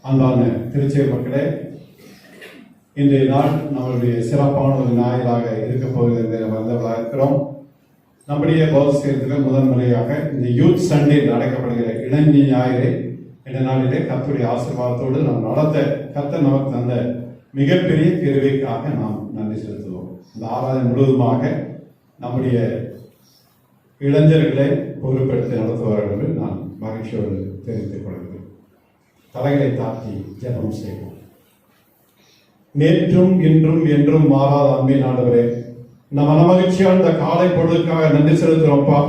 அன்பான திருச்செய் மக்களே, இன்றைய நாள் நம்மளுடைய சிறப்பான ஒரு ஞாயிறாக இருக்க போகிறது என்று வந்தவர்களாக இருக்கிறோம். நம்முடைய பௌத்தத்தில் முதன் முறையாக இந்த யூத் சண்டே அழைக்கப்படுகிற இளைஞ ஞாயிறு இந்த நாளிலே கர்த்தருடைய ஆசீர்வாதத்தோடு நாம் நடத்த கர்த்தர் நமக்கு தந்த மிகப்பெரிய கிருபைக்காக நாம் நன்றி செலுத்துவோம். இந்த ஆராதனை முழுவதுமாக நம்முடைய இளைஞர்களை பொறுப்பெடுத்து நடத்துவார்கள் என்று நான் மகிழ்ச்சியோடு தெரிவித்துக் கொள்கிறேன். தலைகளை தாக்கி ஜெபம் செய்வோம். நேற்றும் இன்றும் என்றும் மாறாத அன்பின் ஆண்டவரே, நம்ம மனமகிழ்ச்சியான இந்த காலை பொழுதுக்காக நன்றி செலுத்துகிறோம்ப்பா.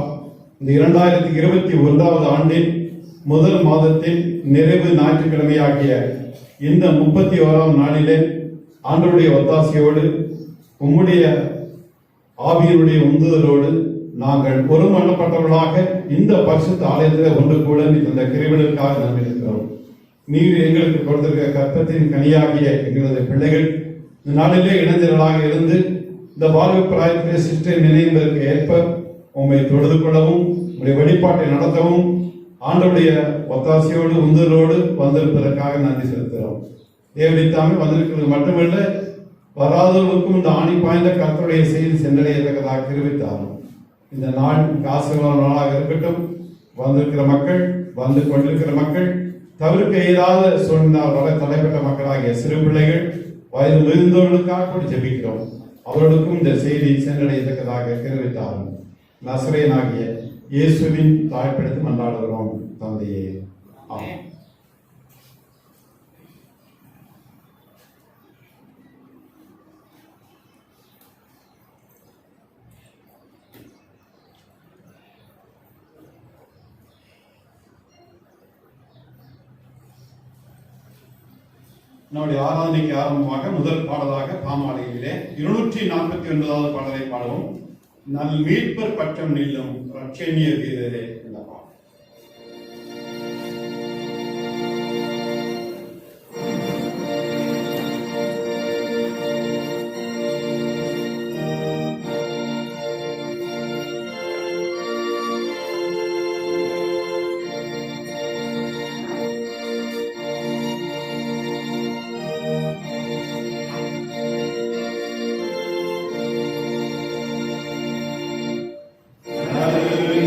இந்த 2021 ஆண்டின் முதல் மாதத்தின் நிறைவு ஞாயிற்றுக்கிழமையாகிய இந்த 31ஆம் நாளிலே ஆண்டவருடைய ஒத்தாசையோடு உம்முடைய ஆவியினுடைய உந்துதலோடு நாங்கள் ஒருமனப்பட்டவர்களாக இந்த பரிசுத்த ஆலயத்தில் ஒன்று கூட இந்த கிருபைகளுக்காக நன்றி இருக்கிறோம். நீர் எங்களுக்கு கொடுத்திருக்கிற கர்த்தத்தின் கனியாகிய எங்களது பிள்ளைகள் இந்த நாளிலே இளைஞர்களாக இருந்து இந்த வாழ்வு பிராயத்திலே சிற்றை நினைவதற்கு ஏற்ப உண்மை தொழுது கொள்ளவும் உங்களுடைய வழிபாட்டை நடத்தவும் ஆண்டவுடைய ஒத்தாசையோடு உந்துதலோடு வந்திருப்பதற்காக நன்றி செலுத்துகிறோம். தேவனித்தாமே வந்திருக்கிறது மட்டுமல்ல, வராதவர்களுக்கும் இந்த ஆணி பாய்ந்த கர்த்தருடைய செய்தி சென்றடையத்தக்கதாக தெரிவித்தாரும். இந்த நாள் ஆசீர்வாத நாளாக இருக்கட்டும். வந்திருக்கிற மக்கள், வந்து கொண்டிருக்கிற மக்கள், தவிர்க்க இயலாத சூழ்நிலை தலைப்பட்ட மக்களாகிய சிறு பிள்ளைகள், வயது முதிர்ந்தவர்களுக்காக கூட ஜெபிக்கிறோம். அவர்களுக்கும் இந்த செய்தி சென்றடையத்தக்கதாக தெரிவித்தாரும். நசரேயனாகிய இயேசுவின் தாழ்ப்படுத்தி மன்றாடுகிறோம் தந்தையே, ஆமென். நம்முடைய ஆராதனைக்கு ஆரம்பமாக முதல் பாடலாக பாமாலையிலே 249வது பாடலை பாடுவோம். நல் மீட்பர் பட்டம் நில்லும் ரட்சணிய வீரரே என்ற பாடல்.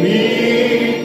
Me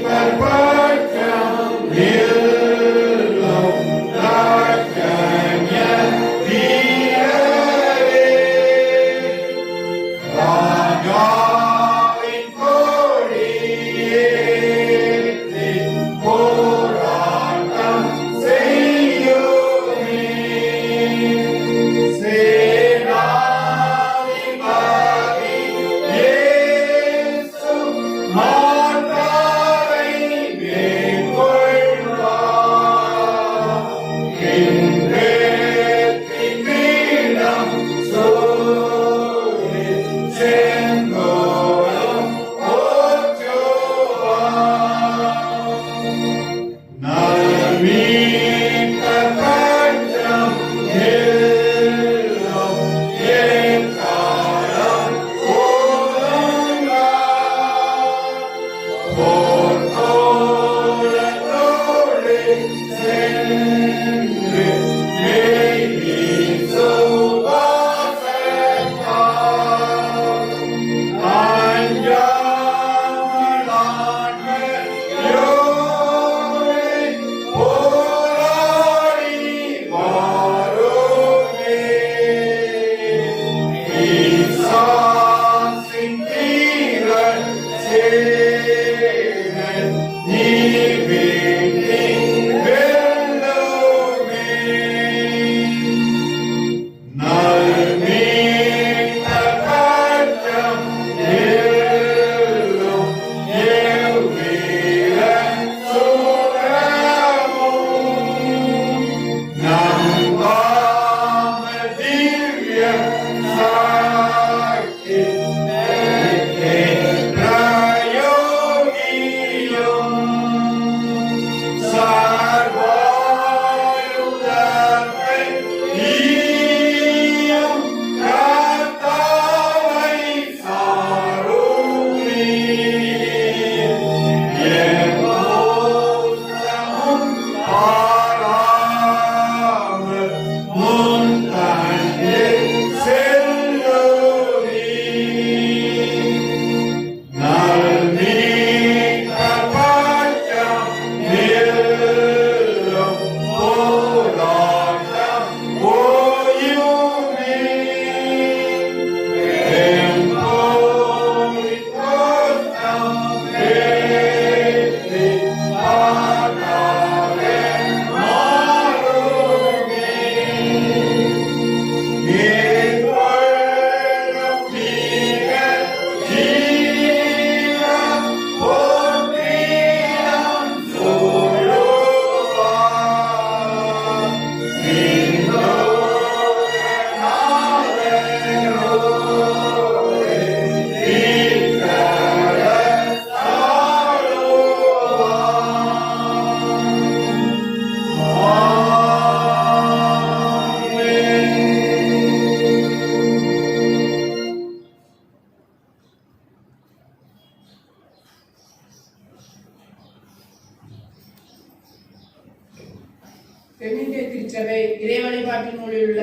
தென்னிந்திய திருச்சபை இறை வழிபாட்டின் நூலில் உள்ள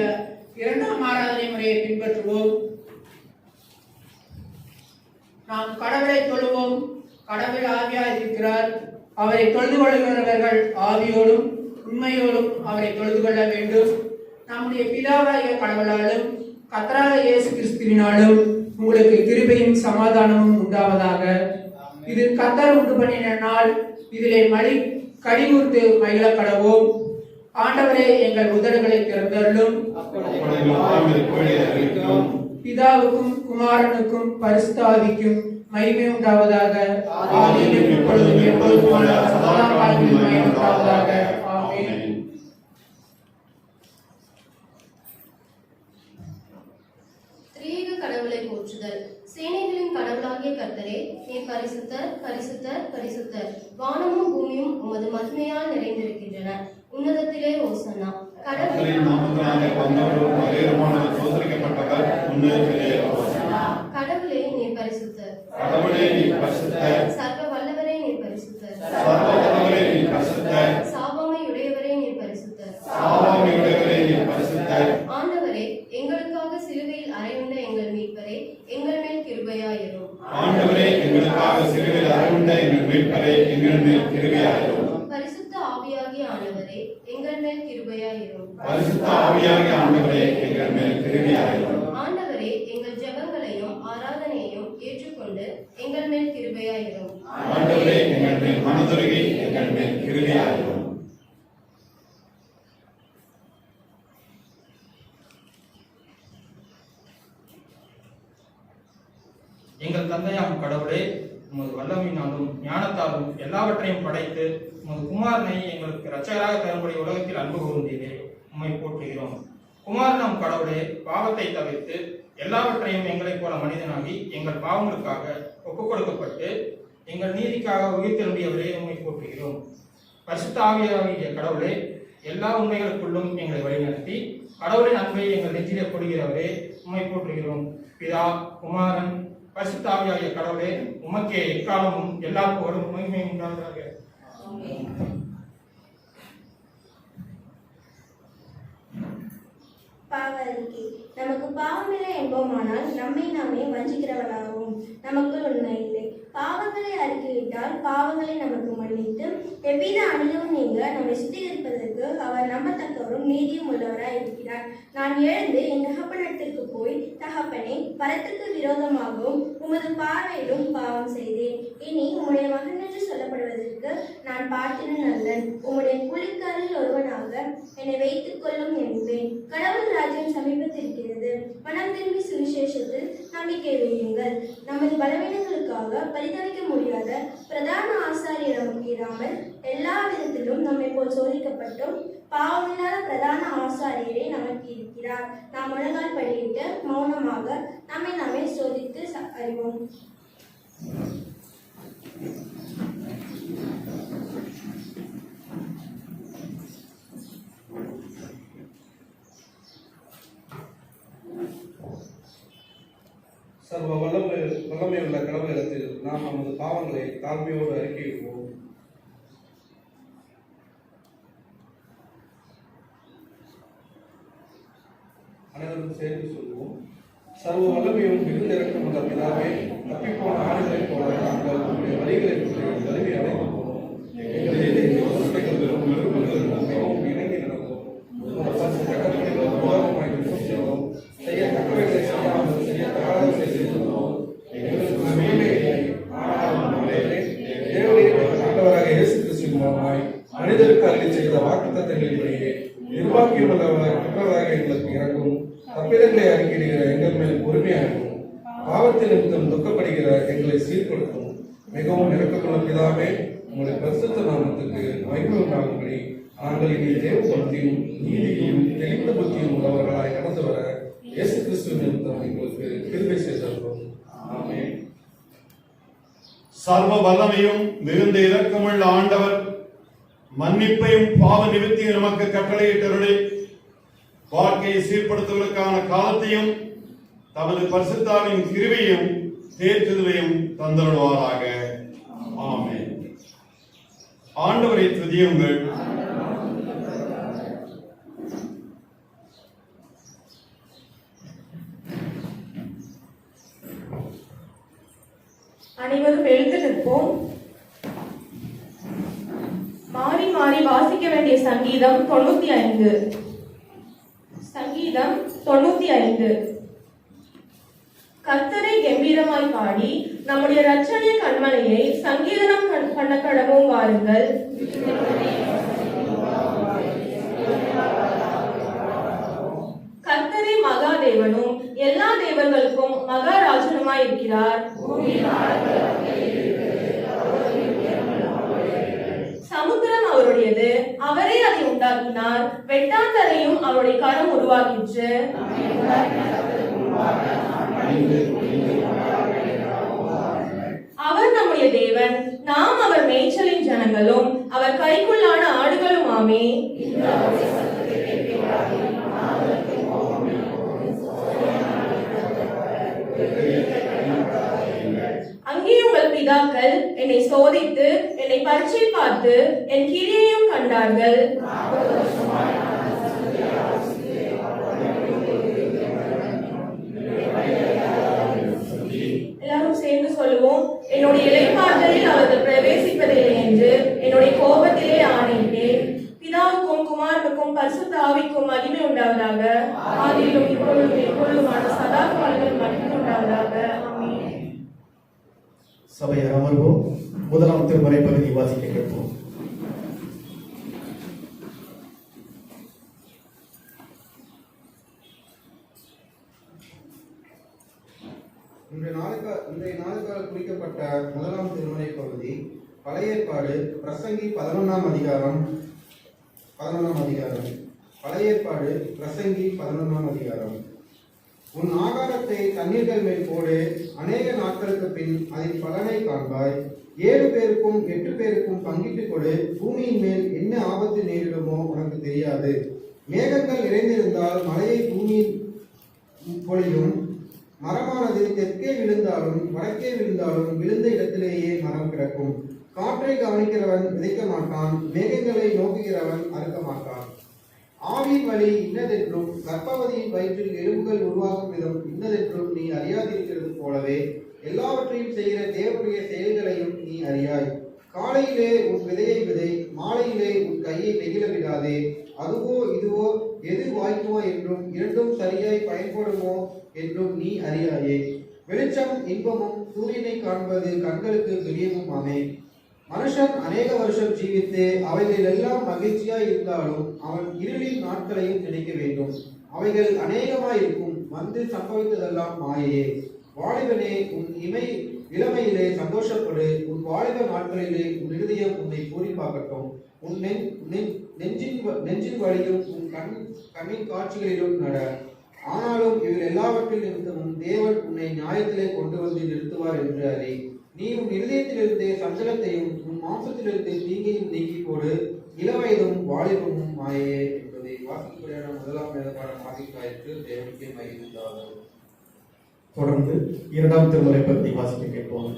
2ஆம் ஆராதனை முறையை பின்பற்றுவோம். நாம் கடவுளை தொழுவோம். கடவுள் ஆவியாய் இருக்கிறார். அவரை தொழுது கொள்கிறவர்கள் ஆவியோடும் உண்மையோடும் அவரை தொழுது கொள்ள வேண்டும். நம்முடைய பிதாவாகிய கடவுளாலும் கர்த்தராகிய இயேசு கிறிஸ்துவினாலும் உங்களுக்கு கிருபையும் சமாதானமும் உண்டாவதாக. இது கர்த்தர் உண்டு பண்ணின நாள். இதிலே கடிகூர்ந்து மகிழ கடவோம். ஆண்டவரே, எங்கள் உதடுகளை திறந்தருளும். பிதாவுக்கும் குமாரனுக்கும் பரிசுத்த ஆவிக்கும் மகிமை உண்டாவதாக. ஆதியிலும் இப்பொழுதும் எப்பொழுதும் போல சதா காலங்களிலும் மகிமை உண்டாவதாக. ஆமென். திரியேக கடவுளை போற்றுதல். சேனைகளின் கடவுளாகிய கர்த்தரே, நீர் பரிசுத்தர், பரிசுத்தர், பரிசுத்தர். வானமும் பூமியும் உமது மகிமையால் நிறைந்திருக்கின்றன. உன்னதத்திலே ஓசன்னா. கடவுளின் நாமத்தினாலே வந்தவரும் பரிசுத்தர் சோதரிக்கப்பட்டவர் உன்னதத்திலே ஓசன்னா. கடவுளே, நீர் பரிசுத்தர். கடவுளே, நீர் பரிசுத்தர். சர்வ வல்லவரே, நீர் பரிசுத்தர். சர்வ வல்லவரே, நீர் பரிசுத்தர். சாபமை உடையவரே, நீர் பரிசுத்தர். சாபமை உடையவரே, நீர் பரிசுத்தர். ஆண்டவரே, எங்களுக்காக சிலுவையில் அறையுண்ட எங்கள் மீட்பரே, எங்கள் மேல் கிருபையாயிரும். ஆண்டவரே, எங்களுக்காக சிலுவையில் அறையுண்ட எங்கள் மீட்பரே, எங்கள் மேல் கிருபையாயிரும். பரிசுத்த ஆவியாகிய ஆண்டவரே, எங்கள் மேல் கிருபையாயிரும். பரிசுத்த ஆவியாகிய ஆண்டவரே, எங்கள் மேல் கிருபையாயிரும். ஆண்டவரே, எங்கள் ஜெபங்களையும் ஆராதனையையும் ஏற்றுக்கொண்டு எங்கள் மேல் கிருபையாயிரும். ஆண்டவரே, எங்கள் மேல் மனதுருகி எங்கள் மேல் கிருபையாயிரும். எங்கள் தந்தையாம் கடவுளே, உமது வல்லமையினாலும் ஞானத்தாலும் எல்லாவற்றையும் படைத்து உமது குமாரனை எங்களுக்கு இரட்சகராக தரும்படி உலகத்தில் அன்பு கூர்ந்தீரே, உம்மை போற்றுகிறோம். குமாரனாம் கடவுளே, பாவத்தை தவிர்த்து எல்லாவற்றையும் எங்களைப் போல மனிதனாகி எங்கள் பாவங்களுக்காக ஒப்புக் கொடுக்கப்பட்டு எங்கள் நீதிக்காக உயிர்த்தெழும்பியவரே, உம்மை போற்றுகிறோம். பரிசுத்த ஆவியாகிய கடவுளே, எல்லா உண்மைகளுக்குள்ளும் எங்களை வழிநடத்தி கடவுளின் அன்பை எங்கள் நெஞ்சிலே கொள்கிறவரே, உம்மை போற்றுகிறோம். பிதா, குமாரன், பரிசுத்த ஆவியாகிய கடவுளே, உமக்கே எக்காலமும் எல்லா புகழும் மகிமையும் உண்டாவதாக. பாவ அறிக்கை. நமக்கு பாவமில்லை என்போமானால் நம்மை நாமே வஞ்சிக்கிறவர்களாகவும் நமக்குள் உண்மை இல்லை. பாவங்களை அறிக்கையிட்டால் பாவங்களை நமக்கு மன்னித்து எவ்வித அநிலமும் நீங்க நம்மை சுத்திகரிப்பதற்கு அவர் நம்பத்தக்கவரும் நீதியும் உள்ளவராய் இருக்கிறார். நான் எழுந்து என் தகப்பனிடத்திற்கு போய், தகப்பனே, பரத்துக்கு விரோதமாகவும் உமது பார்வையிலும் பாவம் செய்தேன். இனி உம்முடைய மகன் என்று சொல்லப்படுவதற்கு நான் பாத்திரன் அல்லன். உம்முடைய கூலிக்காரில் ஒருவனாக என்னை வைத்துக் கொள்ளும் என்பேன். கடவுள் ராஜ்யம் சமீபத்திருக்கிறது. மனம் திரும்பி சுவிசேஷத்தில் நம்பிக்கை வையுங்கள். நமது பலவீனங்களுக்காக பரிதவிக்க முடியாத பிரதான ஆசாரியர் நமக்கு இராமல் எல்லா விதத்திலும் நம்மை போல் சோதிக்கப்பட்டும் பாவமில்லாத பிரதான ஆசாரியரே நமக்கு இருக்கிறார். நாம் முழங்கால் படியிட்டு மௌனமாக நம்மை நாமே சோதித்து அறிவோம். சர்வ வல்லமையுள்ள கடவுளிடத்தில் நாம் நமது பாவங்களை தாழ்மையோடு அறிக்கையிடுவோம். அனைவரும் சேர்ந்து சொல்வோம். சர்வ வல்லமையும் மிகுந்த இரக்கமுள்ள பிதாவே, தப்பிப்போன ஆடுகளைப் போல நாங்கள் நம்முடைய வழிகளை கருவி அடைந்து போனோம். எங்களை மிகவும் இணங்கி நடந்தோம். செய்ய தக்கவைகளை செய்யாமல் செய்ய தகாதவற்றை செய்திருந்தோம். எங்களுக்கு மேலே தேவனுடைய ஆண்டவராக இயேசு கிறிஸ்துவின் மூலமாய் மனிதருக்கு அருளி செய்த வாக்குத்தத்தங்களின்படியே நிர்வாகியுள்ளவராக எங்களுக்கு இறக்கும். தப்பிதங்களை அறிக்கையிடுகிற எங்கள் மேல் பொறுமையாகவும் பாவத்தில் நிமித்தம் துக்கப்படுகிற எங்களை சீர்படுத்தும். மிகவும் இரக்கமுள்ள பிதாவே, உங்களுடைய பரிசுத்த நாமத்துக்கு மகிமை உண்டாகும்படி நாங்கள் இனி தேவ பக்தியும் நீதியும் தெளிந்த புத்தியும் உள்ளவர்களாய் கடந்து வர இயேசு கிறிஸ்துவ நிமித்தம் எங்களுக்கு கிருபை செய்தோம். ஆமென். சர்வ வல்லமையும் மிகுந்த இரக்கமுள்ள ஆண்டவர் மன்னிப்பையும் பாவ நிவர்த்தியும் நமக்கு கட்டளையிட்டவருடைய வாழ்க்கையை சீர்படுத்துவதற்கான காலத்தையும் தமது பரிசுத்தாவின் கிருபையும் தேற்றுதலையும் தந்தருள்வாராக. ஆமென். ஆண்டவரை துதியுங்கள். அனைவரும் எழுந்து நிற்போம். மாறி மாறி வாசிக்க வேண்டிய சங்கீதம் 95. சங்கீதம் 95. கர்த்தரை கம்பீரமாய் பாடி நம்முடைய இரட்சணிய கண்மலையை சங்கீதனம் பண்ண கடவும் வாருங்கள். கர்த்தரே மகாதேவனும் எல்லா தேவர்களுக்கும் மகாராஜனுமாய் இருக்கிறார். சமுத்திரம் அவருடையது, அவரே அதை உண்டாக்கினார். வெட்டாந்தரையும் அவருடைய கரம் உருவாக்கிற்று. அவர் நம்முடைய தேவன், நாம் அவர் மேய்ச்சலின் ஜனங்களும் அவர் கைக்குள்ளான ஆடுகளுமாமே. அங்கே உங்கள் பிதாக்கள் என்னை சோதித்து என்னை பரீட்சை பார்த்து என் கிரியையும் கண்டார்கள். எல்லாரும் சேர்ந்து சொல்லுவோம். என்னுடைய இளைப்பாறுதலில் அவர்கள் பிரவேசிப்பதில்லை என்று என்னுடைய கோபத்திலே ஆணையிட்டேன். பிதாவுக்கும் குமாரனுக்கும் பரிசுத்த ஆவிக்கும் மகிமை உண்டாவதாக. ஆதியிலும் இப்பொழுதும் எப்பொழுதுமான சதா காலங்களில் மகிமை உண்டாவதாக. ஆமென். சபையார் அமர்வோம். முதலாம் திருமறை பகுதி வாசிக்க கேட்போம். இன்றைய நாளுக்காக குறிக்கப்பட்ட முதலாம் திருமறை பகுதி பழைய ஏற்பாடு பிரசங்கி 11ஆம் அதிகாரம். பழைய ஏற்பாடு பிரசங்கி 11ஆம் அதிகாரம். உன் ஆகாரத்தை தண்ணீர்கள் மேல் போடு, அநேக நாட்களுக்கு பின் அதன் பலனை காண்பாய். 7 பேருக்கும் 8 பேருக்கும் பங்கிட்டுக் கொடு. பூமியின் மேல் என்ன ஆபத்து நேரிடுமோ உனக்கு தெரியாது. மேகங்கள் நிறைந்திருந்தால் மழையை பூமியின் பொழியும். மரமானது தெற்கே விழுந்தாலும் வடக்கே விழுந்தாலும் விழுந்த இடத்திலேயே மரம் கிடக்கும். காற்றை கவனிக்கிறவன் விதைக்க மாட்டான், மேகங்களை நோக்குகிறவன் அறுக்க மாட்டான். ஆவியின் வழி இன்னதென்றும் கர்ப்பவதியின் வயிற்றில் எலும்புகள் உருவாகும் விதம் இன்னதென்றும் நீ அறியாதிருக்கிறது போலவே எல்லாவற்றையும் செய்கிற தேவனுடைய செயல்களையும் நீ அறியாய். காலையிலே உன் விதையை விதை, மாலையிலே உன் கையை நெகிழ விடாதே. அதுவோ இதுவோ எது வாய்க்குமோ என்றும் இரண்டும் சரியாய் பயன்படுமோ என்றும் நீ அறியாயே. வெளிச்சம் இன்பமும் சூரியனை காண்பது கண்களுக்கு பிரியமுமாமே. மனுஷன் அநேக வருஷம் ஜீவித்து அவைகள் எல்லாம் மகிழ்ச்சியாய் இருந்தாலும் அவன் இருளின் நாட்களையும் நினைக்க வேண்டும். அவைகள் அநேகமாயிருக்கும், வந்து சம்பவித்ததெல்லாம் மாயையே. வாலிபனே, உன் இளமையிலே சந்தோஷப்படு. உன் வாலிப நாட்களிலே உன் இருதயம் உன்னை பூரிப்பாக்கட்டும். உன் நெஞ்சின் வழியும் உன் கண்ணின் காட்சிகளிலும் நட. ஆனாலும் இவர்கள் எல்லாவற்றில் நிமித்தமும் தேவன் உன்னை நியாயத்திலே கொண்டு வந்து நிறுத்துவார் என்று அறி. நீ உன் இருதயத்திலிருந்து சஞ்சலத்தையும் உன் மாம்சத்திலிருந்து தீங்கையும் நீக்கி போடு. இளவயதும் வாலிபமும் மாயே என்பதை வாசிக்கப்படியான முதலாம் வேதபாடம் வாசிக்காயிற்று. தேவனுக்கே மகிழ்ந்தார்கள். தொடர்ந்து இரண்டாம் திருமறை பகுதி வாசிக்க கேட்போம்.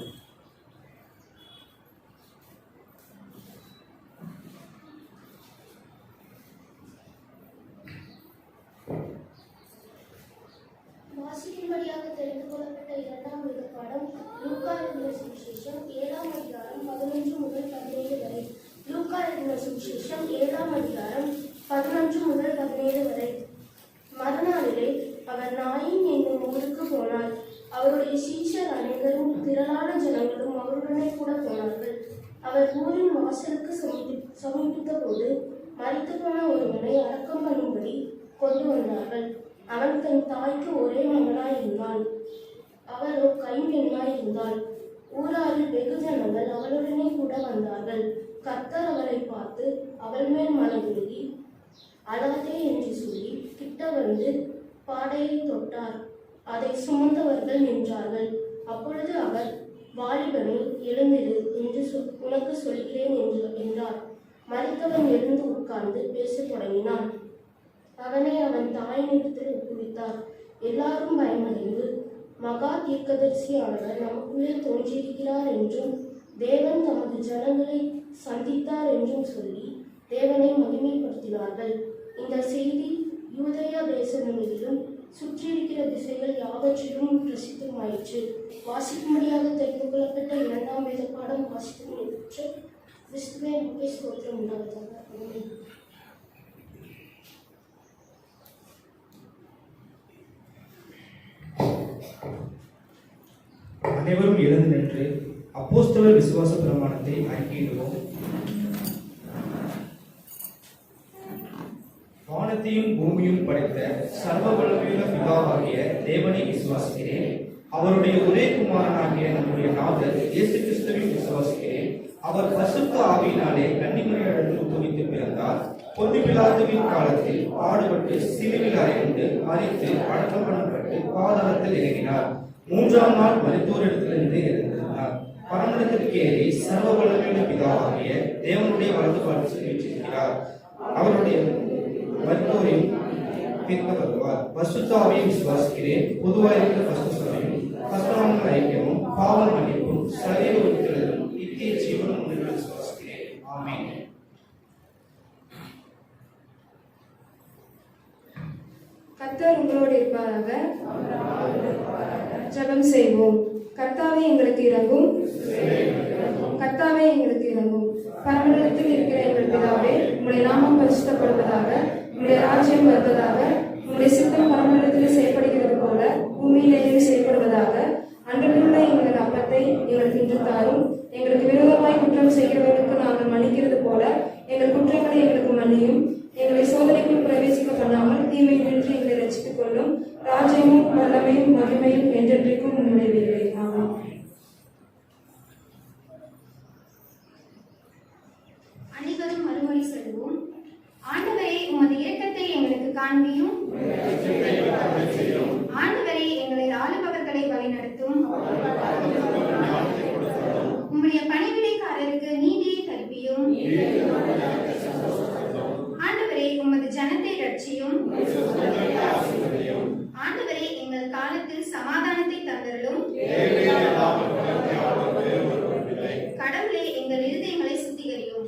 வாசிக்கும்படியாக தெரிந்து கொள்ளப்பட்ட இரண்டாம் வேதபாடம் லூக்கா எழுதின சுவிசேஷம் 7ஆம் அதிகாரம் 11 முதல் 17 வரை. லூக்கா எழுதின சுவிசேஷம் 7ஆம் அதிகாரம் 11 முதல் 17 வரை. மறுநாளிலே அவர் நாயின் என்னும் ஊருக்கு போனார். அவருடைய சீஷர் அனைவரும் திரளான ஜனங்களும் அவருடனே கூட போனார்கள். அவர் ஊரின் வாசலுக்கு சமீபித்த போது மரித்து போன ஒருவனை அடக்கம் பண்ணும்படி கொண்டு வந்தார்கள். அவன் தன் தாய்க்கு ஒரே மகனாய் இருந்தான். அவளோ கைம்பெண்ணாய் இருந்தாள். ஊராரில் வெகு ஜனங்கள் அவளுடனே கூட வந்தார்கள். கர்த்தர் அவளை பார்த்து அவள் மேல் மனதுருகி அழாதே என்று சொல்லி கிட்ட வந்து பாடையை தொட்டார். அதை சுமந்தவர்கள் நின்றார்கள். அப்பொழுது அவர், வாலிபனே, எழுந்திரு என்று உனக்கு சொல்கிறேன் என்றார். மரித்தவன் எழுந்து உட்கார்ந்து பேசத் தொடங்கினான். அவனை அவன் தாயினிடத்தில் ஒப்புவித்தார். எல்லாரும் பயமடைந்து, மகா தீர்க்கதரிசியானவர் நமக்குள்ளே தோன்றியிருக்கிறார் என்றும் தேவன் தமது ஜனங்களை சந்தித்தார் என்றும் சொல்லி தேவனை மகிமைப்படுத்தினார்கள். இந்த செய்தி யூதேயா தேசங்களிலும் சுற்றியிருக்கிற திசைகள் யாவற்றிலும் பிரசித்தமாயிற்று. வாசிக்கும்படியாக தெரிந்து கொள்ளப்பட்ட பெற்று கிறிஸ்துவே நமக்கு ஸ்தோத்திரம் உண்டாவதாக. ஆமென். அனைவரும் எழுந்து நின்று அப்போஸ்தலர் விசுவாச பிரமாணத்தை அறிக்கையிடுவோம். வானத்தையும் பூமியும் படைத்த சர்வ வல்லமையுள்ள பிதாவாகிய தேவனை விசுவாசிக்கிறேன். அவருடைய ஒரே குமாரனாகிய நம்முடைய நாதர் இயேசு கிறிஸ்துவை விசுவாசிக்கிறேன். அவர் பரிசுத்த ஆவியினாலே கன்னிமரியாளிடத்தில் உத்தமித்து பிறந்தார். பொது பிலாத்துவின் காலத்தில் பாடுபட்டு சிலுவையில் அறையுண்டு மரித்து அடக்கம் பண்ணப்பட்டு பாதாளத்தில் இறங்கினார். மூன்றாம் நாள் மரித்தோரிடத்திலிருந்து எழுந்திருந்தார். பரமண்டலத்திற்கு ஏறி சர்வ வல்லமையுள்ள பிதாவாகிய தேவனுடைய வலது பாதத்தில் வீற்றிருக்கிறார். அவருடைய மரித்தோரின் தீர்க்க வருவார். பரிசுத்த ஆவியை விசுவாசிக்கிறேன். பொதுவாக இருக்கிற பரிசுத்த சபையும் பரிசுத்தவான்கள் ஐக்கியமும் பாவ மன்னிப்பும் சரீர உயிர்த்தெழுதலும் நித்திய ஜீவனும் உண்டு என்று விசுவாசிக்கிறேன். ஆமென். கர்த்தர் உங்களோடு இருப்பாராக. ஜெபம் செய்வோம். கர்த்தாவே எங்களுக்கு இறங்கும். கர்த்தாவே எங்களுக்கு இறங்கும். பரமண்டலத்தில் இருக்கிற எங்கள் பிதாவே, உம்முடைய நாமம் பரிசுத்தப்படுவதாக. உம்முடைய ராஜ்யம் வருவதாக. உம்முடைய சித்தம் பரமண்டலத்தில் செயல்படுகிறது போல பூமியிலேயும் செயல்படுவதாக. அன்றிலுள்ள எங்கள் அப்பத்தை எங்களுக்கு இன்று தாரும். எங்களுக்கு விரோதமாய் குற்றம் செய்கிறவர்களுக்கு நாங்கள் மன்னிக்கிறது போல எங்கள் குற்றங்களை எங்களுக்கு மன்னியும். எங்களை சோதனைக்குள் பிரவேசிக்க பண்ணாமல் தீமை நின்று எங்களை ரசித்துக் கொள்ளும். ராஜ்யமும் வல்லமையும் மகிமையும் என்றென்றைக்கும் உம்முடையவே. ஆமென். அனைவரும் மறுமொழி சொல்லுவோம். ஆண்டவரே, உமது இரக்கத்தை எங்களுக்கு காண்பியும். ஆண்டவரே, எங்களை ஆளுபவர்களை வழிநடத்தும். உம்முடைய பணிவிடைக்காரருக்கு நீதியை கற்பியும். ஆண்டவரே, உமது ஜனத்தை ரட்சியும். ஆண்டவரே, எங்கள் காலத்தில் சமாதானத்தை தந்தருளும். கடவுளே, எங்கள் இருதயங்களை சுத்திகரியும்.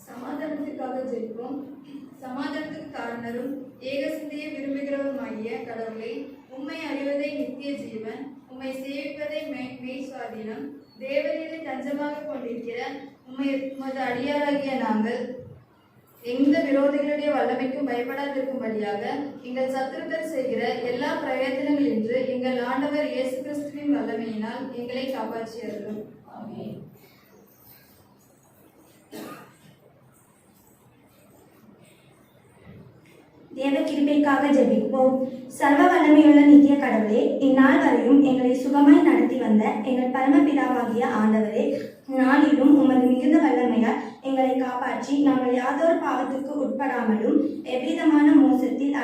சமாதானத்திற்காக ஜெபிப்போம். சமாதானத்துக்கு காரணரும் ஏக சிந்தையை விரும்புகிறவருமாகிய கடவுளை, உம்மை அறிவதை நித்திய ஜீவன், உம்மை சேவிப்பதை மெய் சுவாதீனம், தேவனிலே தஞ்சமாக கொண்டிருக்கிற உமது அடியாராகிய நாங்கள் எந்த விரோதிகளுடைய வல்லமைக்கும் பயப்படாதிருக்கும்படியாக எங்கள் சத்துருக்கள் செய்கிற எல்லா பிரயத்தனங்களின்று எங்கள் ஆண்டவர் இயேசு கிறிஸ்துவின் வல்லமையினால் எங்களை காப்பாற்றியர்களும். ஆமென். தேவ கிருபைக்காக ஜெபிப்போம். சர்வ வல்லமையுள்ள நித்திய கடவுளே, இந்நாள் வரையும் எங்களை சுகமாய் நடத்தி வந்த எங்கள் பரமபிதாவாகிய ஆண்டவரே, நாளிலும் உமது மிகுந்த வல்லமையால் எங்களை காப்பாற்றி நாங்கள் யாதொரு பாவத்துக்கு உட்படாமலும் எவ்விதமான மோசத்தில்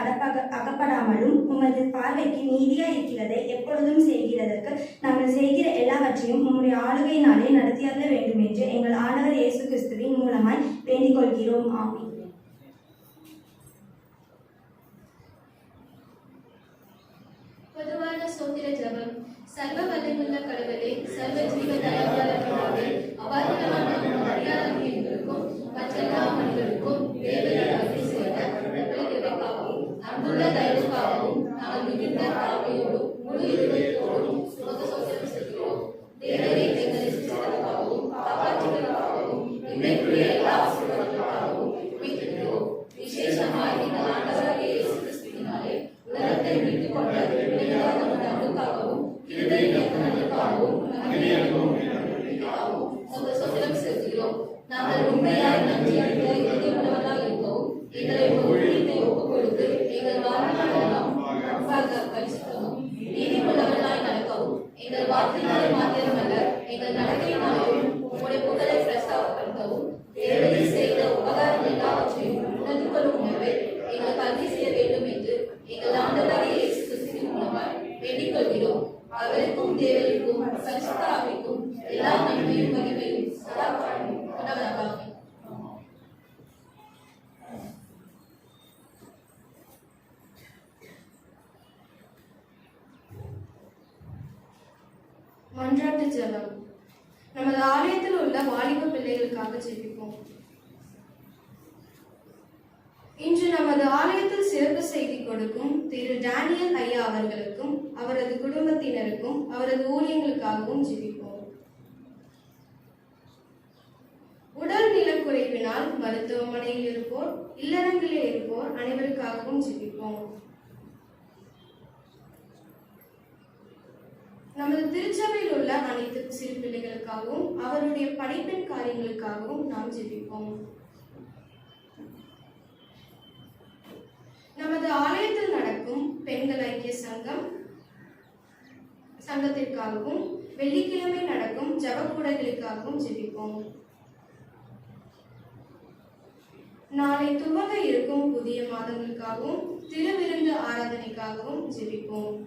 அகப்படாமலும் உமது பார்வைக்கு நீதியாய் இருக்கிறதை எப்பொழுதும் செய்கிறதற்கு நாங்கள் செய்கிற எல்லாவற்றையும் உம்முடைய ஆளுகையினாலே நடத்தியருள வேண்டும் என்று எங்கள் ஆண்டவர் இயேசு கிறிஸ்துவின் மூலமாய் வேண்டிக் கொள்கிறோம். ஆமென். பொதுவான சோத்திர ஜபம். சர்வ வல்லமையுள்ள கடவுளே, சர்வ ஜீவ தயாரியாளர்களாகவே அபாரமான அடியாராகிய எங்களுக்கும் மற்றெல்லா மனிதருக்கும் தேவதையாகவே செய்த கிருபைக்காகவும் அன்புள்ள தயவுக்காகவும் நாங்கள் மிகுந்த தாழ்மையோடும் முழு இதயத்தோடும் சுமத சோத்திரம் செய்கிறோம். தேவரை எங்களை சிருஷ்டித்ததற்காகவும் காப்பாற்றுவதற்காகவும் இன்றைக்குரிய எல்லா ஆசீர்வாதங்களுக்காகவும் உயிர்க்கிறோம். விசேஷமாய் எங்கள் ஆண்டவராகிய இயேசு கிறிஸ்துவினாலே உலகத்தை மீட்டுக் கொண்ட அன்புக்காகவும் சோத்திரம் செலுத்துகிறோம். நாங்கள் உண்மையாய் நன்றியறிந்த இதயமுள்ளவர்களாய் இருக்கவும் எங்களை ஒப்புவித்து ஒப்புக் கொடுத்து எங்கள் வாழ்நாளெல்லாம் பரிசுத்தமும் நீதியுள்ளவர்களாய் நடக்கவும் எங்கள் வார்த்தையினாலே மாத்திரமல்ல எங்கள் நடக்கையினாலும் உங்களுடைய புகழை பிரஸ்தாபப்படுத்தவும் தேவதை செய்த உபகாரங்கள் எல்லாவற்றையும் உணர்ந்து கொள்ளும் உணர்வை எங்கள் கல்வி செய்ய வேண்டும் என்று எங்கள் ஆண்டவராகிய இயேசு கிறிஸ்துவின் மூலமாய் வேண்டிக் கொள்கிறோம். அவருக்கும் தேவனுக்கும் பரிசுத்த ஆவிக்கும் எல்லா நன்மையும் மகிமையும் சதா காலமும் உண்டாவதாக. மன்றாட்டு ஜெபம். நமது ஆலயத்தில் உள்ள வாலிப பிள்ளைகளுக்காக ஜெபிப்போம். இன்று நமது ஆலயத்தில் சிறப்பு செய்தி கொடுக்கும் திரு டேனியல் ஐயா அவர்களுக்கும் அவரது குடும்பத்தினருக்கும் அவரது ஊழியங்களுக்காகவும் ஜெபிப்போம். உடல் நலக்குறைவினால் மருத்துவமனையில் இருப்போர், இல்லறங்களில் இருப்போர் அனைவருக்காகவும் ஜெபிப்போம். நமது திருச்சபையில் உள்ள அனைத்து சிறு பிள்ளைகளுக்காகவும் அவருடைய படைப்பின் காரியங்களுக்காகவும் நாம் ஜெபிப்போம். நமது ஆலயத்தில் நடக்கும் பெண்கள் ஐக்கிய சங்கத்திற்காகவும் வெள்ளிக்கிழமை நடக்கும் ஜபக்கூடங்களுக்காகவும் ஜெபிப்போம். நாளை துவங்க இருக்கும் புதிய மாதங்களுக்காகவும் திருவிருந்து ஆராதனைக்காகவும் ஜெபிப்போம்.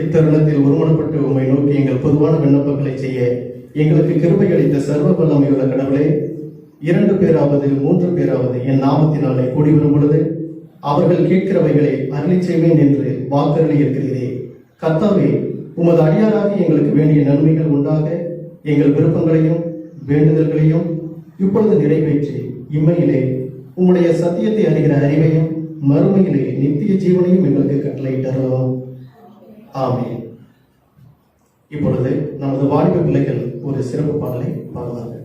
இத்தருணத்தில் ஒருமனப்பட்டு உம்மை நோக்கி எங்கள் பொதுவான விண்ணப்பங்களை செய்ய எங்களுக்கு கிருபை அளித்த சர்வ வல்லமையுள்ள கடவுளே, 2 பேராவது 3 பேராவது என் நாமத்தினாலே கூடி வரும் பொழுது அவர்கள் கேட்கிறவைகளை அருளி செய்வேன் என்று வாக்குறுதி இருக்கிறீரே. கர்த்தாவே, உமது அடியாராக எங்களுக்கு வேண்டிய நன்மைகள் உண்டாக எங்கள் விருப்பங்களையும் வேண்டுதல்களையும் இப்பொழுது நிறைவேற்றி இம்மையிலே உம்முடைய சத்தியத்தை அறிகிற அறிவையும் மறுமையிலே நித்திய ஜீவனையும் எங்களுக்கு கட்டளையிட்டருளும். ஆமென். இப்பொழுது நமது வாலிப பிள்ளைகள் ஒரு சிறப்பு பாடலை பாடுவார்கள்.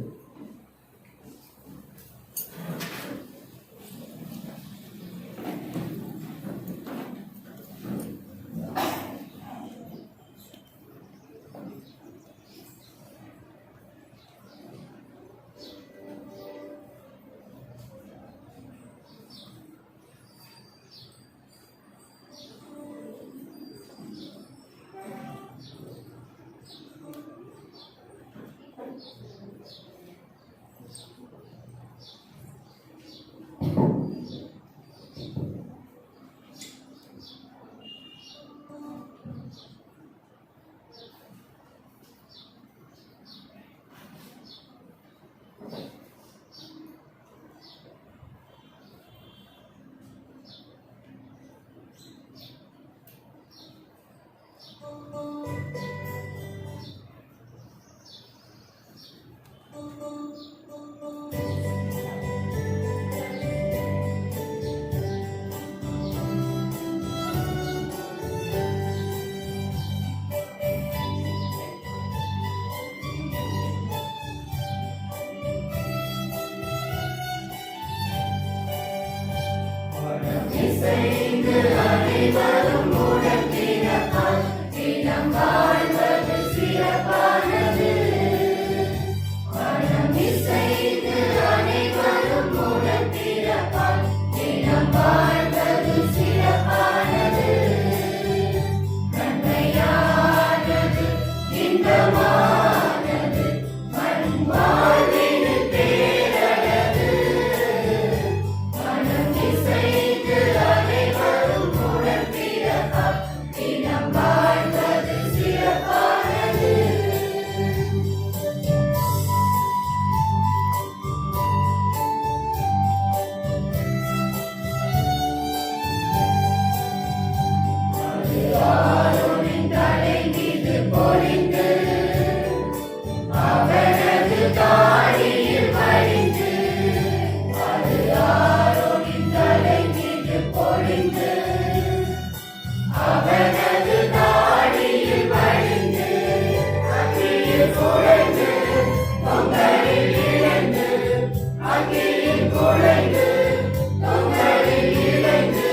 தொங்கலில் இழைந்து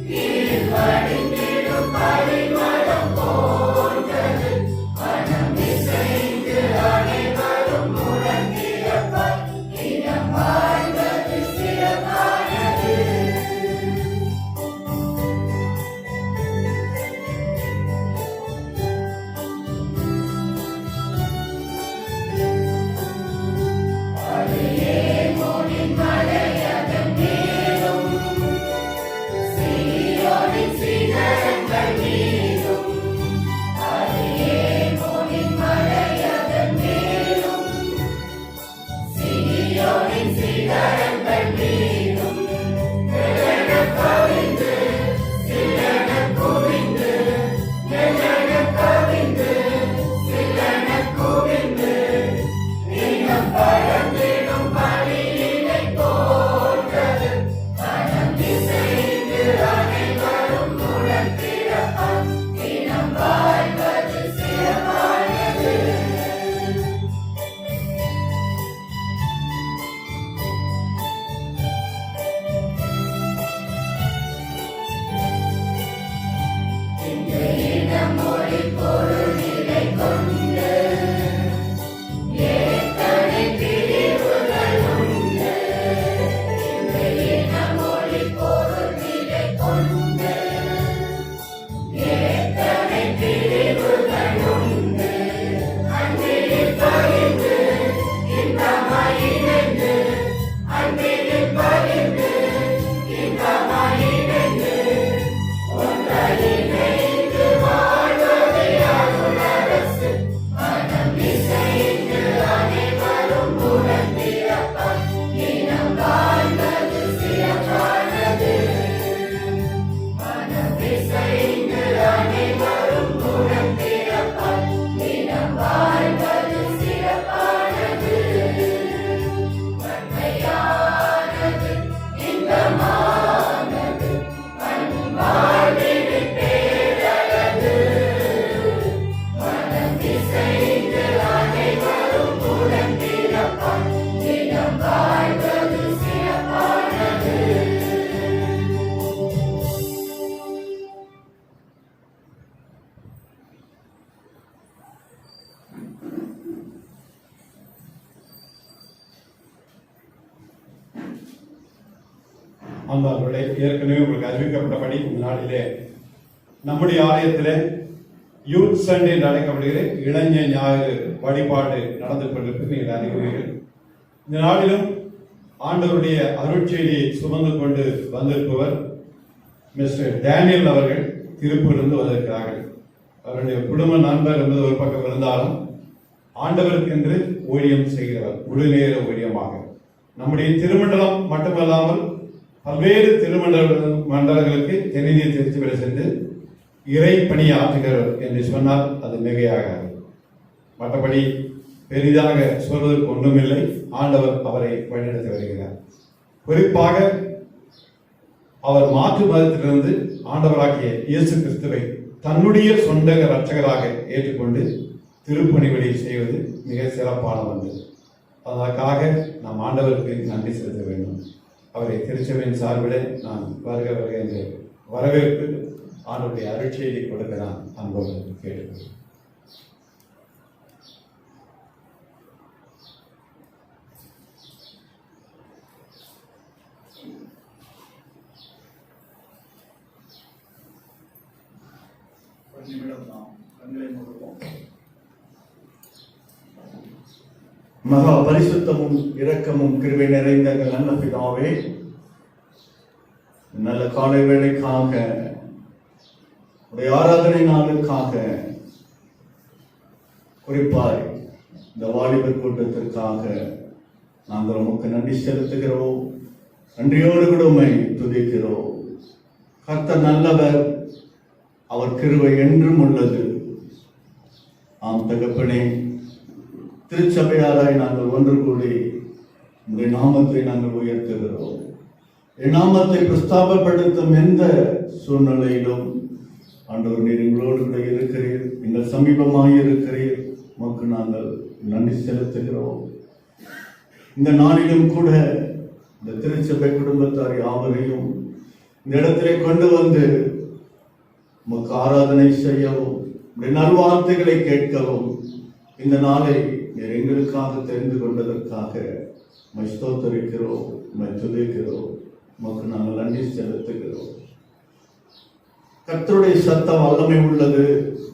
நீர் வடிந்திடும் அன்பார்களே, ஏற்கனவே உங்களுக்கு அறிவிக்கப்பட்டபடி இந்த நாளிலே நம்முடைய ஆலயத்திலே யூத் சண்டே என்று அழைக்கப்படுகிற இளைஞர் ஞாயிறு வழிபாடு நடந்து கொண்டிருப்பது நீங்கள் அறிகிறீர்கள். இந்த நாளிலும் ஆண்டவருடைய அருட்செய்தியை சுமந்து கொண்டு வந்திருப்பவர் மிஸ்டர் டேனியல் அவர்கள் திருப்பூரிலிருந்து வந்திருக்கிறார்கள். அவருடைய குடும்ப நண்பர் என்பது ஒரு பக்கம் இருந்தாலும் ஆண்டவருக்கு என்று ஊழியம் செய்கிறவர், முழு நேர ஊழியமாக. நம்முடைய திருமண்டலம் மட்டுமல்லாமல் பல்வேறு மண்டலங்களுக்கு தென்னிந்திய திருச்சிபுர சென்று இறை பணி ஆற்றுகிறவர் என்று சொன்னால் அது மிகையாகாது. மற்றபடி பெரிதாக சொல்வதற்கு ஒன்றுமில்லை. ஆண்டவர் அவரை வழிநடத்தி வருகிறார். குறிப்பாக அவர் மாற்று மதத்திலிருந்து ஆண்டவராகிய இயேசு கிறிஸ்துவை தன்னுடைய சொந்த இரட்சகராக ஏற்றுக்கொண்டு திருப்பணிகளை செய்வது மிக சிறப்பான ஒன்று. அதற்காக நாம் ஆண்டவருக்கு நன்றி செலுத்த வேண்டும். அவரை திருச்சபையின் சார்பில் நான் வருக என்று வரவேற்பு ஆண்டவருடைய அருட்செய்தி கொடுக்க நான் அன்போடு கேட்டுக்கொள்கிறேன். மகா பரிசுத்தமும் இரக்கமும் கிருபை நிறைந்த எங்கள் நல்ல பிதாவே, நல்ல காலை வேளைக்காக, உடைய ஆராதனை நாளுக்காக, குறிப்பாய் இந்த வாலிபர் கூட்டத்திற்காக நாங்கள் உமக்கு நன்றி செலுத்துகிறோம். நன்றியோடு கூட உம்மை துதிக்கிறோம். கர்த்தர் நல்லவர், அவர் கிருபை என்றும் உள்ளது. ஆம் தகப்பனே, திருச்சபையாராய் நாங்கள் ஒன்று கூடி உங்களுடைய நாமத்தை நாங்கள் உயர்த்துகிறோம். என் நாமத்தை பிரஸ்தாபப்படுத்தும் எந்த சூழ்நிலையிலும் ஆண்டவர் நீர் எங்களோடு கூட இருக்கிறீர், நீங்கள் சமீபமாய் இருக்கிறீர். உமக்கு நாங்கள் நன்றி செலுத்துகிறோம். இந்த நாளிலும் கூட இந்த திருச்சபை குடும்பத்தார் யாவரையும் இந்த இடத்திலே கொண்டு வந்து உமக்கு ஆராதனை செய்யவும், உடைய நல்வார்த்தைகளை கேட்கவும், இந்த நாளை நீர் எங்களுக்காக தெரிந்து கொண்டதற்காக உம்மை ஸ்தோத்திரிக்கிறோம், உம்மை துதிக்கிறோம். உமக்கு நாங்கள் நன்றி செலுத்துகிறோம். கர்த்தருடைய சத்தம் வல்லமை உள்ளது.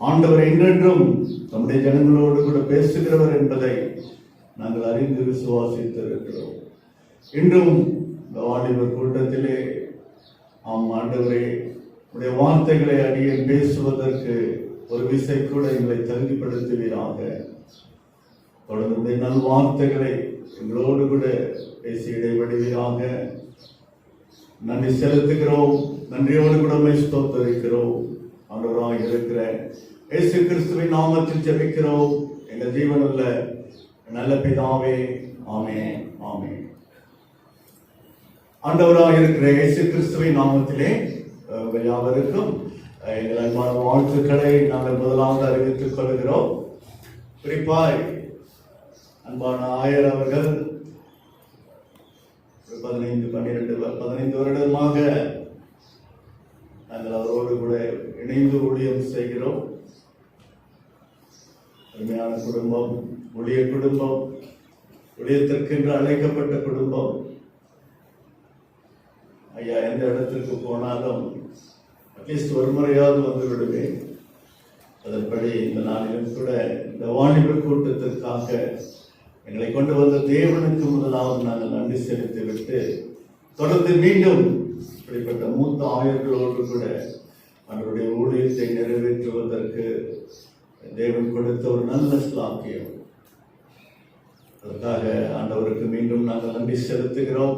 ஆண்டவர் என்றென்றும் நம்முடைய ஜனங்களோடு கூட பேசுகிறவர் என்பதை நாங்கள் அறிந்து விசுவாசித்திருக்கிறோம். இன்றும் இந்த வாலிபர் கூட்டத்திலே ஆம் ஆண்டவரே, உடைய வார்த்தைகளை அடியேன் பேசுவதற்கு ஒரு விசை கூட எங்களை தகுதிப்படுத்துவீராக. தொடர்ந்து நல் வார்த்தைகளை எங்களோடு கூட பேசி இடைவெளியாக நன்றி செலுத்துகிறோம். நன்றியோடு கூட ஸ்தோத்திரிக்கிறோம். ஆண்டவராக இருக்கிற இயேசு கிறிஸ்துவின் நாமத்தில் ஜெபிக்கிறோம் எங்கள் ஜீவனுள்ள நல்ல பிதாவே, ஆமென், ஆமென். ஆண்டவராக இருக்கிற இயேசு கிறிஸ்துவின் நாமத்திலே யாவருக்கும் எங்கள் அன்பான வாழ்த்துக்களை நாங்கள் முதலாவது அறிவித்துக் கொள்கிறோம். குறிப்பாய் அன்பான ஆயர் அவர்கள் 15 வருடமாக நாங்கள் அவரோடு கூட இணைந்து ஊழியம் செய்கிறோம். அருமையான குடும்பம், ஊழிய குடும்பம், ஊழியத்திற்கென்று அழைக்கப்பட்ட குடும்பம். ஐயா எந்த இடத்திற்கு போனாலும் அட்லீஸ்ட் ஒரு முறையாவது வந்து விடுவேன். அதன்படி இந்த நாளிலும் கூட இந்த வாலிபர் கூட்டத்திற்காக எங்களை கொண்டு வந்த தேவனுக்கு முதலாவது நாங்கள் நன்றி செலுத்திவிட்டு தொடர்ந்து மீண்டும் இப்படிப்பட்ட மூத்த ஆயர்களோடு கூட அவருடைய ஊழியத்தை நிறைவேற்றுவதற்கு தேவன் கொடுத்த ஒரு நல்ல ஸ்லாக்கியம். அதற்காக ஆண்டவருக்கு மீண்டும் நாங்கள் நன்றி செலுத்துகிறோம்.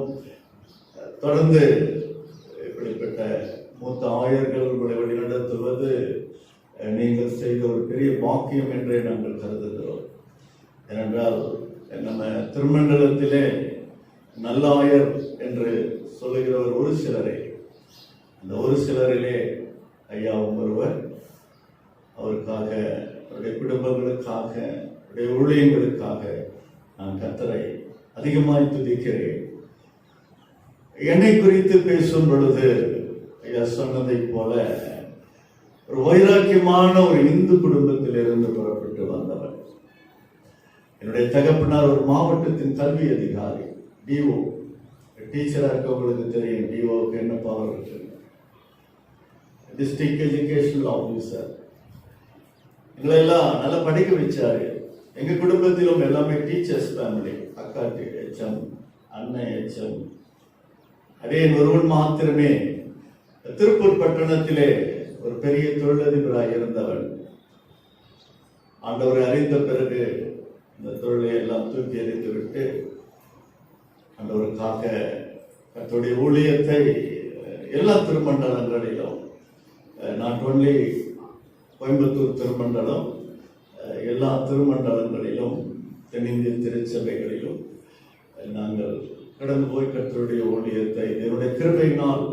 தொடர்ந்து இப்படிப்பட்ட மூத்த ஆயர்கள் உங்களை வழிநடத்துவது நீங்கள் செய்த ஒரு பெரிய பாக்கியம் என்றே நாங்கள் கருதுகிறோம். ஏனென்றால் நம்ம திருமண்டலத்திலே நல்ல ஆயர் என்று சொல்லுகிறவர் ஒரு சிலரே. அந்த ஒரு சிலரிலே ஐயாவும் ஒருவர். அவருக்காக, அவருடைய குடும்பங்களுக்காக, அவருடைய ஊழியங்களுக்காக நான் கர்த்தரை அதிகமாய் துதிக்கிறேன். என்னை குறித்து பேசும் பொழுது ஐயா சொன்னதை போல ஒரு வைராக்கியமான ஒரு இந்து குடும்பத்திலிருந்து புறப்பட்டு வந்தவர். என்னுடைய தகப்பனார் ஒரு மாவட்டத்தின் கல்வி அதிகாரி, டிஓ, டீச்சராக இருக்கவங்களுக்கு தெரியும் டிஓக்கு என்ன பவர் இருக்கு. டிஸ்ட்ரிக்ட் எஜுகேஷனல் ஆஃபீஸர் எங்களெல்லாம் நல்லா படிக்க வச்சாரு. எங்க குடும்பத்திலும் எல்லாமே டீச்சர்ஸ் ஃபேமிலி. அக்கா ஹெச்எம், அண்ணன் ஹெச்எம், அடையன் ஒருவன் மாத்திரமே திருப்பூர் பட்டணத்திலே ஒரு பெரிய தொழிலதிபராக இருந்தவன். ஆண்டவரை அறிந்த பிறகு இந்த தொழிலை எல்லாம் தூக்கி எறிந்து விட்டு ஆண்டவருக்காக கர்த்தருடைய ஊழியத்தை எல்லா திருமண்டலங்களிலும், நாட் ஒன்லி கோயம்புத்தூர் திருமண்டலம், எல்லா திருமண்டலங்களிலும் தென்னிந்திய திருச்சபைகளிலும் நாங்கள் கடந்து போய் கர்த்தருடைய ஊழியத்தை என்னுடைய கிருபையினால்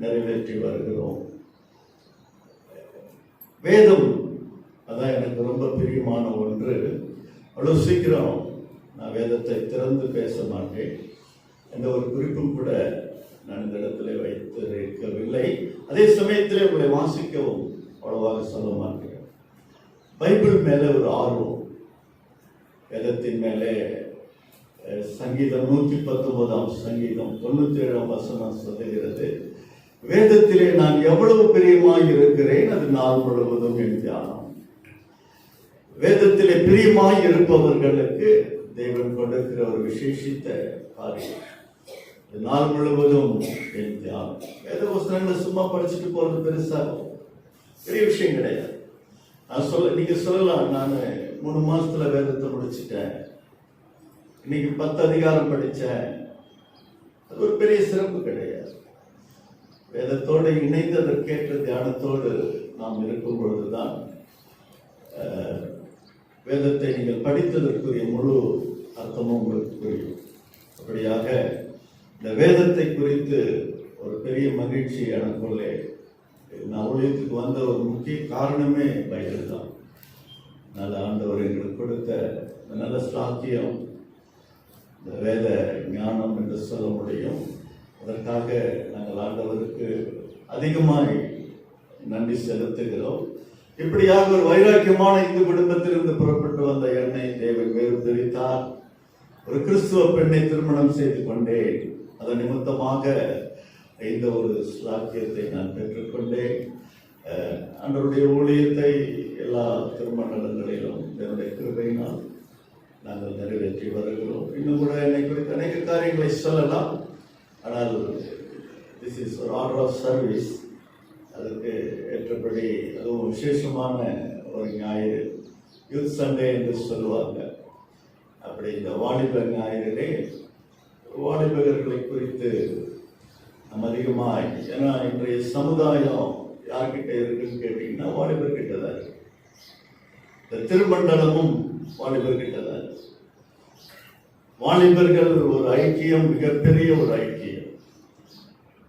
நிறைவேற்றி வருகிறோம். வேதம் அதான் எனக்கு ரொம்ப பிரியமான ஒன்று. அவ்வளோ சீக்கிரம் நான் வேதத்தை திறந்து பேச மாட்டேன். எந்த ஒரு குறிப்பும் கூட நான் இந்த இடத்துல வைத்திருக்கவில்லை. அதே சமயத்தில் உங்களை வாசிக்கவும் அவ்வளவாக சொல்ல மாட்டேன். பைபிள் மேலே ஒரு ஆர்வம், வேதத்தின் மேலே. சங்கீதம் 119 சங்கீதம் 97 வசனம் சொல்லுகிறது, வேதத்திலே நான் எவ்வளவு பிரியமாய் இருக்கிறேன், அது நாள் முழுவதும் என் தியானம். வேதத்திலே பிரியமாய் இருப்பவர்களுக்கு தேவன் கொடுக்கிற ஒரு விசேஷித்த காரியம், நாள் முழுவதும் என் தியானம். வேத புஸ்தகங்களை சும்மா படிச்சுட்டு போறது பெருசா பெரிய விஷயம் கிடையாது. நீங்க சொல்லலாம், நான் 3 மாசத்துல வேதத்தை முடிச்சுட்டேன், இன்னைக்கு 10 அதிகாரம் படிச்சேன். அது ஒரு பெரிய சிறப்பு கிடையாது. வேதத்தோடு இணைந்து அதற்கேற்ற தியானத்தோடு நாம் இருக்கும் பொழுதுதான் வேதத்தை நீங்கள் படித்ததற்குரிய முழு அர்த்தமும் உங்களுக்கு புரியும். அப்படியாக இந்த வேதத்தை குறித்து ஒரு பெரிய மகிழ்ச்சி எனக்குள்ளே. நான் ஊழியத்துக்கு வந்த ஒரு முக்கிய காரணமே பைபிள் தான். நல்ல ஆண்டவர் எங்களுக்கு கொடுத்த நல்ல சாத்தியம், இந்த வேத ஞானம் என்று சொல்ல முடியும். அதற்காக நாங்கள் ஆண்டவருக்கு அதிகமாய் நன்றி செலுத்துகிறோம். இப்படியாக ஒரு வைராக்கியமான இந்து குடும்பத்திலிருந்து புறப்பட்டு வந்த என்னை தேவன் வேறு பிரித்தார். ஒரு கிறிஸ்துவ பெண்ணை திருமணம் செய்து கொண்டேன். அதன் நிமித்தமாக இந்த ஒரு சாக்கியத்தை நான் பெற்றுக்கொண்டேன். ஆண்டவருடைய ஊழியத்தை எல்லா திருமணங்களிலும் என்னுடைய கிருபையினால் நாங்கள் நிறைவேற்றி வருகிறோம். இன்னும் கூட என்னை குறித்து அநேக காரியங்களை சொல்லலாம். ஆனால் திஸ் இஸ் ஒரு ஆர்டர் ஆஃப் சர்வீஸ். அதுக்கு ஏற்றபடி அதுவும் விசேஷமான ஒரு ஞாயிறு, யூத் சண்டே என்று சொல்லுவாங்க. அப்படி இந்த வாலிப ஞாயிறிலே வாலிபர்களை குறித்து நம்ம அதிகமாக, ஏன்னா இன்றைய சமுதாயம் யார்கிட்ட இருக்குன்னு கேட்டீங்கன்னா வாலிபர்கிட்ட தான் இருக்கு. இந்த திருமண்டலமும் வாலிபர்கிட்ட தான் இருக்கு. வாலிபர்கள் ஒரு ஐக்கியம், மிகப்பெரிய ஒரு ஐக்கியம்.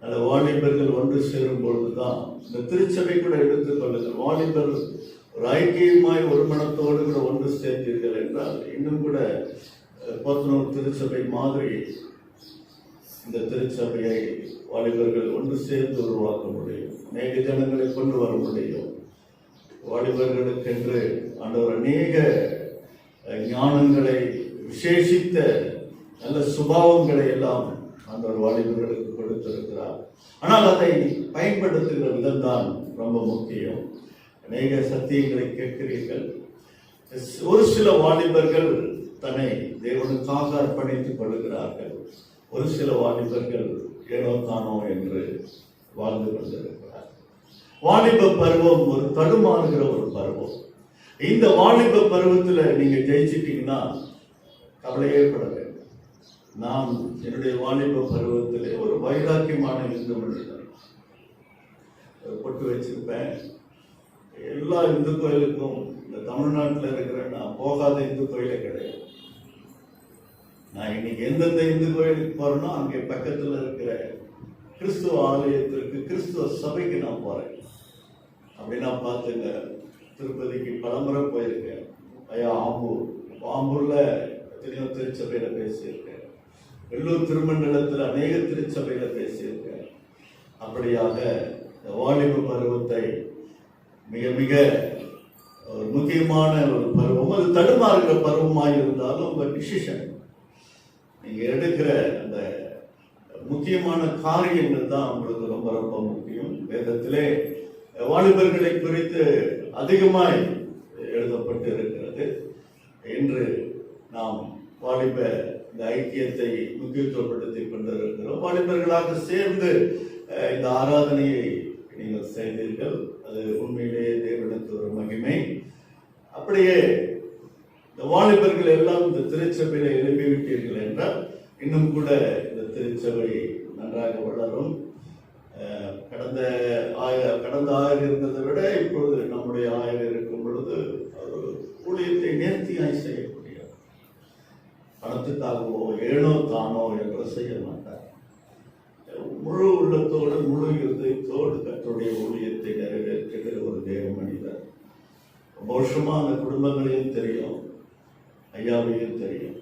அந்த வாலிபர்கள் ஒன்று சேரும் பொழுதுதான் இந்த திருச்சபை கூட எடுத்துக் கொள்ளுங்கள். வாலிபர் ஒரு ஐக்கியமாய் ஒரு மனத்தோடு கூட ஒன்று சேர்த்தீர்கள் என்றால் இன்னும் கூட போத்தனூர் திருச்சபை மாதிரி இந்த திருச்சபையை வாலிபர்கள் ஒன்று சேர்ந்து உருவாக்க முடியும். அநேக ஜனங்களை கொண்டு வர முடியும். வாலிபர்களுக்கென்று ஆண்டவர் அநேக ஞானங்களை, விசேஷித்த நல்ல சுபாவங்களை எல்லாம் ஆண்டவர் வாலிபர்களுக்கு கொடுத்திருக்கிறார். ஆனால் அதை பயன்படுத்துகிற விதம் தான் ரொம்ப முக்கியம். அநேக சத்தியங்களை கேட்கிறீர்கள். ஒரு சில வாலிபர்கள் தன்னை தேவனுக்காக அர்ப்பணித்துக் கொள்கிறார்கள். ஒரு சில வாலிபர்கள் ஏனோ தானோ என்று வாழ்ந்து கொண்டிருக்கிறார். வாலிப பருவம் ஒரு தடுமாறுகிற ஒரு பருவம். இந்த வாலிப பருவத்தில் நீங்க ஜெயிச்சிட்டீங்கன்னா கவலையே பட வேண்டும். நான் என்னுடைய வாலிப பருவத்திலே ஒரு வைராக்கியமான இந்து மனிதன், பொட்டு வச்சிருப்பேன். எல்லா இந்து கோயிலுக்கும் இந்த தமிழ்நாட்டில் இருக்கிற நான் போகாத இந்து கோயிலே கிடையாது. நான் இன்னைக்கு எந்தெந்த இந்து கோயிலுக்கு போறேனோ அங்கே பக்கத்தில் இருக்கிற கிறிஸ்துவ ஆலயத்திற்கு, கிறிஸ்துவ சபைக்கு நான் போறேன். அப்படின்னா பார்த்துங்க, திருப்பதிக்கு பலமுறை போயிருக்கேன். ஆம்பூர்ல எத்தனையோ திருச்சபையில பேசியிருக்கேன். வெள்ளூர் திருமண்டலத்தில் அநேக திருச்சபையில பேசியிருக்கேன். அப்படியாக வாலிப பருவத்தை மிக மிக ஒரு முக்கியமான ஒரு பருவம். அது தடுமாறுகிற பருவமாக இருந்தாலும் உங்க டிசிஷன், நீங்க எடுக்கிற அந்த முக்கியமான காரியங்கள் தான் உங்களுக்கு ரொம்ப ரொம்ப முக்கியம். வேதத்திலே வாலிபர்களை குறித்து அதிகமாய் எழுதப்பட்டு இருக்கிறது. இன்று நாம் வாலிப இந்த ஐக்கியத்தை முக்கியத்துவப்படுத்திக் கொண்டிருக்கிறோம். வாலிபர்களாக சேர்ந்து இந்த ஆராதனையை நீங்கள் செய்தீர்கள். அது உண்மையிலேயே தேவனுக்கு ஒரு மகிமை. அப்படியே இந்த வாலிபர்கள் எல்லாம் இந்த திருச்சபையில எழுப்பிவிட்டீர்கள் என்றால் இன்னும் கூட இந்த திருச்சபை நன்றாக வளரும். கடந்த ஆயர் இருந்ததை விட இப்பொழுது நம்முடைய ஆயர் இருக்கும் பொழுது ஒரு ஊழியத்தை நேர்த்தியாய் செய்யக்கூடிய, பணத்துக்காகவோ ஏனோ தானோ என்று செய்ய மாட்டார். முழு உள்ளத்தோடு முழு இருதயத்தோடு கர்த்தருடைய ஊழியத்தை நிறைவேற்றுகிற ஒரு தேவ மனிதர். ரொம்ப வருஷமா அந்த குடும்பங்களையும் தெரியும், ஐயாவையும் தெரியும்.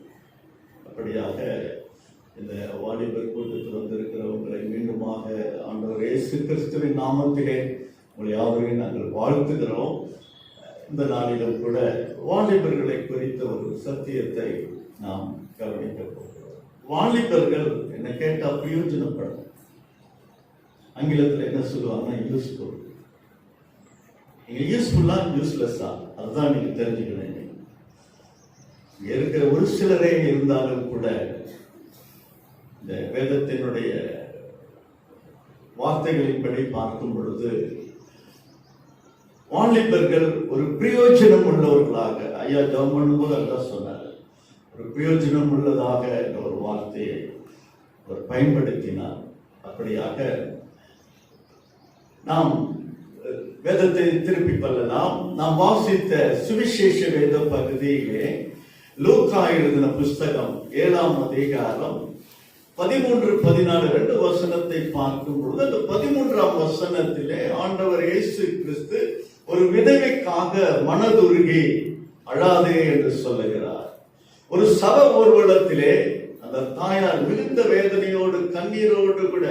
அப்படியாக இந்த வாலிபர் கூட்டத்தில் வந்திருக்கிறவங்களை மீண்டுமாக ஆண்டவர் இயேசு கிறிஸ்துவின் நாமத்திலே உங்களை யாவரையும் நாங்கள் வாழ்த்துகிறோம். இந்த நாளிலும் கூட வாலிபர்களை குறித்த ஒரு சத்தியத்தை நாம் கவனிக்க போகிறோம். வாலிபர்கள் என்ன கேட்டா பிரயோஜனப்படும். ஆங்கிலத்தில் என்ன சொல்லுவாங்கன்னா யூஸ்ஃபுல். நீங்க யூஸ்ஃபுல்லா யூஸ்லெஸ்ஸா அதுதான் நீங்க தெரிஞ்சுக்கணும். இருக்கிற ஒரு சிலரே இருந்தாலும் கூட இந்த வேதத்தினுடைய வார்த்தைகளின்படி பார்க்கும் பொழுது வாலிபர்கள் ஒரு பிரயோஜனம் உள்ளவர்களாக, ஐயா ஜெபம் பண்ணும்போது அதான் சொன்னார், ஒரு பிரயோஜனம் உள்ளதாக என்ற ஒரு வார்த்தையை அவர் பயன்படுத்தினார். அப்படியாக நாம் வேதத்தை திருப்பி கொள்ளலாம். நாம் வாசித்த சுவிசேஷ வேத பகுதியிலே லூக்கா எழுதின புஸ்தகம் 7ஆம் அதிகாரம் 13-14 வசனத்தை பார்க்கும் பொழுது அந்த 13ஆம் வசனத்திலே ஆண்டவர் இயேசு கிறிஸ்து ஒரு விதவைக்காக மனதுருகி அழாதே என்று சொல்லுகிறார். ஒரு சப ஊர்வலத்திலே அந்த தாயார் மிகுந்த வேதனையோடு கண்ணீரோடு கூட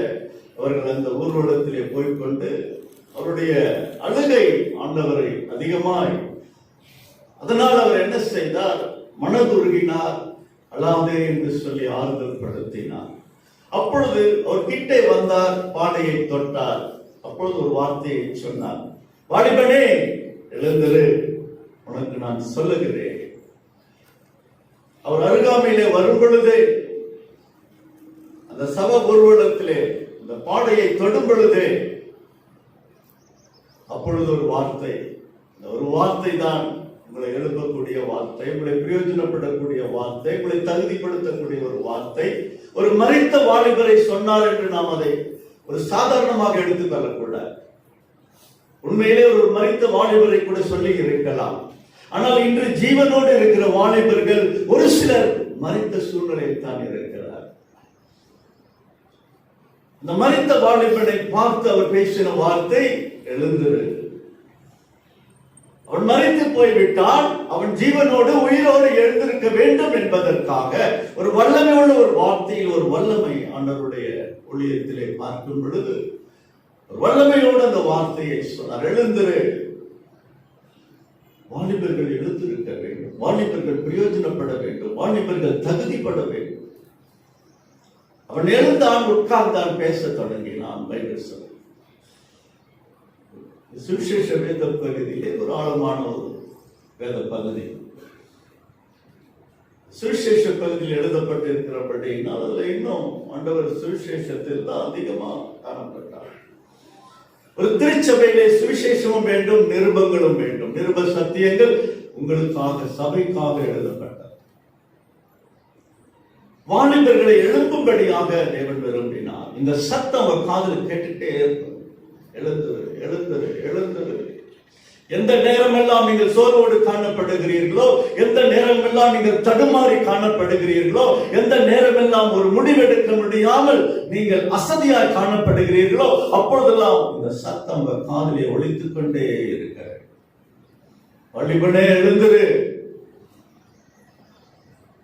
அவர்கள் அந்த ஊர்வலத்திலே போய்கொண்டு அவருடைய அழுகை ஆண்டவரை அதிகமாய், அதனால் அவர் என்ன செய்தார், மனதுருகினார், அழாதே என்று சொல்லி ஆறுதல் படுத்தினார். அப்பொழுது அவர் கிட்டே வந்தார், பாடையை தொட்டார். அப்பொழுது ஒரு வார்த்தையை சொன்னார், வாலிபனே எழுந்திரு, உனக்கு நான் சொல்லுகிறேன். அவர் அருகாமையிலே வரும் பொழுது அந்த சப ஊர்வலத்திலே அந்த பாடையை தொடும் பொழுது அப்பொழுது ஒரு வார்த்தை, ஒரு வார்த்தை தான் உங்களை எழுப்பக்கூடிய வார்த்தை, உங்களை பிரயோஜனப்படக்கூடிய வார்த்தை, உங்களை தகுதிப்படுத்தக்கூடிய ஒரு வார்த்தை. ஒரு மரித்த வாலிபரை சொன்னார் என்று நாம் அதை ஒரு சாதாரணமாக எடுத்துக் கொள்ளக்கூடாது. உண்மையிலே ஒரு மரித்த வாலிபரை கூட சொல்லி இருக்கலாம். ஆனால் இன்று ஜீவனோடு இருக்கிற வாலிபர்கள் ஒரு சிலர் மரித்த சூழ்நிலையில் தான் இருக்கிறார். அந்த மரித்த வாலிபனை பார்த்து அவர் பேசின வார்த்தை, எழுந்திரு. அவன் மரித்து போய்விட்டான், அவன் ஜீவனோடு உயிரோடு எழுந்திருக்க வேண்டும் என்பதற்காக ஒரு வல்லமை உள்ள ஒரு வார்த்தையில் ஒரு வல்லமை ஆண்டவருடைய ஊழியத்திலே பார்க்கும் பொழுது ஒரு வல்லமையோடு அந்த வார்த்தையை சொன்னார், எழுந்திரு. வாலிபர்கள் எழுந்திருக்க வேண்டும், வாலிபர்கள் பிரயோஜனப்பட வேண்டும், வாலிபர்கள் தகுதிப்பட வேண்டும். அவன் எழுந்தான், உட்கார்ந்தான், பேச தொடங்கினான். பைபிள் சொல்ல சுவிசேஷ வேத பகுதியிலே ஒரு ஆழமான ஒரு வேத பகுதி. சுவிசேஷ பகுதியில் எழுதப்பட்டிருக்கிறபடினால் அதில் இன்னும் ஆண்டவர் சுவிசேஷத்தில் தான் அதிகமாக காணப்பட்டார். ஒரு திருச்சபையிலே சுவிசேஷமும் வேண்டும், நிருபங்களும் வேண்டும். நிருப சத்தியங்கள் உங்களுக்காக சபைக்காக எழுதப்பட்டார். வாலிபர்களை எழுப்பும்படியாக தேவன் விரும்பினார். இந்த சத்தம் அவர் காதில் கேட்டுட்டே இருக்கும், எழுந்திரு, எழுந்திரு, எழுந்திரு. எந்த நேரமெல்லாம் நீங்கள் சோர்வோடு காணப்படுகிறீர்களோ, எந்த நேரமெல்லாம் நீங்கள் தடுமாறி காணப்படுகிறீர்களோ, எந்த நேரமெல்லாம் ஒரு முடிவெடுக்க முடியாமல் நீங்கள் அசதியாய் காணப்படுகிறீர்களோ, அப்பொழுதெல்லாம் இந்த சத்தம் காதிலே ஒலித்துக் கொண்டே இருக்க, வாலிபனே எழுந்திரு.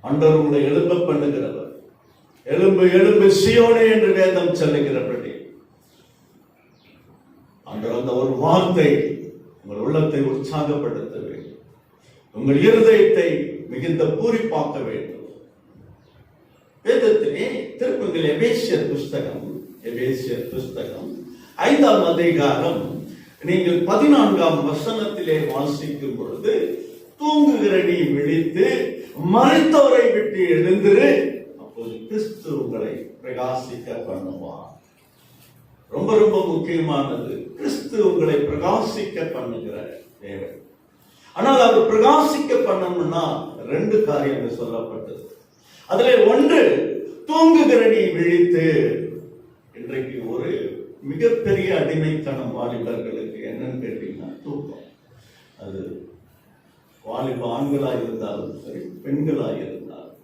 ஆண்டவர் உங்களை எழுப்ப பண்ணுகிறவர். எழும்பு எழும்பு சீயோனே என்று வேதம் சொல்லுகிறபடி அந்த ஒரு வார்த்தை உங்கள் உள்ளத்தை உற்சாகப்படுத்த வேண்டும், உங்கள் இருதயத்தை மிகுந்த பூரிப்பாக்க வேண்டும். வேதத்திலே திருப்புங்கள் எபேசியர் புஸ்தகம் 5ஆம் அதிகாரம் நீங்கள் 14ஆம் வசனத்திலே வாசிக்கும் பொழுது, தூங்குகிற நீ விழித்து மரித்தோரை விட்டு எழுந்திரு, அப்போது கிறிஸ்து உங்களை பிரகாசிக்க பண்ணுவார். ரொம்ப ரொம்ப முக்கியமானது, கிறிஸ்து உங்களை பிரகாசிக்க பண்ணுகிற தேவன். ஆனால் அவர் பிரகாசிக்க பண்ணணும்னா 2 காரியங்கள் சொல்லப்பட்டது. அதிலே ஒன்று, தூங்குகிற நீ விழித்து. இன்றைக்கு ஒரு மிகப்பெரிய அடிமைத்தனம் வாலிபர்களுக்கு என்னன்னு கேட்டீங்கன்னா தூக்கம். அது வாலிப ஆண்களா இருந்தாலும் சரி, பெண்களா இருந்தாலும்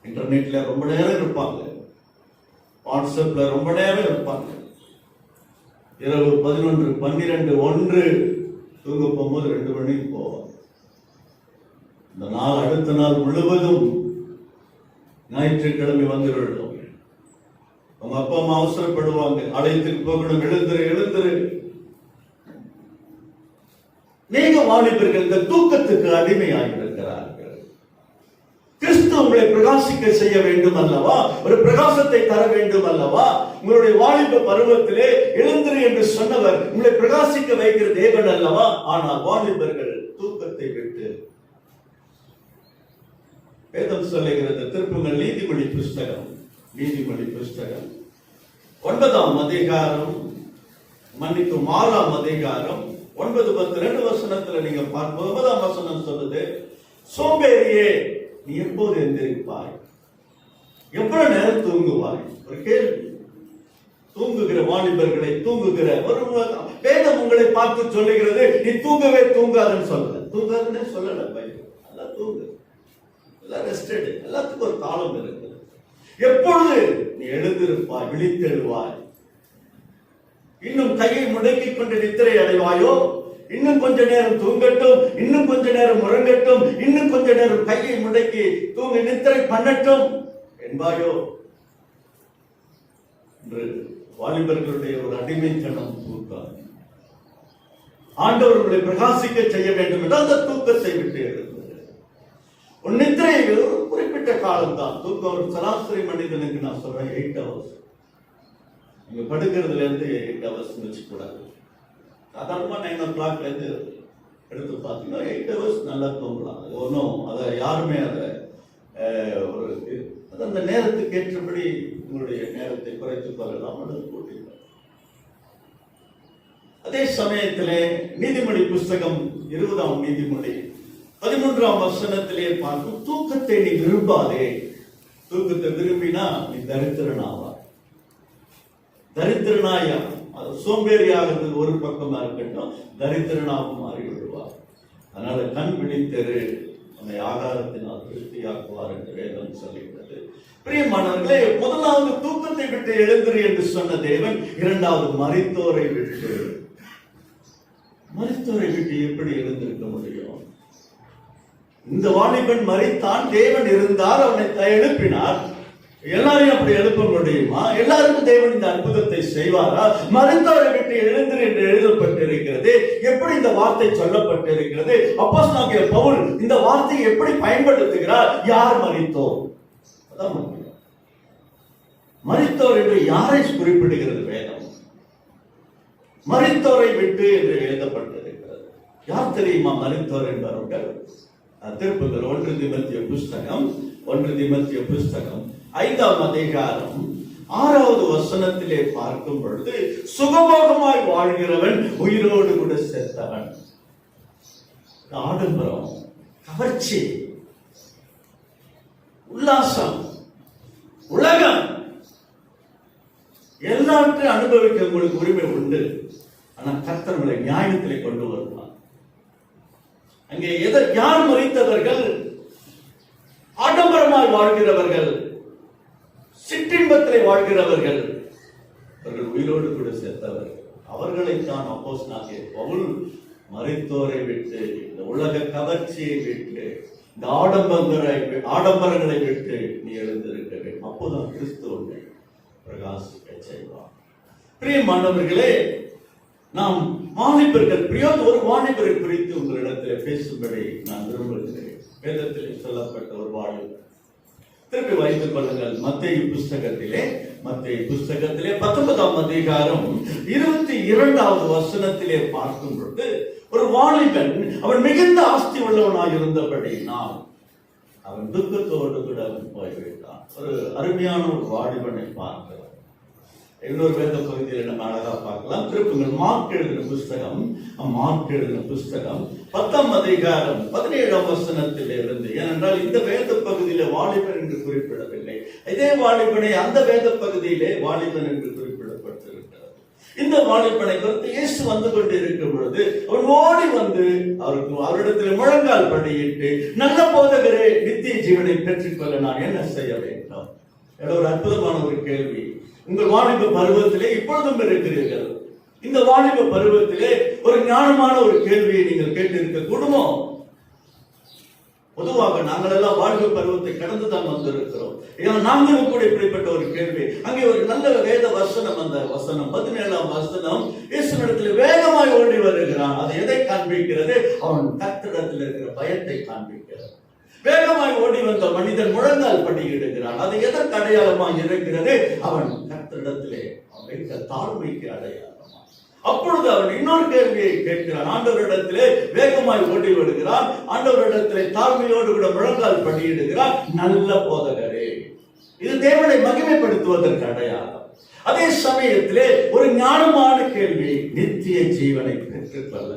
இன்டர்நெட்ல ரொம்ப நேரம் இருப்பாங்க, வாட்ஸ்அப்ல ரொம்ப நேரம் இருப்பாங்க. இரவு 11, 12, 1 தூங்க போகும்போது 2 மணிக்கு போவாங்க. இந்த நாள் அடுத்த நாள் முழுவதும் ஞாயிற்றுக்கிழமை வந்து விழும். அவங்க அப்பா அம்மா அவசரப்படுவாங்க, ஆலயத்துக்கு போகணும், எழுந்துரு. நீங்க வாலிபர்கள் இந்த தூக்கத்துக்கு அடிமையாகியிருக்கிறார்கள். கிறிஸ்து உங்களை பிரகாசிக்க செய்ய வேண்டும் அல்லவா, ஒரு பிரகாசத்தை தர வேண்டும் அல்லவா. உங்களுடைய வாலிப பருவத்திலே எழுந்திரு என்று சொன்னவர் உங்களை பிரகாசிக்க வைக்கிற தேவன் அல்லவா. ஆனால் வாலிபர்கள் தூக்கத்தை விட்டு, வேதம் சொல்லுகிறது, திருப்புங்கள் நீதிமொழி புஸ்தகம் 9ஆம் அதிகாரம், 6ஆம் அதிகாரம் 9, 10, 2 வசனத்துல நீங்க பார்ப்போம். 9ஆம் வசனம் சொல்லுது, சோம்பேறியே நீ எப்போது எந்திரிப்பாய், எவ்வளவு நேரம் தூங்குவாய். ஒரு கேள்வி. தூங்குகிற வாலிபர்களை, தூங்குகிற ஒரு வேதம் உங்களை பார்த்து சொல்லுகிறது, நீ தூங்கவே தூங்காதுன்னு சொல்லல. தூங்காதுன்னு சொல்லல பைபிள். நல்லா தூங்கு, எல்லாம் ரெஸ்டட், எல்லாத்துக்கும் ஒரு காலம் இருக்குது. எப்பொழுது நீ எழுந்திருப்பாய், விழித்தெழுவாய். இன்னும் கையை முடக்கிக் கொண்டு நித்திரை அடைவாயோ, இன்னும் கொஞ்ச நேரம் தூங்கட்டும், இன்னும் கொஞ்ச நேரம் உறங்கட்டும், இன்னும் கொஞ்ச நேரம் கையை முடக்கி தூங்க நித்திரை பண்ணட்டும் என்பாயோ என்று வாலிபர்களுடைய ஒரு அடிமைத்தனம் தூக்கம். ஆண்டவர்களை பிரகாசிக்க செய்ய வேண்டும் என்று அந்த தூக்கத்தை விட்டு எழுந்தது. ஒரு நித்திரை குறிப்பிட்ட காலம் தான். தூக்கம் ஒரு சராசரி மனிதனுக்கு நான் சொல்றேன் 8 hours. நீங்க படுக்கிறதுல இருந்து 8 hours வச்சுக்கூடாது. சாதாரணமா 9 o'clock இருந்து எடுத்து பார்த்தீங்கன்னா 8 hours நல்லா தூங்கலாம். அது ஒன்றும் அதை யாருமே அதை ஒரு அந்த நேரத்துக்கு ஏற்றபடி உங்களுடைய நேரத்தை குறைத்துக் கொள்ளலாம் அல்லது கூட்டிக்கலாம். அதே சமயத்திலே நீதிமொழி புஸ்தகம் 20ஆம் நீதிமொழி 13ஆம் வசனத்திலே பார்க்கும், தூக்கத்தை நீ விரும்பாதே. தூக்கத்தை விரும்பினா நீ தரித்திரனாவா. தரித்திரனாயா, அது சோம்பேறியாகிறது ஒரு பக்கமா இருக்கட்டும், தரித்திரனாகவும் மாறி விடுவார். அதனால கண் விழித்தெரு, உன்னை ஆகாரத்தினால் திருப்தியாக்குவார் என்று வேதம் சொல்லுகிறது. பிரியமானவர்களே, முதலாவது தூக்கத்தை விட்டு எழுந்திரு என்று சொன்ன தேவன், 2வது மரித்தோரை விட்டு. மரித்தோரை விட்டு எப்படி எழுந்திருக்க முடியும்? இந்த வாலிபன் மரித்தான், தேவன் இருந்தார், அவனை எழுப்பினார். எல்லாரையும் அப்படி எழுப்ப முடியுமா? எல்லாருக்கும் தேவன் இந்த அற்புதத்தை செய்வாரா? மரித்தோரை விட்டு எழுந்திரு என்று எழுதப்பட்டிருக்கிறது. எப்படி இந்த வார்த்தை சொல்லப்பட்டிருக்கிறது? அப்போஸ்தலனாகிய பவுல் இந்த வார்த்தையை எப்படி பயன்படுத்துகிறார்? யார் மரித்தோர்? அதான் முக்கியம். மரித்தோர் என்று யாரை குறிப்பிடுகிறது வேதம்? மரித்தோரை விட்டு என்று எழுதப்பட்டிருக்கிறது. யார் தெரியுமா மரித்தோர் என்பவர்கள்? திருப்புகள் 1 தீமோத்தேயு புஸ்தகம் 5ஆம் அதிகாரம் 6வது வசனத்திலே பார்க்கும் பொழுது, சுகமோகமாய் வாழ்கிறவன் உயிரோடு கூட செத்தவன். ஆடம்பரம், கவர்ச்சி, உல்லாசம், உலகம் எல்லாவற்றையும் அனுபவிக்க உங்களுக்கு உரிமை உண்டு. ஆனா கர்த்தர் உங்களை நியாயத்திலே கொண்டு வருவார். அங்கே யார் மரித்தவர்கள்? ஆடம்பரமாய் வாழ்கிறவர்கள், சிற்றின்பத்திலே வாழ்கிறவர்கள், அவர்கள் உயிரோடு கூட சேர்த்தவர்கள். அவர்களைத்தான் அப்போஸ்தலனாகிய பவுல் மரித்தோரை விட்டு, இந்த உலக கவர்ச்சியை விட்டு, இந்த ஆடம்பரங்களை விட்டு நீ எழுந்திருக்க வேண்டும். அப்போதான் கிறிஸ்து உன்னை பிரகாசிக்க செய்வார். பிரியமானவர்களே, நாம் வாலிபர்கள், ஒரு வாலிபரை குறித்து உங்களிடத்தில் பேசும்படி நான் விரும்புகிறேன். வேதத்தில் சொல்லப்பட்ட ஒரு வாலிபர், திருப்பி வைத்துக் கொள்ளுங்கள். மத்தேயு புஸ்தகத்திலே 19ஆம் அதிகாரம் 22வது வசனத்திலே பார்க்கும் பொழுது, ஒரு வாலிபன் அவன் மிகுந்த ஆஸ்தி உள்ளவனாய் இருந்தபடியினால் அவன் துக்கத்தோடு கூட போய்விட்டான். ஒரு அருமையான ஒரு வாலிபனை பார்க்கிறார். இன்னொரு வேத பகுதியில் நம்ம அழகா பார்க்கலாம். திருப்புங்கள் மார்க் எழுதின புஸ்தகம் 10ஆம் அதிகாரம் 17ஆம் வசனத்தில் இருந்து. ஏனென்றால் இந்த வேத பகுதியில வாலிபன் என்று குறிப்பிடவில்லை. இதே வாலிபனை அந்த வேத பகுதியிலே வாலிபன் என்று குறிப்பிடப்பட்டிருக்கிறது. இந்த வாலிபனை குறித்து இயேசு வந்து கொண்டிருக்கும் பொழுது அவன் ஓடி வந்து அவரிடத்தில் முழங்கால் படியிட்டு, நல்ல போதகரே, நித்திய ஜீவனை பெற்றுக்கொள்ள நான் என்ன செய்ய வேண்டும்? ஒரு அற்புதமான ஒரு கேள்வி. உங்கள் வாலிப பருவத்திலே இப்பொழுதும் இருக்கிறீர்கள். இந்த வாலிப பருவத்திலே ஒரு ஞானமான ஒரு கேள்வியை நீங்கள் கேட்டிருக்க கூடுமோ? பொதுவாக நாங்கள் எல்லாம் வாலிப பருவத்தை கடந்துதான் வந்திருக்கிறோம். ஏன்னா நாங்களும் கூட இப்படிப்பட்ட ஒரு கேள்வி. அங்கே ஒரு நல்ல வேத வசனம், அந்த வசனம் 17ஆம் வசனம், இயேசுவிடத்தில் வேகமாய் ஓடி வருகிறான். அது எதை காண்பிக்கிறது? அவன் கர்த்தரிடத்தில் இருக்கிற பயத்தை காண்பிக்கிறது. வேகமாய் ஓடி வந்த மனிதன் முழங்கால் படியிடுகிறான். அது எதற்கு அடையாளமாக இருக்கிறது? அவன் கர்த்தரிடத்திலே வைத்த தாழ்மைக்கு அடையாளமா. அப்பொழுது அவன் இன்னொரு கேள்வியை கேட்கிறான். ஆண்டவரிடத்திலே வேகமாய் ஓடி வருகிறான். ஆண்டவரிடத்திலே தாழ்மையோடு கூட முழங்கால் படியிடுகிறான். நல்ல போதகரே. இது தேவனை மகிமைப்படுத்துவதற்கு அடையாளம். அதே சமயத்திலே ஒரு ஞானமான கேள்வி, நித்திய ஜீவனை பெற்றுக்கொள்ள.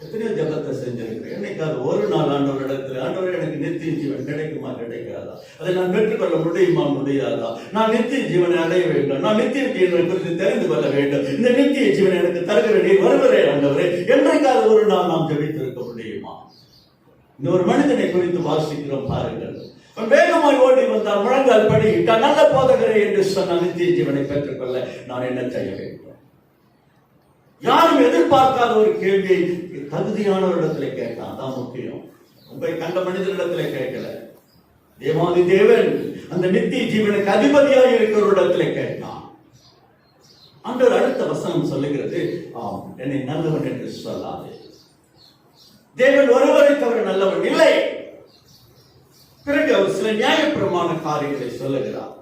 எத்தனையோ ஜபத்தை செஞ்சிருக்கிறேன். என்னைக்காவது ஒரு நாள் ஆண்டவரிடத்தில், ஆண்டவரே எனக்கு நித்திய ஜீவன் கிடைக்குமா கிடைக்காதா? அதை நான் பெற்றுக்கொள்ள முடியுமா முடியாதா? நான் நித்திய ஜீவனை அடைய வேண்டும். நான் நித்திய ஜீவனை குறித்து தெரிந்து கொள்ள வேண்டும். இந்த நித்திய ஜீவனை எனக்கு தருகிற நீர் வருவரே ஆண்டவரே. என்றைக்காவது ஒரு நாள் நாம் ஜபித்திருக்க முடியுமா? இன்னொரு மனிதனை குறித்து வாசிக்கிறோம் பாருங்கள். வேகமாய் ஓடி வந்தால், முழங்கால் படியிட்டால், நல்ல போதகரே என்று சொன்னால், நித்திய ஜீவனை பெற்றுக்கொள்ள நான் என்ன செய்ய வேண்டும்? யாரும் எதிர்பார்க்காத ஒரு கேள்வியை தகுதியானவரிடத்துல கேட்டான். தான் முக்கியம். உங்களை கண்ட மனிதனிடத்துல கேட்கல. தேவாதி தேவன் அந்த நித்திய ஜீவனுக்கு அதிபதியாக இருக்கிறவரிடத்துல கேட்டான். ஆண்டவர் அடுத்த வசனம் சொல்லுகிறது, ஆம், என்னை நல்லவன் என்று சொல்லாதே. தேவன் ஒருவரை தவிர நல்லவன் இல்லை. பிறகு அவர் சில நியாயப்பிரமாண காரியங்களை சொல்லுகிறார்.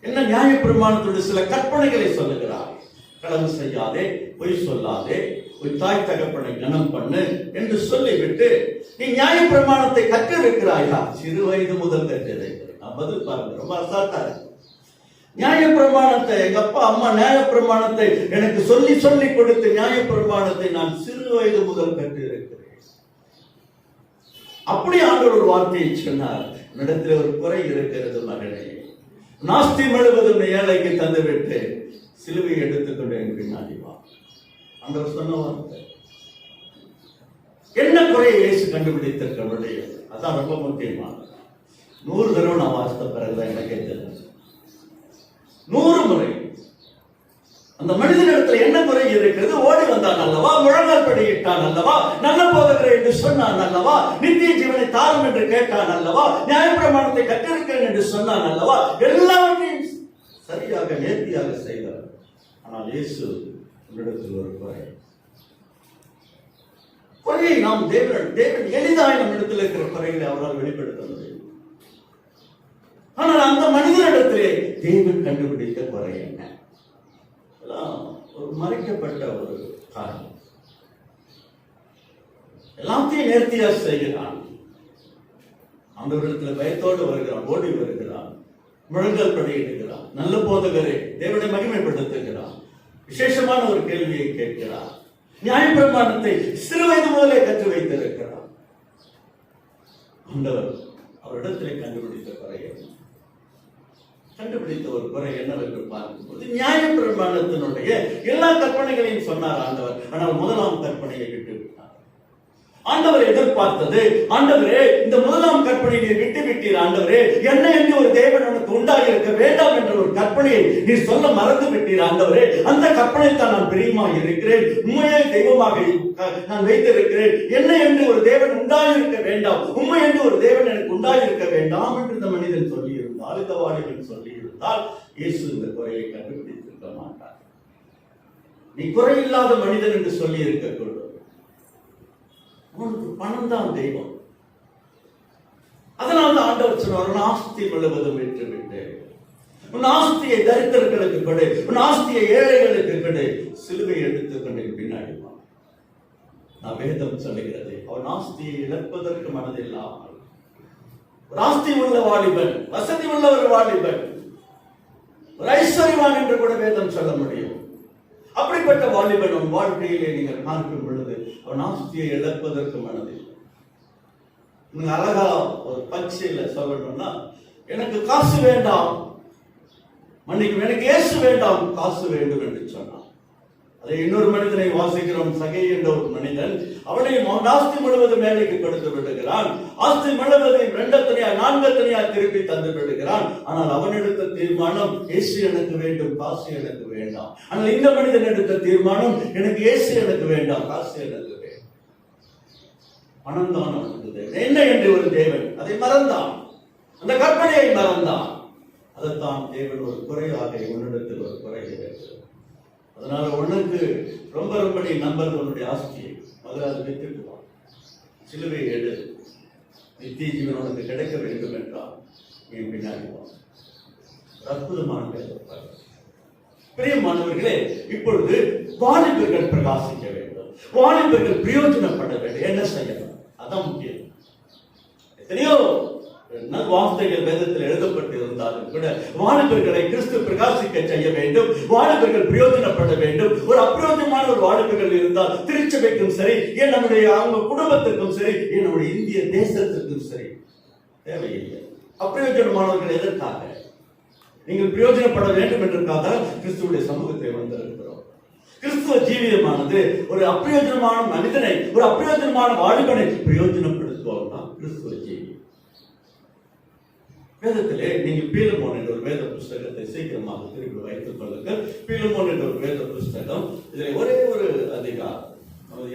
என்ன நியாயப்பிரமாணத்தோடு சில கற்பனைகளை சொல்லுகிறார். களவு செய்யாதே, பொய் சொல்லாதே, உன் தாய் தகப்பனை கனம் பண்ணு என்று சொல்லிவிட்டு, நீ நியாயப்பிரமாணத்தை கற்றிருக்கிறாயா? சிறு வயது முதல் கற்றிருக்கிறேன். பதில் பாருங்க, ரொம்ப அசால்ட்டா இருக்கு. நியாயப்பிரமாணத்தை எங்க அப்பா அம்மா நியாயப்பிரமாணத்தை எனக்கு சொல்லி சொல்லி கொடுத்து நியாயப்பிரமாணத்தை நான் சிறு வயது முதல் கற்றிருக்கிறேன். அப்படி ஆண்டவர் ஒரு வார்த்தையை சொன்னார், இடத்துல ஒரு குறை இருக்கிறது மகனே, நாஸ்தி முழுவதும் ஏழைக்கு தந்துவிட்டு சிலுவை எடுத்துக்கொண்டு என் பின்னாடி வா. ஆண்டவர் சொன்ன வார்த்தை. என்ன குறையை இயேசு கண்டுபிடித்திருக்க முடியும்? அதான் ரொம்ப முக்கியமானது. 100 தடவை நான் வாசித்த பிறகுதான் எனக்கே தெரிஞ்சு. 100 முறை அந்த மனிதனிடத்தில் என்ன குறை இருக்கிறது? ஓடி வந்தான் அல்லவா, முழங்கால் படியிட்டான் அல்லவா, நல்ல போதகரே என்று சொன்னான் அல்லவா, நித்திய ஜீவனை தாரும் என்று கேட்டான் அல்லவா, நியாயப்பிரமாணத்தை கற்றிருக்கிறேன் என்று சொன்னான் அல்லவா, எல்லாவற்றையும் சரியாக நேர்த்தியாக செய்தார். ஆனால் இயேசு உன்னிடத்தில் ஒரு குறையை நாம் தேவன் எளிதாக நம் இடத்தில் இருக்கிற குறைகளை அவரால் வெளிப்படுத்த முடியும். ஆனால் அந்த மனிதனிடத்திலே தேவன் கண்டுபிடித்த குறை என்ன? ஒரு மறைக்கப்பட்ட ஒரு காரணம். எல்லாத்தையும் நேர்த்தியாக செய்கிறான். ஆண்டவரிடத்தில் பயத்தோடு வருகிறான், ஓடி வருகிறான், முழங்கல் படியிடுகிறான், நல்ல போதகரே தேவனை மகிமைப்படுத்துகிறான், விசேஷமான ஒரு கேள்வியை கேட்கிறார், நியாயப்பிரமாணத்தை சிறு வயது முதலே கற்று வைத்திருக்கிறார். ஆண்டவர் அவரிடத்திலே கண்டுபிடித்த ஒரு குறை என்னவென்று பார்க்கும்போது, நியாயப்பிரமாணத்தினுடைய எல்லா கற்பனைகளையும் சொன்னார் ஆண்டவர். ஆனால் முதலாம் கற்பனையை விட்டுவிட்டார். ஆண்டவர் எதிர்பார்த்தது, ஆண்டவரே இந்த முதலாம் கற்பனையை நீர் விட்டு விட்டீர் ஆண்டவரே, என்ன என்று ஒரு தேவன் உனக்கு உண்டாகி இருக்க வேண்டாம் என்ற ஒரு கற்பனையை நீர் சொல்ல மறந்து விட்டீர் ஆண்டவரே. அந்த கற்பனை தான் நான் பிரியமாக இருக்கிறேன், உண்மையை தெய்வமாக நான் வைத்திருக்கிறேன். என்ன என்று ஒரு தேவன் உண்டாயிருக்க வேண்டாம், உண்மை என்று ஒரு தேவன் எனக்கு உண்டாயிருக்க வேண்டாம் என்று இந்த மனிதன் சொல்லியிருந்தால், இந்த வாலிபன் சொல்லியிருந்தால், இயேசு இந்த குறையை கண்டுபிடித்திருக்க மாட்டார். நீ குறையில்லாத மனிதன் என்று சொல்லி இருக்கக்கூடும். உனக்கு பணம் தான் தெய்வம். அதனால தான் ஆண்டவர் சொன்னார், உன் ஆஸ்தி முழுவதும் விட்டுவிட்டு உன் ஆஸ்தியை தரித்திரர்களுக்கு கொடு, உன் ஆஸ்தியை ஏழைகளுக்கு கொடு, சிலுவை எடுத்துக்கொண்டு பின்னாடி வா. நான் வேதம் சொல்லுகிறது, அவன் ஆஸ்தியை இழப்பதற்கு மனதில்லாமல், ஒரு ஆஸ்தி உள்ள வாலிபன், வசதி உள்ள ஒரு வாலிபன், ஒரு ஐஸ்வர்யவான் என்று கூட வேதம் சொல்ல முடியும். அப்படிப்பட்ட வாலிபன் உன் வாழ்க்கையிலே நீங்கள் பார்க்கும் பொழுது அவன் ஆஸ்தியை இழப்பதற்கு மனதில்லை. நீங்க அழகா ஒரு பச்சையில சொல்லணும்னா, எனக்கு காசு வேண்டாம், மன்னிக்கும், எனக்கு இயேசு வேண்டாம், காசு வேண்டும் என்று சொன்னான். அதை இன்னொரு மனிதனை வாசிக்கிறோம், சகை என்ற ஒரு மனிதன், அவனையும் அவன் ஆஸ்தி முழுவதும் வேலைக்கு கொடுத்து விடுகிறான். ஆஸ்தி முழுவதையும் 2 தனியா 4 தனியா திருப்பி தந்து விடுகிறான். ஆனால் அவன் எடுத்த தீர்மானம், இயேசு எனக்கு வேண்டும், காசு எனக்கு வேண்டாம். ஆனால் இந்த மனிதன் எடுத்த தீர்மானம், எனக்கு இயேசு எனக்கு வேண்டாம், காசு எனக்கு வேண்டாம். பணம் தான் அவனுக்கு தேவை. என்ன என்று ஒரு தேவன், அதை மறந்தான், அந்த கற்பனையை மறந்தான். அதைத்தான் தேவன் ஒரு குறையாக உன்னிடத்தில் ஒரு குறையை வைக்கிறார். அதனால உனக்கு ரொம்ப ரொம்ப நீ நம்பர் உன்னுடைய ஆஸ்தியை முதல்ல அதை வித்துட்டு வா, சிலுவை எடு, நித்திய ஜீவன் உனக்கு கிடைக்க வேண்டும் என்றால் நீ பின்னாடி வா. அற்புதமான பிரியமானவர்களே, இப்பொழுது வாலிபர்கள் பிரகாசிக்க வேண்டும், வாலிபர்கள் பிரயோஜனப்பட வேண்டும். என்ன செய்யணும்? அதான் முக்கியம். எத்தனையோ வார்த்தைகள் வேதத்தில் எழுதப்பட்டு இருந்தாலும் கூட வாலிபர்களை கிறிஸ்து பிரகாசிக்க செய்ய வேண்டும், வாலிபர்கள் பிரயோஜனப்பட வேண்டும். ஒரு அப்பிரயோஜனமான ஒரு வாலிபர்கள் இருந்தால் திருச்சபைக்கும் சரி, ஏன் நம்முடைய அவங்க குடும்பத்திற்கும் சரி, ஏன் நம்முடைய இந்திய தேசத்திற்கும் சரி தேவையில்லை. அப்பிரயோஜனமானவர்கள் எதற்காக? நீங்கள் பிரயோஜனப்பட வேண்டும் என்றாக கிறிஸ்துவுடைய சமூகத்தை வந்திருக்கிறோம். கிறிஸ்துவ ஜீவியமானது ஒரு அப்பிரயோஜனமான மனிதனை, ஒரு அப்பிரயோஜனமான வாலிபனை பிரயோஜனப்படுத்துவோம் தான் கிறிஸ்துவ ஜீவியம். வேதத்திலே நீங்கள் பீலமோன் என்ற ஒரு வேத புஸ்தகத்தை சீக்கிரமாக திருப்பி வைத்துக் கொள்ளுங்கள். பீலமோன் என்ற ஒரு வேத புஸ்தகம், இதில் ஒரே ஒரு அதிகாரம்,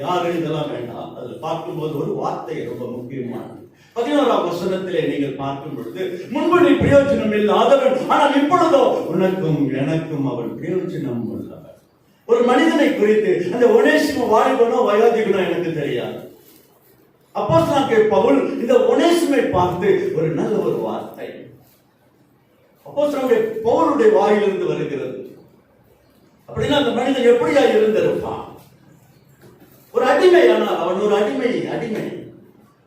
யாரு இதெல்லாம் வேண்டாம், அதில் பார்க்கும்போது ஒரு வார்த்தை ரொம்ப முக்கியமானது. 11ஆம் வசனத்திலே நீங்கள் பார்க்கும் பொழுது, முன்பு நீ பிரயோஜனம் இல்லாதவன், ஆனால் இப்பொழுதோ உனக்கும் எனக்கும் அவன் பிரயோஜனம் உள்ளவன். ஒரு மனிதனை குறித்து அந்த ஒனேசிம வாலிபனோ வயோதிகனோ எனக்கு தெரியாது. அப்போஸ்தலனாகிய பவுல் இந்த ஒனேசிமை பார்த்து ஒரு நல்ல ஒரு வார்த்தை அப்போஸ்தலனாகிய பவுலுடைய வாயிலிருந்து வருகிறது. அப்படின்னா அந்த மனிதன் எப்படியா இருந்திருப்பான்? ஒரு அடிமை, ஆனால் அவன் ஒரு அடிமை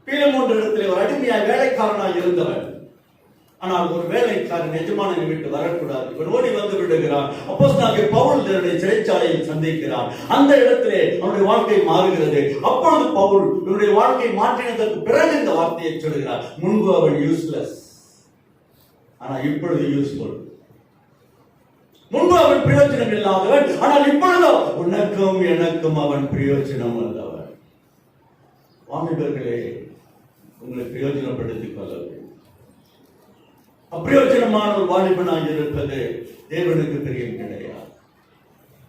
பீலமோன் இடத்திலே ஒரு அடிமையாய் வேலைக்காரனாய் இருந்தவன். ஆனால் ஒரு வேலைக்காரன் எஜமானனை விட்டு வரக்கூடாது, இவன் ஓடி வந்து விடுகிறான். அப்போஸ்தலனாகிய பவுல் தன்னுடைய சிறைச்சாலையில் சந்திக்கிறான். அந்த இடத்திலே அவனுடைய வாழ்க்கை மாறுகிறது. அப்பொழுது பவுல் இவனுடைய வாழ்க்கை மாற்றினதற்கு பிறகு இந்த வார்த்தையை சொல்கிறார், முன்பு அவன் யூஸ்லெஸ், ஆனால் இப்பொழுது யூஸ்ஃபுல். முன்பு அவன் பிரயோஜனம் இல்லாதவன், ஆனால் இப்பொழுதோ உனக்கும் எனக்கும் அவன் பிரயோஜனம் உள்ளவன். வாலிபர்களே, உங்களை பிரயோஜனப்படுத்திக் கொள்ள வேண்டும். அப்பிரயோஜனமான ஒரு வாலிபனாக இருப்பது தேவனுக்கு பிரியம் கிடையாது.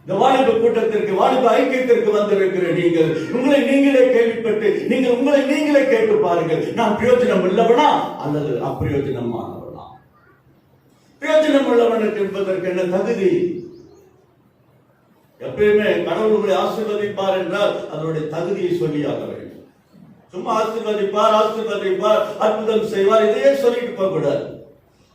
இந்த வாலிப கூட்டத்திற்கு, வாலிப ஐக்கியத்திற்கு வந்திருக்கிற நீங்கள் உங்களை நீங்களே கேள்விப்பட்டு நீங்கள் உங்களை நீங்களே கேட்டு பாருங்கள், நான் பிரயோஜனம் உள்ளவனா அல்லது அப்பிரயோஜனமானவனா? பிரயோஜனம் உள்ளவனுக்கு என்பதற்கு என்ன தகுதி? எப்பயுமே கடவுள் உங்களை ஆசீர்வதிப்பார் என்றால் அதனுடைய தகுதியை சொல்லியாக வேண்டும். சும்மா ஆசீர்வதிப்பார் அற்புதம் செய்வார் இதையே சொல்லிட்டு போக கூடாது.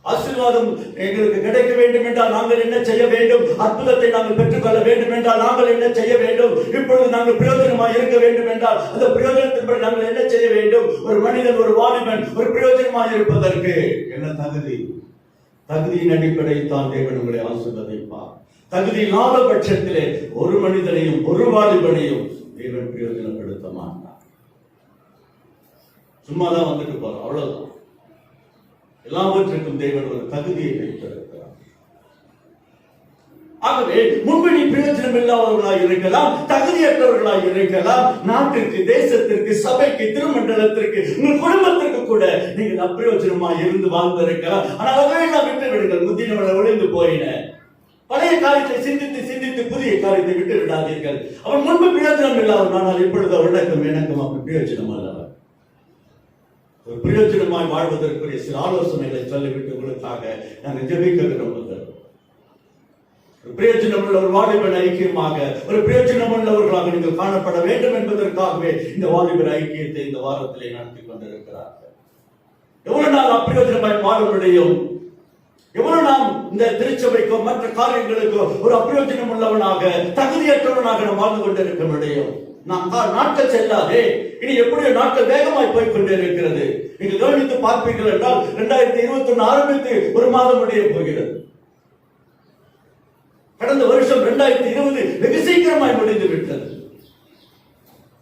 ஆசீர்வாதம் எங்களுக்கு கிடைக்க வேண்டும் என்றால் நாங்கள் என்ன செய்ய வேண்டும்? அற்புதத்தை நாங்கள் பெற்றுக்கொள்ள வேண்டும் என்றால் நாங்கள் என்ன செய்ய வேண்டும்? இப்பொழுது நாங்கள் பிரயோஜனமாக இருக்க வேண்டும் என்றால் அந்த பிரயோஜனத்தின்படி நாங்கள் என்ன செய்ய வேண்டும்? ஒரு மனிதன், ஒரு வாலிபன் ஒரு பிரயோஜனமாக இருப்பதற்கு என்ன தகுதி? தகுதியின் அடிப்படையில் தான் தேவன் உங்களை ஆசீர்வதிப்பார். தகுதி இல்லாத பட்சத்திலே ஒரு மனிதனையும் ஒரு வாலிபனையும் தேவன் பிரயோஜனப்படுத்த மாட்டார். சும்மாதான் வந்துட்டு போறோம், அவ்வளவுதான். எல்லாவற்றுக்கும் தேவன் ஒரு தகுதியை வைத்திருக்கிறார். ஆகவே முன்பு நீ பிரயோஜனம் இல்லாதவர்களாக இருக்கலாம், தகுதியற்றவர்களாக இருக்கலாம், நாட்டிற்கு, தேசத்திற்கு, சபைக்கு, திருமண்டலத்திற்கு, உங்கள் குடும்பத்திற்கு கூட நீங்கள் அப்பிரயோஜனமாக இருந்து வாழ்ந்திருக்கலாம். ஆனால் அதையெல்லாம் விட்டு விடுங்கள். முந்தினவளை ஒளிந்து போயின பழைய காரியத்தை சிந்தித்து புதிய காரியத்தை விட்டு விடாதீர்கள். அவன் முன்பு பிரயோஜனம் இல்லாதவன், ஆனால் இப்பொழுது உனக்கும் எனக்கும் அப்படி பிரயோஜனம் அல்லவர். ஒரு பிரயோஜனமாய் வாழ்வதற்குரிய சில ஆலோசனைகளை சொல்லிவிட்டு உங்களுக்காக நாங்கள் ஜெபிக்க விரும்புகிறோம். ஒரு பிரயோஜனம் உள்ள ஒரு வாலிபர் ஐக்கியமாக, ஒரு பிரயோஜனம் உள்ளவர்களாக நீங்கள் காணப்பட வேண்டும் என்பதற்காகவே இந்த வாலிபர் ஐக்கியத்தை இந்த வாரத்திலே நடத்தி கொண்டிருக்கிறார்கள். எவ்வளவு நாள் அப்பிரயோஜனமாய் வாழ முடியும்? எவ்வளவு நாம் இந்த திருச்சபைக்கோ மற்ற காரியங்களுக்கோ ஒரு அப்பிரயோஜனம் உள்ளவனாக தகுதியற்றவனாக நாம் வாழ்ந்து கொண்டிருக்க முடியும்? நாம் நாட்கள் செல்லாதே, இனி எப்படியோ நாட்கள் வேகமாய் போய் கொண்டே இருக்கிறது. நீங்கள் கவனித்து பார்ப்பீர்கள் என்றால் 2021 ஆரம்பித்து ஒரு மாதம் முடிய போகிறது. கடந்த வருஷம் 2020 வெகு சீக்கிரமாய் முடிந்து விட்டது.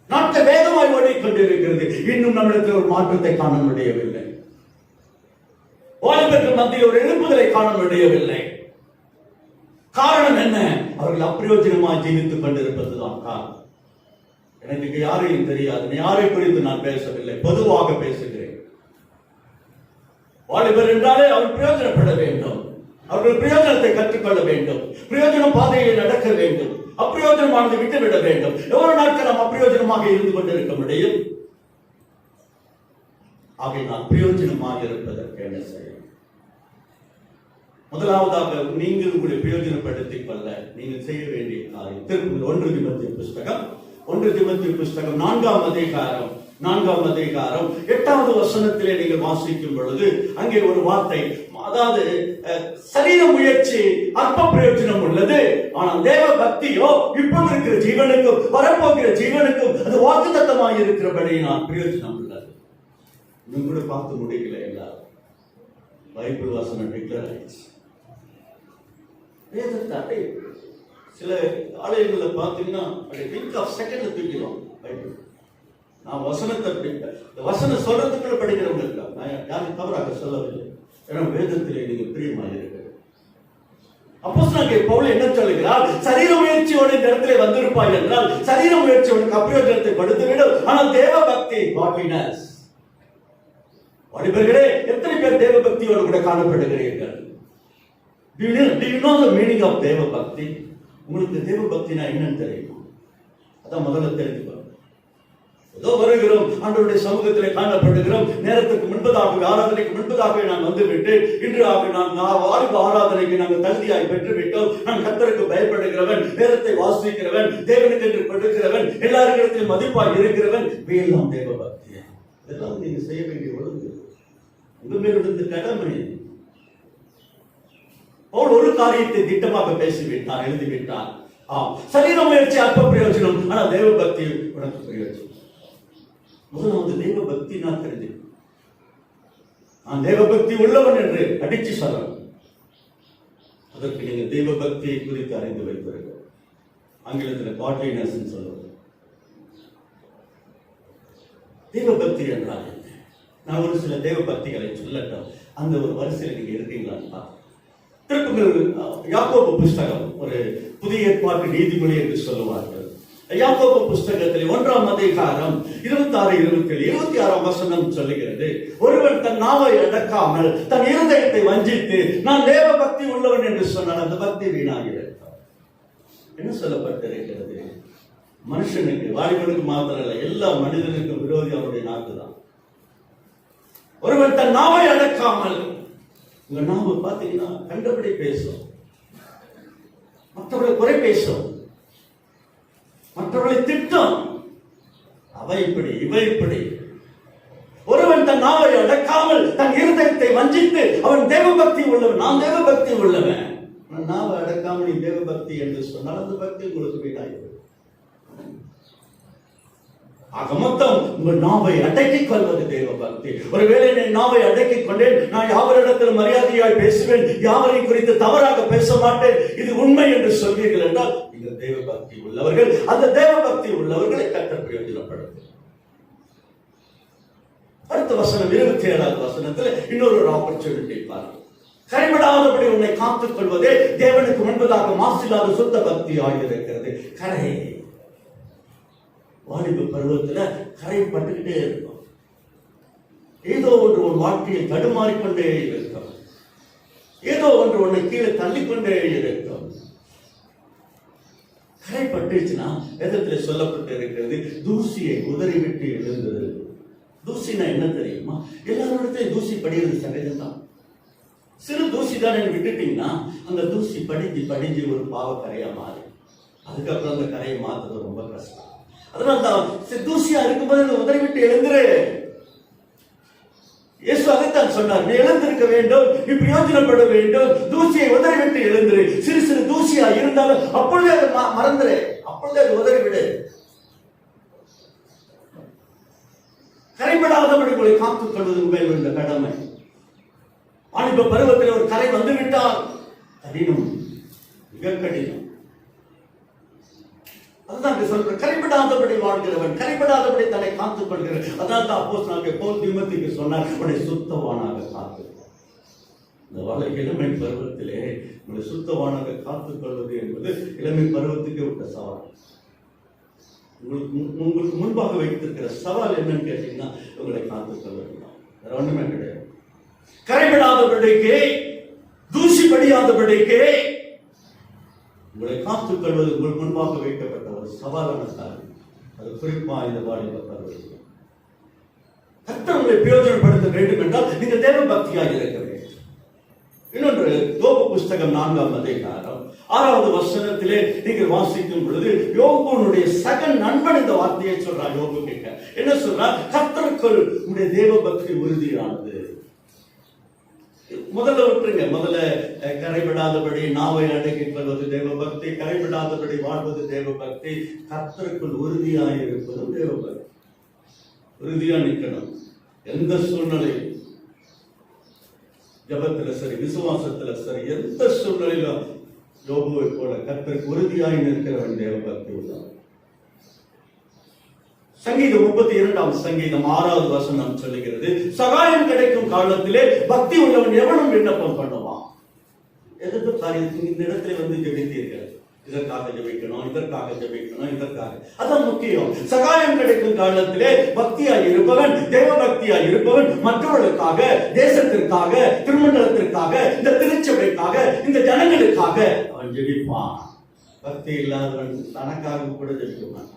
நாட்கள் வேகமாய் ஓடிக்கொண்டிருக்கிறது. இன்னும் நம்மிடத்தில் ஒரு மாற்றத்தை காண முடியவில்லை. வாலிபர்கள் மத்தியில் ஒரு எழுப்புதலை காண முடியவில்லை. காரணம் என்ன? அவர்கள் அப்பிரயோஜனமாக ஜீவித்துக் கொண்டிருப்பதுதான் காரணம். எனக்கு யாரையும் தெரியாது, யாரை குறித்து நான் பேசவில்லை, பொதுவாக பேசுகிறேன். வாலிபர் என்றாலே அவர் பிரயோஜனப்பட வேண்டும், அவர்கள் பிரயோஜனத்தை கற்றுக்கொள்ள வேண்டும், பிரயோஜன பாதையை நடக்க வேண்டும், அப்பிரயோஜனமானது விட்டுவிட வேண்டும். எவ்வளவு நாட்கள் நாம் அப்பிரயோஜனமாக இருந்து கொண்டிருக்க முடியும்? ஆகையினால் பிரயோஜனமாக இருப்பதற்கு என்ன செய்ய? முதலாவதாக நீங்கள் உங்களை பிரயோஜனப்படுத்திக் கொள்ள நீங்கள் செய்ய வேண்டிய காரியம் திருப்பூர் 1 தீமோத்தேயு புஸ்தகம் 4ஆம் அதிகாரம் 8வது வசனத்திலே நீங்கள் வாசிக்கும் பொழுது அங்கே ஒரு வார்த்தை, அதாவது சரீர முயற்சி அற்ப பிரயோஜனம் உள்ளது, ஆனால் தேவ பக்தியோ இப்போது இருக்கிற ஜீவனுக்கும் வரப்போகிற ஜீவனுக்கும் அது வாக்குத்தத்தமாக இருக்கிறபடியினால் பிரயோஜனம் உள்ளது. இன்னும் கூட பார்த்து முடிக்கல, எல்லாரும் பைபிள் வசனம் டிக்ளேர் ஆயிடுச்சு. வேதத்தை சில ஆலயங்களில் பார்த்தீங்கன்னா திங்க் ஆஃப் செகண்ட்ல தூக்கிடுவோம் பைபிள். நான் வசனம் சொல்றதுக்குள்ள படிக்கிறவங்க இருக்காங்க, நான் யாரும் தவறாக சொல்லவில்லை. ஏன்னா வேதத்திலே நீங்க பிரியமாக இருக்கு. அப்போஸ்தலனாகிய பவுல் என்ன சொல்லுகிறார்? சரீர முயற்சியோட இந்த இடத்திலே வந்திருப்பாய் என்றால் சரீர முயற்சியோட அப்பிரயோஜனத்தை கொடுத்துவிடும், ஆனால் தேவ பக்தி godliness. வாலிபர்களே, எத்தனை பேர் தேவ பக்தியோடு கூட காணப்படுகிறீர்கள்? Do you know the meaning of தேவ பக்தி? உங்களுக்கு தேவ பக்தினா என்னன்னு தெரியுமா? அதான் முதல்ல தெரிஞ்சுக்கணும். ஏதோ வருகிறோம், ஆண்டவருடைய சமூகத்திலே காணப்படுகிறோம், நேரத்துக்கு முன்பதாக ஆராதனைக்கு முன்பதாக நான் வந்துவிட்டு இன்று நான் வாலிப ஆராதனைக்கு நாங்கள் தகுதியாய் பெற்றுவிட்டோம், நான் கர்த்தருக்கு பயப்படுகிறவன், வேதத்தை வாசிக்கிறவன், தேவனுக்கு என்று கொடுக்கிறவன், எல்லாரிடத்திலும் மதிப்பாய் இருக்கிறவன், இவையெல்லாம் தேவ பக்தியா? இதெல்லாம் நீங்க செய்ய வேண்டிய ஒழுங்கு, உங்க மேல் விழுந்த கடமை. அவள் ஒரு காரியத்தை திட்டமாக பேசிவிட்டான், எழுதிவிட்டான். சரீர முயற்சி அற்ப பிரயோஜனம், ஆனா தேவ பக்தி உனக்கு பிரயோஜனம். முதல்ல தேவ பக்தி நான் தெரிஞ்சு நான் தேவ பக்தி உள்ளவன் என்று அடிச்சு சொல்லணும். அதற்கு நீங்க தெய்வ பக்தியை குறித்து அறிந்து வைப்பீர்கள். ஆங்கிலத்தில் godliness சொல்லுவது. தெய்வ பக்தி என்றால் என்ன? நான் ஒரு சில தேவ பக்திகளை சொல்லட்டும், அந்த ஒரு வரிசையில் நீங்க இருக்கீங்களா? திருப்புகள் யாக்கோபு புஸ்தகம், ஒரு புதிய ஏற்பாட்டு நீதிமொழி என்று சொல்லுவார்கள். யாக்கோபு புஸ்தகத்தில் 1ஆம் அதிகாரம் 26-27 வசனம் சொல்லுகிறது, ஒருவன் தன் நாவை அடக்காமல் தன் இருதயத்தை வஞ்சித்து நான் தேவ பக்தி உள்ளவன் என்று சொன்னால் அந்த பக்தி வீணாகிறது. என்ன சொல்லப்பட்டிருக்கிறது? மனுஷனுக்கு, வாலிபனுக்கு மாத்திரமல்ல, எல்லா மனிதனுக்கும் விரோதி அவருடைய நாக்கு தான். ஒருவன் தன் நாவை அடக்காமல், உங்க நாம பாத்தீங்கன்னா கண்டபடி பேசும், மற்றவர்களை குறை பேசும், மற்றவர்களை திட்டம், அவை இப்படி இவை இப்படி. ஒருவன் தன் நாவை அடக்காமல் தன் இருதயத்தை வஞ்சித்து அவன் தேவபக்தி உள்ளவன், நான் தேவபக்தி உள்ளவன். நாவை அடக்காமல் நீ தேவபக்தி என்று சொன்னால் அந்த பக்தி உங்களுக்கு வீணாகிறது. ஆக மொத்தம் உங்கள் நாவை அடக்கிக் கொள்வது தேவ பக்தி. ஒருவேளை என் நாவை அடக்கிக் கொண்டேன், நான் யாவரிடத்தில் மரியாதையாய் பேசுவேன், யாவரை குறித்து தவறாக பேச மாட்டேன், இது உண்மை என்று சொல்வீர்கள் என்றால் நீங்கள் தேவ பக்தி உள்ளவர்கள். அந்த தேவ பக்தி உள்ளவர்களை கர்த்தர் பிரயோஜனப்படுத்தும். அடுத்த வசனம் 27வது வசனத்தில் இன்னொரு ஆப்பர்ச்சுனிட்டி பாருங்கள். கரைபடாதபடி உன்னை காத்துக் கொள்வதே தேவனுக்கு முன்பதாக மாசில்லாத சுத்த பக்தி ஆகியிருக்கிறது. கரை வாலிப பருவத்துல கரைப்பட்டுக்கிட்டே இருக்கும். ஏதோ ஒன்று உன் வாழ்க்கையில் தடுமாறிக்கொண்டே இருக்கும், ஏதோ ஒன்று உன்னை கீழே தள்ளிக்கொண்டே இருக்கும். கரைப்பட்டுச்சுன்னா வேதத்துல சொல்லப்பட்டு இருக்கிறது, தூசியை உதறிவிட்டு எழுந்தது. தூசினா என்ன தெரியுமா? எல்லாரோடத்தையும் தூசி படிகிறது சகஜம்தான். சிறு தூசி தான் விட்டுட்டீங்கன்னா அந்த தூசி படிஞ்சு படிஞ்சு ஒரு பாவக்கரையா மாறி, அதுக்கப்புறம் அந்த கரையை மாத்துறது ரொம்ப கஷ்டம். அதனால்தான் தூசியா இருக்கும்போது உதறி விட்டு எழுந்துரு. இயேசு அதைத்தான் சொன்னார், நீ எழுந்திருக்க வேண்டும், நீ பிரயோஜனப்பட வேண்டும், தூசியை உதறிவிட்டு எழுந்திரு. சிறு சிறு தூசியா இருந்தாலும் அப்பொழுதே அதை மறந்துரு, அப்பொழுதே அதை உதறிவிடு. கரைபடாதபடி உங்களை காத்துக் கொள்வது மேல் உள்ள கடமை. வாலிப பருவத்தில் ஒரு கரை வந்துவிட்டால் கடினம், மிக கடினம். அதுதான் சொல்ற, கரைபடாதபடி வாழ்கிறவன், கரைபடாதபடி தன்னை காத்துக் கொள்கிறவன். அதான் அப்போஸ்தலனாகிய பவுல் தீமோத்தேயுக்கு சொன்னார், உன்னை சுத்தவானாக காத்து. இந்த இளமை பருவத்திலே உங்களை சுத்தவானாக காத்துக் கொள்வது என்பது இளமை பருவத்துக்கு விட்ட சவால். உங்களுக்கு முன்பாக வைத்திருக்கிற சவால் என்னன்னு கேட்டீங்கன்னா, உங்களை காத்துக் கொள்ள வேண்டும். வேற ஒண்ணுமே கிடையாது. கரைபடாதபடிக்கு, தூசி படியாதபடிக்கு உங்களை காத்துக் கொள்வது உங்கள் முன்பாக வைக்கப்பட்ட ஒரு சவாலான காரியம். அது குறிப்பா இந்த வாலிப பருவத்தில் கர்த்தர் உங்களை பிரயோஜனப்படுத்த வேண்டும் என்றால் நீங்கள் தேவ பக்தியாக இருக்க வேண்டும். இன்னொன்று, யோபு புஸ்தகம் 4ஆம் அதிகாரம் 6வது வசனத்திலே நீங்கள் வாசிக்கும் பொழுது யோபுனுடைய சக நண்பன் இந்த வார்த்தையை சொல்றார். யோபு கிட்ட என்ன சொல்றார்? கர்த்தருக்குள் உங்களுடைய தேவ பக்தி உறுதியானது. முதல்ல விட்டுருங்க, முதல்ல கரைபடாதபடி நாவை அடக்கிக் கொள்வது தேவ பக்தி, கரைபடாதபடி வாழ்வது தேவ பக்தி, கர்த்தருக்குள் உறுதியாக இருப்பதும் தேவ பக்தி. உறுதியா நிற்கணும் எந்த சூழ்நிலையும், ஜபத்துல சரி, விசுவாசத்துல சரி, எந்த சூழ்நிலையிலும் யோபுவை போல கர்த்தருக்கு உறுதியாய் நிற்கிறவன் தேவ பக்தி உள்ளவன். சங்கீதம் 32ஆம் சங்கீதம் 6வது வசனம் சொல்லுகிறது, சகாயம் கிடைக்கும் காலத்திலே பக்தி உள்ளவன் எவனும் விண்ணப்பம் பண்ணுவான். எதற்கு காரியத்துக்கு இந்த இடத்துல வந்து ஜெபித்தீர்கள், இதற்காக ஜெபிக்கணும், இதற்காக ஜெபிக்கணும், இதற்காக, அதான் முக்கியம். சகாயம் கிடைக்கும் காலத்திலே பக்தியாய் இருப்பவன், தேவ பக்தியாய் இருப்பவன் மற்றவர்களுக்காக, தேசத்திற்காக, திருமண்டலத்திற்காக, இந்த திருச்சபைக்காக, இந்த ஜனங்களுக்காக அவன் ஜெபிப்பான். பக்தி இல்லாதவன் தனக்காக கூட ஜெபிப்பான்.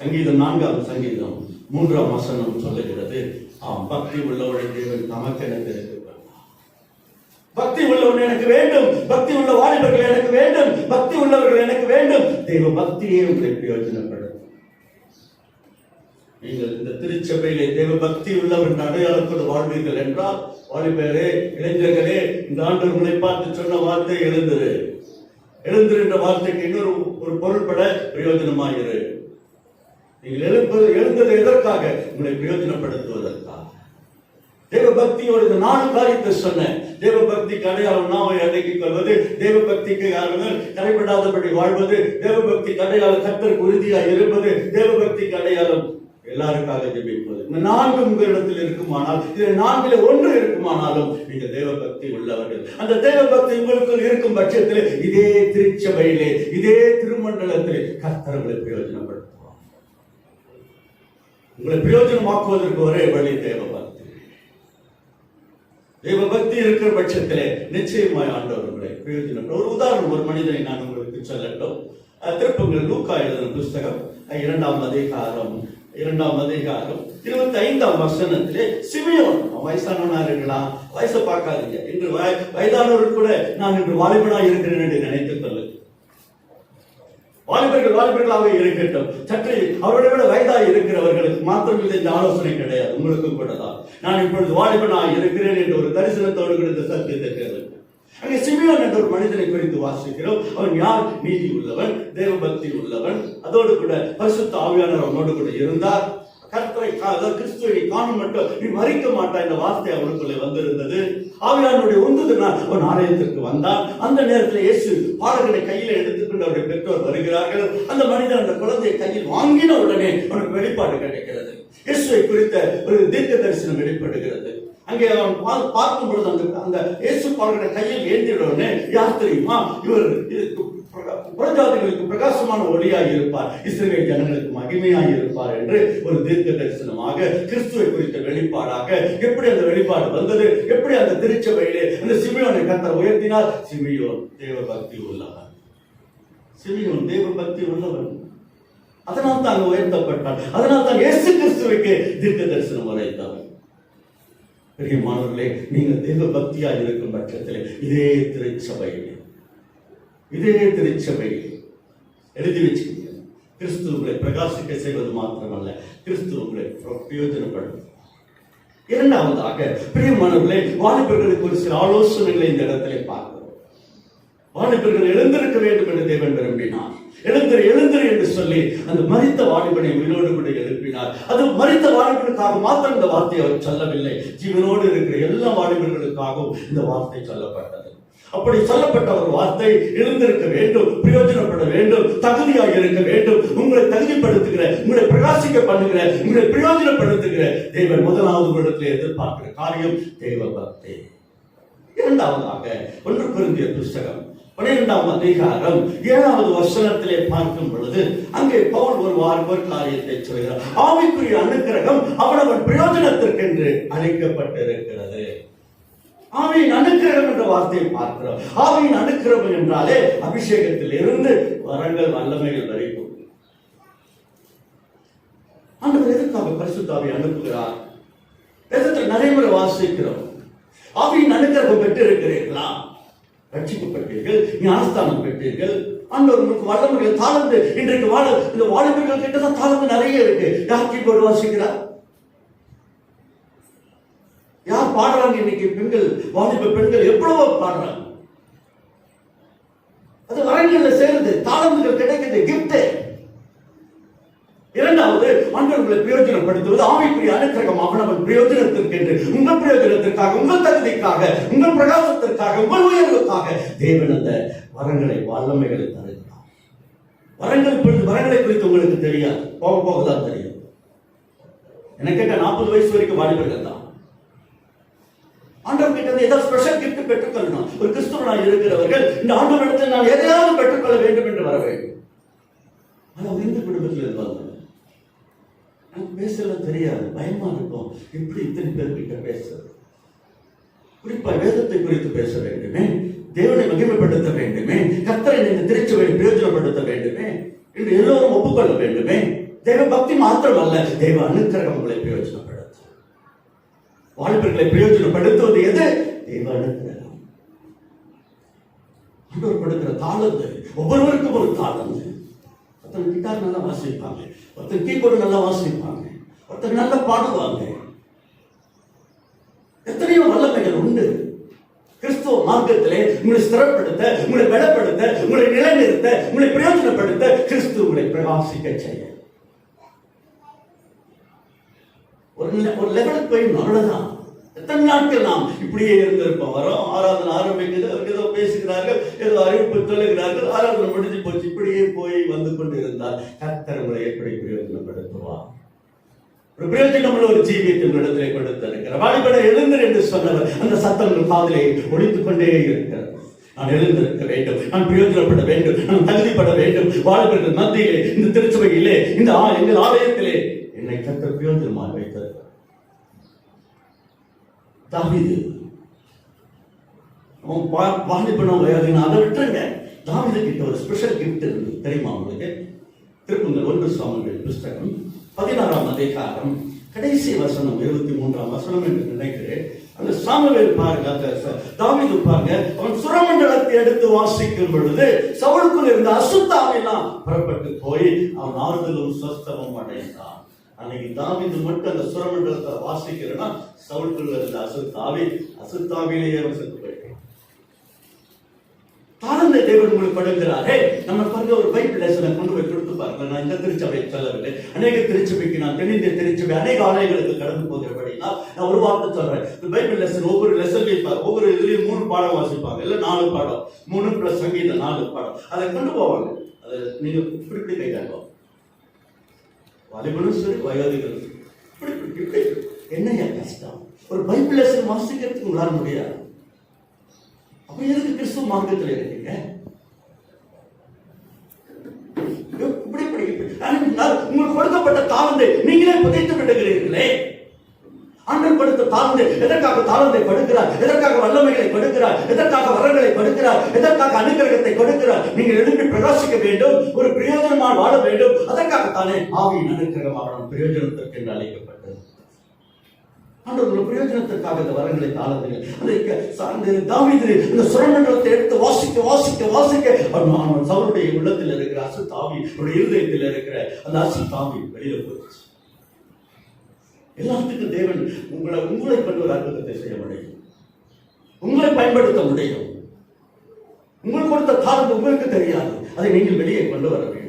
சங்கீதம் 4ஆம் சங்கீதம் 3ஆம் வசனம் சொல்லுகிறது, பக்தி உள்ளவனை தேவன் தமக்கென தெரிந்துள்ளார். பக்தி உள்ளவன் எனக்கு வேண்டும், பக்தி உள்ள வாலிபர்கள் எனக்கு வேண்டும், பக்தி உள்ளவர்கள் எனக்கு வேண்டும். தெய்வ பக்தியே உங்களை பிரயோஜனப்படும். நீங்கள் இந்த திருச்சபையிலே தேவ பக்தி உள்ளவர் என்ற அடையாளத்தோடு வாழ்வீர்கள் என்றால், வாலிபரே, இளைஞர்களே, இந்த ஆண்டு உங்களை பார்த்து சொன்ன வார்த்தை எழுந்திரு. எழுந்திரு என்ற வார்த்தைக்கு இன்னொரு பொருள்பட பிரயோஜனமாயிரு. நீங்கள் எழுந்தது எதற்காக? உங்களை பிரயோஜனப்படுத்துவதற்காக. தேவ பக்தியோடு இந்த 4 காரியத்தை சொன்னேன். தேவ பக்திக்கு அடையாளம் நாவை அடக்கிக் கொள்வது, தேவ பக்திக்கு கரைபடாதபடி வாழ்வது, தேவ பக்திக்கு அடையாளம் கர்த்தருக்கு உறுதியாக இருப்பது, தேவ பக்திக்கு அடையாளம் எல்லாருக்காக ஜெபிப்பது. இந்த 4 உங்களிடத்தில் இருக்குமானால், இதில் 4ல் 1 இருக்குமானாலும் நீங்கள் தேவ பக்தி உள்ளவர்கள். அந்த தேவ பக்தி உங்களுக்குள் இருக்கும் பட்சத்தில் இதே திருச்சபையிலே, இதே திருமண்டலத்திலே கர்த்தர்களை பிரயோஜனப்படுத்தும். உங்களை பிரயோஜனமாக்குவதற்கு ஒரே வழி தேவ பக்தி. தேவ பக்தி இருக்கிற பட்சத்திலே நிச்சயமாய் ஆண்டவர் உங்களை பிரயோஜனம். ஒரு உதாரணம், ஒரு மனிதனை நான் உங்களுக்கு சொல்லட்டும். திருப்பங்கள் லூக்கா எழுதின புஸ்தகம் 2ஆம் அதிகாரம் 25ஆம் வசனத்திலே சிமியோன், வயசானவனா இருக்கலாம், வயசை பார்க்காதீங்க. இன்று வயதானவர்கள் கூட நான் இன்று வாலிபனா இருக்கிறேன் என்று நினைத்துக் கொள்ளுங்கள். வாலிபர்களாக இருக்கட்டும். சற்று அவர்களை விட வயதாக இருக்கிறவர்களுக்கு மாத்திரம் இந்த ஆலோசனை கிடையாது, உங்களுக்கும் கூட தான். நான் இப்பொழுது வாலிபனாக இருக்கிறேன் என்ற ஒரு தரிசனத்தோடு இந்த சத்தியத்தை கேளுங்கள். அங்கே சிமியோன் என்ற ஒரு மனிதனை குறித்து வாசிக்கிறோம். அவன் யார்? நீதி உள்ளவன், தேவ பக்தி உள்ளவன், அதோடு கூட பரிசுத்த ஆவியானவர் அவனோடு கூட இருந்தார். கர்த்தரை கிறிஸ்துவை காணும் மட்டும் நீ மறிக்க மாட்டாய் இந்த வார்த்தை அவனுக்குள்ளே வந்திருந்தது. ஆவியானுடைய உந்துதனால் அவன் ஆலயத்திற்கு வந்தான். அந்த நேரத்தில் இயேசு பாடல்களை கையில எடுத்துக்கொண்டு அவருடைய பெற்றோர் வருகிறார்கள். அந்த மனிதன் அந்த குழந்தையை கையில் வாங்கின உடனே அவனுக்கு வெளிப்பாடு கிடைக்கிறது. இயேசுவை குறித்த ஒரு தீர்க்க தரிசனம் வெளிப்படுகிறது. அங்கே அவன் பார்க்கும் பொழுது அந்த இயேசு பாடல்களை கையில் ஏந்தின உடனே யார் தெரியுமா? இவர் புறஜாதிகளுக்கு பிரகாசமான ஒளியாய் இருப்பார், இஸ்ரவேல் ஜனங்களுக்கு மகிமையாய் இருப்பார் என்று ஒரு தீர்க்க தரிசனமாக, கிறிஸ்துவை குறித்த வெளிப்பாடாக. எப்படி அந்த வெளிப்பாடு வந்தது? எப்படி அந்த திருச்சபையிலே அந்த சிமியோனை கர்த்தர் உயர்த்தினார்? சிமியோன் தேவ பக்தி உள்ளவன். சிமியோன் தேவ பக்தி உள்ளவன். அதனால் தான் உயர்த்தப்பட்டான். அதனால் தான் இயேசு கிறிஸ்துவுக்கு தீர்க்க தரிசனம் உரைத்தவன். பெரியமானவர்களே, நீங்கள் தேவ பக்தியாக இருக்கும் பட்சத்தில் இதே திருச்சபையிலே எழுதி வச்சுக்கீங்க. கிறிஸ்து உங்களை பிரகாசிக்க செய்வது மாத்திரமல்ல, கிறிஸ்து உங்களை பிரயோஜனப்படும். இரண்டாவதாக பிரியமானவர்களே, வாலிபர்களுக்கு ஒரு சில ஆலோசனைகளை இந்த இடத்திலே பார்க்கிறோம். வாலிபர்கள் எழுந்திருக்க வேண்டும் என்று தேவன் விரும்பினார். எழுந்திரு என்று சொல்லி அந்த மரித்த வாலிபனை உயிரோடு கூட எழுப்பினார். அது மரித்த வாலிபனுக்காக மாத்திரம் இந்த வார்த்தை அவர் சொல்லவில்லை, ஜீவனோடு இருக்கிற எல்லா வாலிபர்களுக்காகவும் இந்த வார்த்தை சொல்லப்பட்டது. அப்படி சொல்லப்பட்ட ஒரு வார்த்தை, எழுந்திருக்க வேண்டும், பிரயோஜனப்பட வேண்டும், தகுதியாக இருக்க வேண்டும். உங்களை தகுதிப்படுத்துகிற, உங்களை பிரகாசிக்க பண்ணுகிற, உங்களை பிரயோஜனப்படுத்துகிற தேவன் முதலாவது இடத்தில் எதிர்பார்க்கிற காரியம் தேவ பக்தி. இரண்டாவதாக 1 கொரிந்தியர் புஸ்தகம் 12ஆம் அதிகாரம் 7வது வசனத்திலே பார்க்கும் பொழுது அங்கே பவுல் ஒரு காரியத்தை சொல்கிறார். ஆவிக்குரிய அனுக்கிரகம் அவனவன் பிரயோஜனத்திற்கென்று அளிக்கப்பட்டிருக்கிறது. ஆவியின் அனுக்கிரகம் என்ற வார்த்தையை பார்க்கிறோம். ஆவியின் அனுக்கிரகம் என்றாலே அபிஷேகத்தில் இருந்து வரங்கள் வல்லமைகள் வரைக்கும். ஆண்டவர் எதற்காக பரிசுத்த ஆவியை அனுப்புகிறார்? வேதத்தில் நிறைய முறை வாசிக்கிறோம். ஆவியின் அனுக்கிரகம் பெற்று இருக்கிறீர்களா? ரட்சிக்கப்பட்டீர்கள், ஞானஸ்தானம் பெற்றீர்கள், ஆண்டவர் உங்களுக்கு வல்லமைகள் தாழ்ந்து இன்றைக்கு இந்த வாலிபர்கள் கிட்டதான் தாழ்ந்து நிறைய இருக்கு. யார் கீபோர்டு வாசிக்கிறார்? யார் பாடுறாங்க? இன்னைக்கு பெண்கள், வாலிப பெண்கள் எவ்வளவோ பாடுறாங்க. அது வரங்கள்ல சேருது, தாளந்துகள் கிடைக்குது, கிஃப்ட். இரண்டாவது, ஆண்டவர்களை பிரயோஜனப்படுத்துவது ஆவிக்குரிய அனுக்கிரகம் அவனவன் பிரயோஜனத்திற்கென்று, உங்கள் பிரயோஜனத்திற்காக, உங்கள் தகுதிக்காக, உங்கள் பிரகாசத்திற்காக, உங்கள் உயர்வுக்காக தேவன் அந்த வரங்களை, வல்லமைகளை தருகிறார். வரங்களை குறித்து உங்களுக்கு தெரியாது, போக போகதான் தெரியும். எனக்கு கேட்ட 40 வயசு வரைக்கும் வாலிபர்கள் தான். ஆண்டவர் கிட்ட ஏதாவது ஸ்பெஷல் கிஃப்ட் பெற்றுக்கொள்ளணும். ஒரு கிறிஸ்துவனாய் இருக்கிறவர்கள் இந்த ஆண்டவரிடத்தில் நான் எதையாவது பெற்றுக்கொள்ள வேண்டும் என்று வர வேண்டும். ஆனால் இந்து குடும்பத்தில் இருந்தாங்க, எனக்கு பேசலாம் தெரியாது, பயமா இருக்கும். எப்படி இத்தனை பேர்கிட்ட பேசுறது? குறிப்பா வேதத்தை குறித்து பேச வேண்டுமே, தேவனை மகிமைப்படுத்த வேண்டுமே, கர்த்தரை இந்த திருச்சபையை பிரயோஜனப்படுத்த வேண்டுமே என்று எல்லோரும் ஒப்புக்கொள்ள வேண்டுமே. தேவ பக்தி மாத்திரம் அல்ல, தேவ அனுக்கிரகம் உங்களை பிரயோஜனப்படுத்தும். வாலிபர்களை பிரயோஜனப்படுத்துவது எது? தேவ அனுக்கிரகம். ஆண்டவர் கொடுக்கிற தாளந்து, ஒவ்வொருவருக்கும் ஒரு தாளந்து. ஒருத்தர் கிட்டார் நல்லா வாசிப்பாங்க, ஒருத்தர் கீபோர்டு நல்லா வாசிப்பாங்க, ஒருத்தர் நல்லா பாடுவாங்க. எத்தனையோ வல்லமைகள் உண்டு. கிறிஸ்துவ மார்க்கத்திலே உங்களை ஸ்திரப்படுத்த, உங்களை பலப்படுத்த, உங்களை நிலைநிறுத்த, உங்களை பிரயோஜனப்படுத்த, கிறிஸ்து உங்களை பிரகாசிக்க செய்ய ஒரு லெவலுக்கு போய் அவ்வளவுதான். எத்தனை நாட்கள் நாம் இப்படியே இருந்திருப்போம். வரோம், ஆராதனை ஆரம்பிக்குது, அவர்கள் ஏதோ பேசுகிறார்கள், ஏதோ அறிவிப்பு சொல்லுகிறார்கள், ஆராதனை முடிஞ்சு போச்சு. இப்படியே போய் வந்து கொண்டு இருந்தால் கர்த்தர் உங்களை எப்படி பிரயோஜனப்படுத்துவார்? ஒரு பிரயோஜனமுள்ள ஒரு ஜீவியத்தை இடத்திலே கொடுத்திருக்கிறார். வாலிபனை எழுந்தர் என்று சொன்னவர் அந்த சத்தங்கள் காதிலே ஒலித்துக் கொண்டே இருக்கிறது. நான் எழுந்திருக்க வேண்டும், நான் பிரயோஜனப்பட வேண்டும், நான் தகுதிப்பட வேண்டும். வாலிபர்கள் மத்தியிலே, இந்த திருச்சபையிலே, இந்த எங்கள் ஆலயத்திலே என்னை கர்த்தர் பிரயோஜனமாக வைத்திருக்கிறார். தாவீது வாலிபனம் அதை விட்டுருங்க. தாவீது கிட்ட ஒரு ஸ்பெஷல் கிஃப்ட் இருந்து தெரியுமா உங்களுக்கு? திருப்புங்கள் 1 சாமுவேல் புஸ்தகம் 16ஆம் அதிகாரம் கடைசி வசனம் 23ஆம் வசனம் என்று நினைக்கிறேன். அந்த சாமுவேல் பாருங்க, தாவீது பாருங்க, அவன் சுரமண்டலத்தை எடுத்து வாசிக்கும் பொழுது சவுலுக்குள் இருந்த அசுத்தாவெல்லாம் புறப்பட்டு போய் அவன் ஆறுதலும் சொஸ்தமும் அடைந்தான். அன்னைக்கு தாவீது மட்டும் அந்த சுரமண்டலத்தை வாசிக்கிறேன்னா சவுலுக்குள்ள இருந்த அசுத்தாவிலேயே அவன் செத்து போயிருக்கான். தாளந்தை தேவன் உங்களுக்கு கொடுக்கிறாரே. நம்ம பாருங்க, ஒரு பைபிள் லெசனை கொண்டு போய் கொடுத்து பாருங்க. நான் இந்த திருச்சபையை சொல்லவில்லை, அநேக திருச்சபைக்கு, நான் தென்னிந்திய திருச்சபை அநேக ஆலயங்களுக்கு கடந்து போகிறபடினா நான் ஒரு வார்த்தை சொல்றேன். இந்த பைபிள் லெசன் ஒவ்வொரு லெசன்லையும் ஒவ்வொரு இதுலயும் 3 பாடம் வாசிப்பாங்க, இல்ல 4 பாடம், 3 பிளஸ் சங்கீதம் 4 பாடம். அதை கொண்டு போவாங்க. அதை நீங்க இப்படி கை காட்டுவோம். வாலிபனும் சரி, வயோதிகளும் இப்படி என்னையா கஷ்டம்? ஒரு பைபிள் லெசன் வாசிக்கிறதுக்கு உங்களால முடியாது. அப்ப எதுக்கு கிறிஸ்துவ மார்க்கத்தில் இருக்கீங்க? உங்களுக்கு கொடுக்கப்பட்ட தாளந்தை நீங்களே புதைத்து விடுகிறீர்களே. ஆண்டவர் கொடுத்த தாளந்தை எதற்காக தாளந்தை கொடுக்கிறார்? எதற்காக வல்லமைகளை கொடுக்கிறார்? எதற்காக வரங்களை கொடுக்கிறார்? எதற்காக அனுகிரகத்தை கொடுக்கிறார்? நீங்கள் எழுப்பி பிரகாசிக்க வேண்டும், ஒரு பிரயோஜனமாக வாழ வேண்டும். அதற்காகத்தானே ஆவியின் அனுகிரகம் அவன் பிரயோஜனத்திற்கு என்று அழைக்கப்பட்டது. ஆண்டவர் பிரயோஜனத்திற்காக இந்த வரங்களை தாளந்துகள் தாவீது இந்த சுரமண்டலத்தை எடுத்து வாசிக்க வாசிக்க வாசிக்க அவன் சவுளுடைய உள்ளத்தில் இருக்கிற அசுத்தாவி, இருதயத்தில் இருக்கிற அந்த அசுத்தாவி வெளியில போயிடுச்சு. எல்லாத்துக்கும் தேவன் உங்களை கொண்டு ஒரு அற்புதத்தை செய்ய முடியும். உங்களை பயன்படுத்த முடியும். உங்களுக்கு கொடுத்த தாழ்வு உங்களுக்கு தெரியாது, அதை நீங்கள் வெளியே கொண்டு வர வேண்டும்.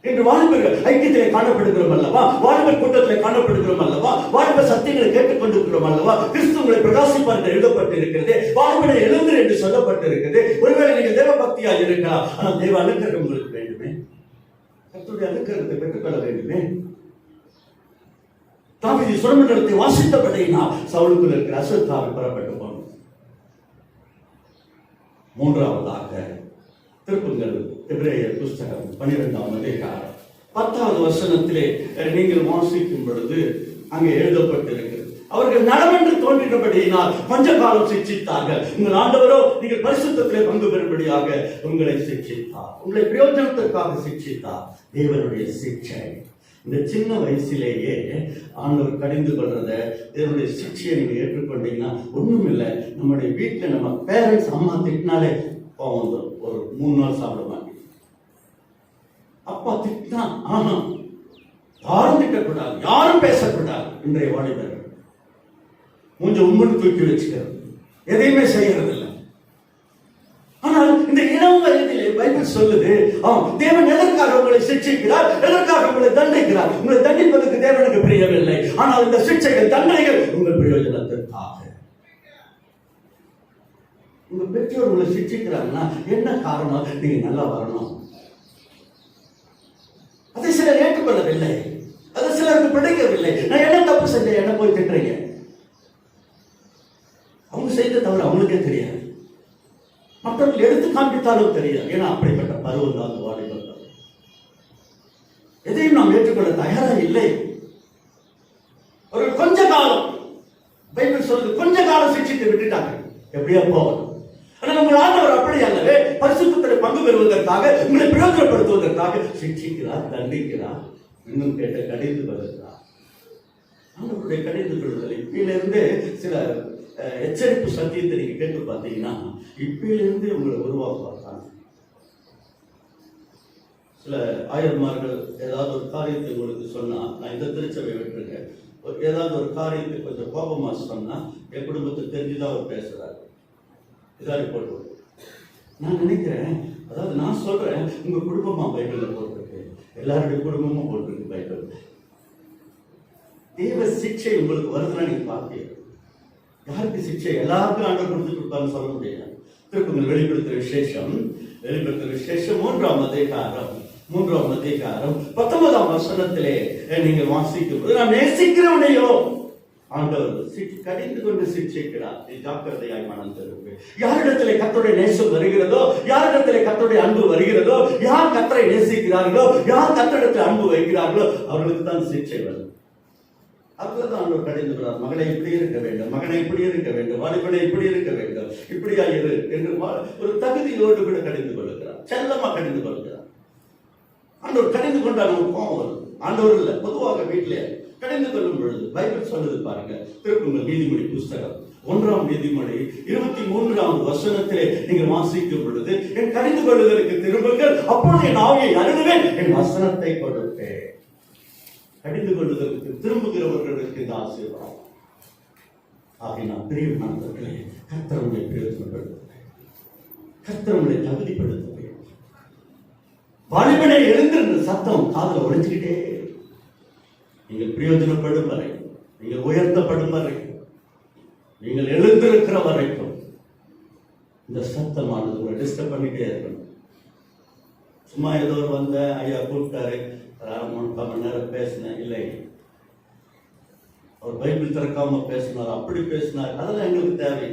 இன்று வாலிபர்கள் ஐக்கியத்திலே காணப்படுகிறோம் அல்லவா, வாலிபர் கூட்டத்திலே காணப்படுகிறோம் அல்லவா, வாலிபர் சத்தியங்களை கேட்டுக் கொண்டிருக்கிறோம் அல்லவா, கிறிஸ்துவங்களை பிரகாசிப்பார் என்று எழுதப்பட்டிருக்கிறது, வாலிபனை எழுந்து என்று சொல்லப்பட்டிருக்கிறது. ஒருவேளை நீங்கள் தேவ பக்தியாக இருக்கலாம், ஆனால் தேவ அனுக்கிரகம் உங்களுக்கு வேண்டுமே, கர்த்தருடைய அனுக்கிரகத்தை பெற்றுக்கொள்ள வேண்டுமே. தாவீது சுரமண்டலத்தை வாசித்தபடியினால் சவுலுக்குள் இருக்கிற அசுத்தாவை புறப்பட்டு போனோம். மூன்றாவதாக திருப்புங்கள் எபிரேயர் புஸ்தகம் 12ஆம் அதிகாரம் 10வது வசனத்திலே நீங்கள் வாசிக்கும் பொழுது அங்கே எழுதப்பட்டிருக்கிறது, அவர்கள் நலமென்று தோன்றினபடியினால் கொஞ்ச காலம் சிக்ஷித்தார்கள், உங்கள் ஆண்டவரோ நீங்கள் பரிசுத்தத்திலே பங்கு பெறும்படியாக உங்களை சிக்ஷித்தார், உங்களை பிரயோஜனத்திற்காக சிக்ஷித்தார். தேவனுடைய சிக்ஷை இந்த சின்ன வயசிலேயே ஆண்டவர் கடிந்து கொள்றத, தேவனுடைய சிக்ஷையை நீங்க ஏற்றுக்கொண்டீங்கன்னா ஒண்ணும் இல்லை. நம்முடைய வீட்டுல நம்ம பேரண்ட்ஸ் அம்மா திட்டினாலே கோவம், ஒரு 3 நாள் சாப்பிட மாட்டேன். அப்பா திட்டினா ஆனா யாரும் திட்டக்கூடாது, யாரும் பேசக்கூடாது. இன்றைய வாலிபர்கள் மூஞ்ச உம்மன் தூக்கி வச்சுக்கிறது, எதையுமே செய்யறது இல்லை. ஆனால் இந்த இளம் வயதிலே பைபிள் சொல்லுது, தேவன் எதற்காக உங்களை சிக்ஷிக்கிறார், எதற்காக உங்களை தண்டிக்கிறார். உங்களை தண்டிப்பதற்கு தேவனுக்கு பிரியமில்லை, ஆனால் இந்த சிக்ஷைகள் தண்டனைகள் உங்கள் பிரயோஜனத்திற்காக. உங்க பெற்றோர் உங்களை சிக்ஷிக்கிறாங்கன்னா என்ன காரணம்? நீங்க நல்லா வரணும். அதை சிலர் ஏற்றுக்கொள்ளவில்லை, அதை சிலருக்கு பிடிக்கவில்லை. நான் என்ன தப்பு செஞ்சேன், என்ன போய் திட்டுறீங்க? அவங்க செய்த தவிர அவங்களுக்கே தெரியாது, மற்றவர்கள் எடுத்து காண்பித்தாலும் தெரியாது. ஏன்னா அப்படிப்பட்ட பருவம் தான் வாலிபர்கள். எதையும் நாம் ஏற்றுக்கொள்ள தயாராக இல்லை. ஒரு கொஞ்ச காலம், பைபிள் சொல்றது கொஞ்ச காலம் சிக்ஷித்து விட்டுட்டாங்க, எப்படியா போகணும். ஆனால் உங்கள் ஆண்டவர் அப்படி அல்லவே, பரிசுத்தத்திலே பங்கு பெறுவதற்காக, உங்களை பிரயோஜனப்படுத்துவதற்காக சிக்ஷிக்கிறார், தண்டிக்கிறார், இன்னும் கேட்ட கடிந்து கொள்கிறார். ஆண்டவருடைய கடிந்து கொள்ளுதல் இப்பிலிருந்து சில எச்சரிப்பு சத்தியத்தை நீங்க கேட்டு பார்த்தீங்கன்னா இப்பிலிருந்து உங்களை உருவாக்குவாங்க. சில ஆயர்மார்கள் ஏதாவது ஒரு காரியத்தை உங்களுக்கு சொன்னா, நான் இந்த திருச்சபை விட்டுருக்கேன், ஏதாவது ஒரு காரியத்தை கொஞ்சம் கோபமா சொன்னா என் குடும்பத்தை தெரிஞ்சுதான் அவர் பேசுறாரு, இதான் ரிப்போர்ட். நான் நினைக்கிறேன், அதாவது நான் சொல்றேன், உங்க குடும்பமா பைபிள்ல போட்டிருக்கு, எல்லாருடைய குடும்பமும் போட்டிருக்கு பைபிள். தேவ சிக்ஷை உங்களுக்கு வருதுன்னா நீங்க பார்த்தீங்க. யாருக்கு சிக்ஷை? எல்லாருக்கும் ஆண்டவர் கொடுத்துட்டு இருப்பான்னு சொல்ல முடியாது. திருப்புங்கள் வெளிப்படுத்துற விசேஷம் 3ஆம் அதிகாரம் 19ஆம் வசனத்திலே நீங்கள் வாசிக்கும் போது, நான் நேசிக்கிறவனையோ ஆண்டவர் கடிந்து கொண்டு சிக்ஷிக்கிறார், நீ ஜாக்கிரதையாய் மனம் திரும்பு. யாரிடத்திலே கர்த்தருடைய நேசம் வருகிறதோ, யாரிடத்திலே கர்த்தருடைய அன்பு வருகிறதோ, யார் கர்த்தரை நேசிக்கிறார்களோ, யார் கர்த்தரிடத்தில் அன்பு வைக்கிறார்களோ அவர்களுக்கு தான் சிக்ஷை வரும். அதுதான் ஆண்டவர் கடிந்து கொள்ளார். மகளை இப்படி இருக்க வேண்டும், மகனை இப்படி இருக்க வேண்டும், வாலிபனை இப்படி இருக்க வேண்டும், இப்படியா இரு என்று ஒரு தகுதியோடு கூட கடிந்து கொள்கிறார், செல்லமா கடிந்து கொள்கிறார். ஆண்டவர் கடிந்து கொண்டால் நமக்கு கோபம் வரும். ஆண்டவர் இல்லை, பொதுவாக வீட்டிலே கடிந்து கொள்ளும் பொழுது பைபிள் சொல்லுது பாருங்க, திருப்புங்கள் நீதிமொழி புஸ்தகம் 1ஆம் நீதிமொழி 23ஆம் வசனத்திலே நீங்கள் வாசிக்கும் பொழுது, என் கடிந்து கொள்ளுதலுக்கு திரும்புங்கள், அப்பொழுது என் ஆவியை அருளுவேன், என் வசனத்தை கொடுப்பேன். கடிந்து கொள்வதற்கு திரும்புகிறவர்களுக்கு இந்த ஆசீர்வாதம். ஆகினால் பிரியமானவர்களே, கர்த்தர் உங்களை பிரயோஜனப்படுத்துவேன், கர்த்தர் உங்களை தகுதிப்படுத்துவேன். வாலிபனை எழுந்திருந்த சத்தம் காதுல ஒழிச்சுக்கிட்டே, நீங்கள் பிரயோஜனப்படும் வரை, நீங்கள் உயர்த்தப்படும் வரை, நீங்கள் எழுந்திருக்கிற வரைக்கும் இந்த சத்தமானது உங்களை டிஸ்டர்ப் பண்ணிட்டே இருக்கணும். சும்மா ஏதோ ஒரு வந்த ஐயா கூப்பிட்டாரு, 3 மணி நேரம் பேசினேன், இல்லை அவர் பைபிள் திறக்காம பேசினார், அப்படி பேசினார், அதெல்லாம் எங்களுக்கு தேவை.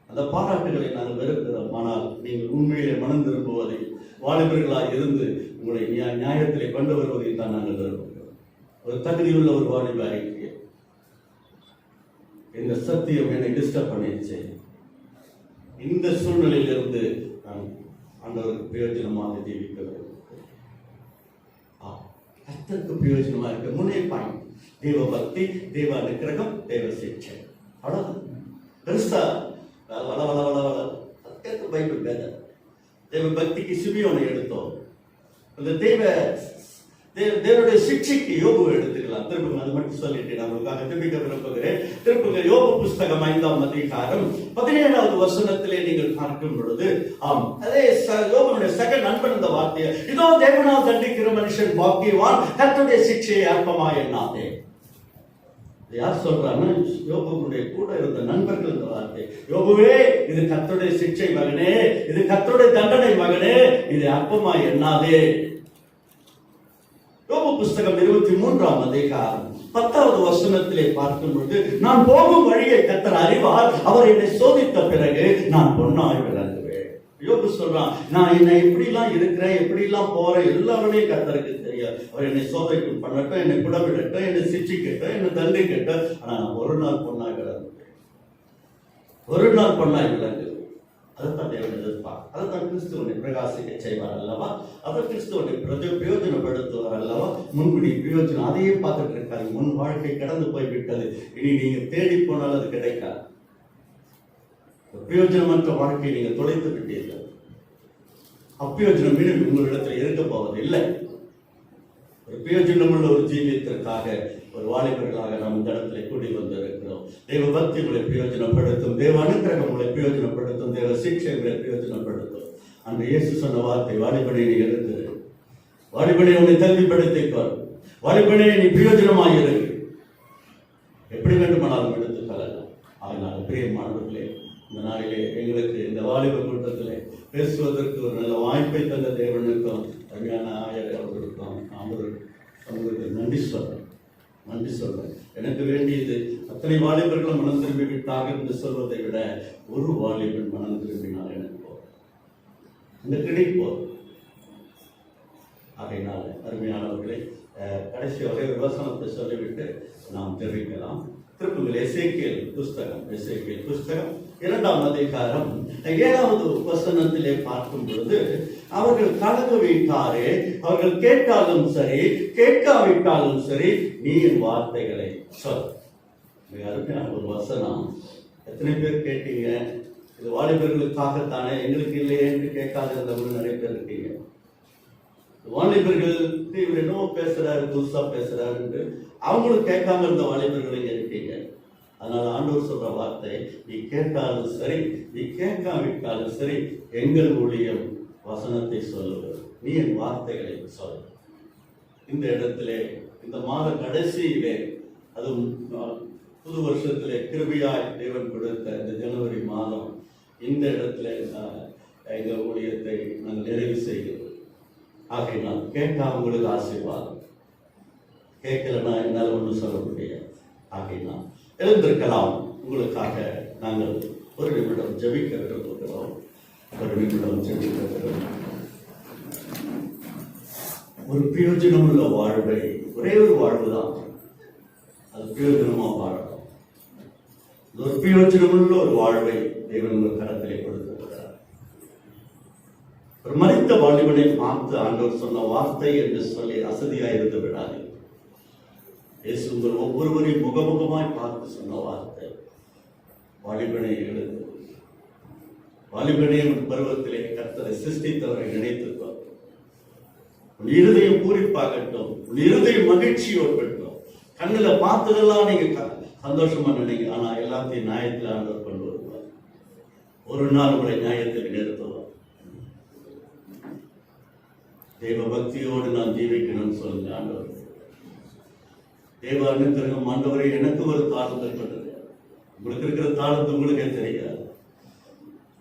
அந்த பாராட்டுகளை நாங்கள் வெறுக்கிறோம். ஆனால் நீங்கள் உண்மையிலே மனம் திரும்புவதை, வாலிபர்களாக இருந்து உங்களை நியாயத்திலே கொண்டு வருவதை தான் நாங்கள் விரும்புகிறோம். ஒரு தகுதியுள்ள ஒரு வாலிப அறிக்கை. இந்த சத்தியம் என்னை டிஸ்டர்ப் பண்ணிடுச்சு. இந்த சூழ்நிலையில் இருந்து நான் ஆண்டவருக்கு பிரயோஜனமாக ஜீவிக்க வேண்டும். கர்த்தருக்கு பிரயோஜனமா இருக்க முன்னே பாயிண்ட், தேவ பக்தி, தேவ அனுக்கிரகம், தேவ சிக்ஷை. அவ்வளவுதான். பெருசா வள வள வள வள சத்தியத்து பைபிள் பேத. தேவ பக்திக்கு சிமியோனை எடுத்தோம். அந்த தேவ தேவனுடைய சிக்ஷைக்கு யோபுவை எடுத்துக்கலாம். திருப்புங்க, அது மட்டும் சொல்லிட்டு நம்மளுக்காக திருப்பிக்க விரும்புகிறேன். திருப்புங்க யோபு புஸ்தகம் 5ஆம் அதிகாரம் 17வது வசனத்திலே நீங்கள் பார்க்கும் பொழுது, ஆம், அதே யோபனுடைய சக நண்பன் இந்த வார்த்தையை, இதோ தேவனால் தண்டிக்கிற மனுஷன் பாக்கியவான், கர்த்தருடைய சிக்ஷையை அற்பமாய் எண்ணாதே. யார் சொல்றாங்க? யோபுடைய கூட இருந்த நண்பர்கள் இந்த வார்த்தை. யோபுவே, இது கர்த்தருடைய சிக்ஷை மகனே, இது கர்த்தருடைய தண்டனை மகனே, இது அற்பமாய் எண்ணாதே. யோபு புஸ்தகம் 23ஆம் அதிகாரம் 10வது வசனத்திலே பார்க்கும் பொழுது, நான் போகும் வழியை கர்த்தர் அறிவார், அவர் என்னை சோதித்த பிறகு நான் பொன்னாய் விளங்குவேன். யோபு சொல்றான், நான் என்னை எப்படி எல்லாம் இருக்கிறேன், எப்படி எல்லாம் போறேன், எல்லாருடையும் கர்த்தருக்கு தெரியும். அவர் என்னை சோதனைக்கும் பண்ணட்டும், என்னை குடவிடட்டும், என்னை சிக்ஷிக்கட்டும், என்னை தண்டிக்கட்டும், ஆனா நான் ஒரு நாள் பொன்னாய் விளங்குவேன், ஒரு நாள் பொன்னாய் விளங்குவேன். அதைத்தான் தேவன் எதிர்ப்பார். அதைத்தான் கிறிஸ்துவனை பிரகாசிக்க செய்வார் அல்லவா? அதை கிறிஸ்துவனை பிரயோஜனப்படுத்துவார் அல்லவா? முன்குடி பிரயோஜனம் அதையே பார்த்துட்டு இருக்காரு. முன் வாழ்க்கை கடந்து போய்விட்டது, இனி நீங்க தேடி போனால் அது கிடைக்காது. பிரயோஜனமற்ற வாழ்க்கையை நீங்க தொலைத்து விட்டீர்கள். அப்பிரயோஜனம் மீண்டும் உங்களிடத்தில் இருக்க போவது இல்லை. ஒரு பிரயோஜனமுள்ள ஒரு ஜீவியத்திற்காக ஒரு வாலிபர்களாக நாம் இந்த இடத்துல கூடி வந்திருக்கிறோம். தேவ பக்தி உங்களை பிரயோஜனப்படுத்தும், தேவ அனுக்கிரகம் உங்களை பிரயோஜனப்படுத்தும், தேவ சிக்ஷை உங்களை பிரயோஜனப்படுத்தும். அந்த இயேசு சொன்ன வார்த்தை, வாலிபனை நீ எழுந்து, வாலிபனை உன்னை தகுதிப்படுத்திக்கொள், வாலிபனை நீ பிரயோஜனமாயிரு, எப்படி வேண்டுமானாலும் எடுத்துக் கொள்ளலாம். அதனால பிரியமானவர்களே, இந்த நாளிலே எங்களுக்கு இந்த வாலிப கூட்டத்திலே பேசுவதற்கு ஒரு நல்ல வாய்ப்பை தந்த தேவனுக்கும் அருமையான ஆயர் அவர்களுக்கும் அவர்களுக்கு நன்றி சொல்றேன். எனக்கு வேண்டியது அத்தனை வாலிபர்களும் மனம் திரும்பி விட்டார்கள் என்று சொல்வதை விட ஒரு வாலிபன் மனம் திரும்பினால் எனக்கு போதும், இந்த கிடைப்போம். ஆகையினால அருமையானவர்களை, கடைசி ஒரே விவசனத்தை சொல்லிவிட்டு நாம் தெரிவிக்கலாம். திருப்புங்கள் எசேக்கியேல் புஸ்தகம் 2ஆம் அதிகாரம் 7வது வசனத்திலே பார்க்கும் பொழுது, அவர்கள் கலக வீட்டாரே, அவர்கள் கேட்டாலும் சரி கேட்காவிட்டாலும் சரி, நீ என் வார்த்தைகளை சொல். மிக அருமையான ஒரு வசனம். எத்தனை பேர் கேட்டீங்க? இது வாலிபர்களுக்காகத்தானே, எங்களுக்கு இல்லையே என்று கேட்காதிருந்தவர்கள் நிறைய பேர் இருக்கீங்க. வாலிபர்களுக்கு இவர் என்னவோ பேசுறாரு, புதுசா பேசுறாரு என்று அவங்களும் கேட்காம இருந்த வாலிபர்களும் இருக்கீங்க. அதனால ஆண்டவர் சொல்ற வார்த்தை, நீ கேட்டாலும் சரி நீ கேட்காவிட்டாலும் சரி, எங்கள் ஊழியம் வசனத்தை சொல்லுவது, நீ என் வார்த்தைகளை சொல். இந்த இடத்திலே இந்த மாத கடைசியிலே, அதுவும் புது வருஷத்திலே கிருபையாய் தேவன் கொடுத்த இந்த ஜனவரி மாதம், இந்த இடத்துல எங்கள் ஊழியத்தை நாங்கள் நிறைவு செய்கிறோம். ஆகையினால் கேட்டா உங்களுக்கு ஆசீர்வாதம், கேட்கலன்னா என்னால் ஒன்றும் சொல்ல முடியாது. ஆகையினால் எழுந்திருக்கலாம். உங்களுக்காக நாங்கள் ஒரு நிமிடம் ஜெபிக்க விரும்புகிறோம். ஒரு நிமிடம் ஜெபிக்க விரும்புகிறோம். ஒரு பிரயோஜனமுள்ள வாழ்வை, ஒரே ஒரு வாழ்வு தான், அது பிரயோஜனமா வாழலாம். ஒரு பிரயோஜனமுள்ள ஒரு வாழ்வை தேவன் உங்கள் கரத்திலே கொடுத்திருக்கிறார். ஒரு மரித்த வாலிபனை பார்த்து ஆண்டவர் சொன்ன வார்த்தை என்று சொல்லி அசதியா இருந்து விடாது. இயேசு உங்கள் ஒவ்வொருவரையும் முகமுகமாய் பார்த்து சொன்ன வார்த்தை, வாலிபனை எழுது, வாலிபனே உன் பருவத்திலே கர்த்தரை சிருஷ்டித்தவரை நினைத்துக்கோ, உன் இருதயம் பூரிப்பாகட்டும், உன் இருதயம் மகிழ்ச்சியோடு பெற்றோம். கண்ணுல பார்த்ததெல்லாம் நீங்க சந்தோஷமா நினைங்க, ஆனா எல்லாத்தையும் நியாயத்தில் ஆண்டவர் கொண்டு வருவார். ஒரு நாள் உங்களை நியாயத்தில் நிறுத்துவார். தேவ பக்தியோடு நான் ஜீவிக்கணும்னு சொல்லுங்க ஆண்டவர். தேவ அனுக்கிரகம், ஆண்டவரை எனக்கு ஒரு தாளங்கள் பண்ணுங்க. உங்களுக்கு இருக்கிற தாளத்து உங்களுக்கே தெரியாது,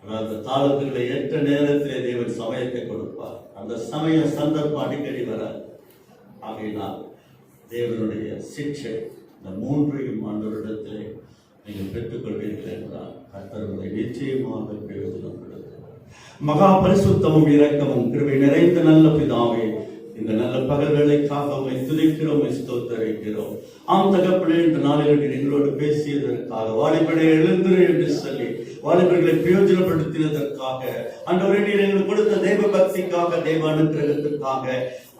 ஆனால் அந்த தாளத்துக்களை ஏற்ற நேரத்திலே தேவன் சமயத்தை கொடுப்பார். அந்த சமய சந்தர்ப்பம் அடிக்கடி வராது. ஆகையினால் தேவனுடைய சிக்ஷை இந்த மூன்றையும் ஆண்டவரிடத்திலே நீங்கள் பெற்றுக்கொள்வீர்கள் என்றால் கர்த்தர்களை நிச்சயமாக பிரயோஜனப்படுத்துவார். மகா பரிசுத்தமும் இரக்கமும் கிருபை நிறைந்த நல்ல பிதாவே, இந்த நல்ல பகல்களுக்காக உம்மை துதிக்கிறோம், ஸ்தோத்திரிக்கிறோம். ஆம் தகப்பனே, இந்த நாளில் எங்களோடு பேசியதற்காக, வாலிபனை எழுந்திரு என்று சொல்லி வாலிபர்களை பிரயோஜனப்படுத்தினதற்காக, ஆண்டவரே நீர் எங்களுக்கு கொடுத்த தெய்வ பக்திக்காக, தெய்வ அனுக்கிரகத்திற்காக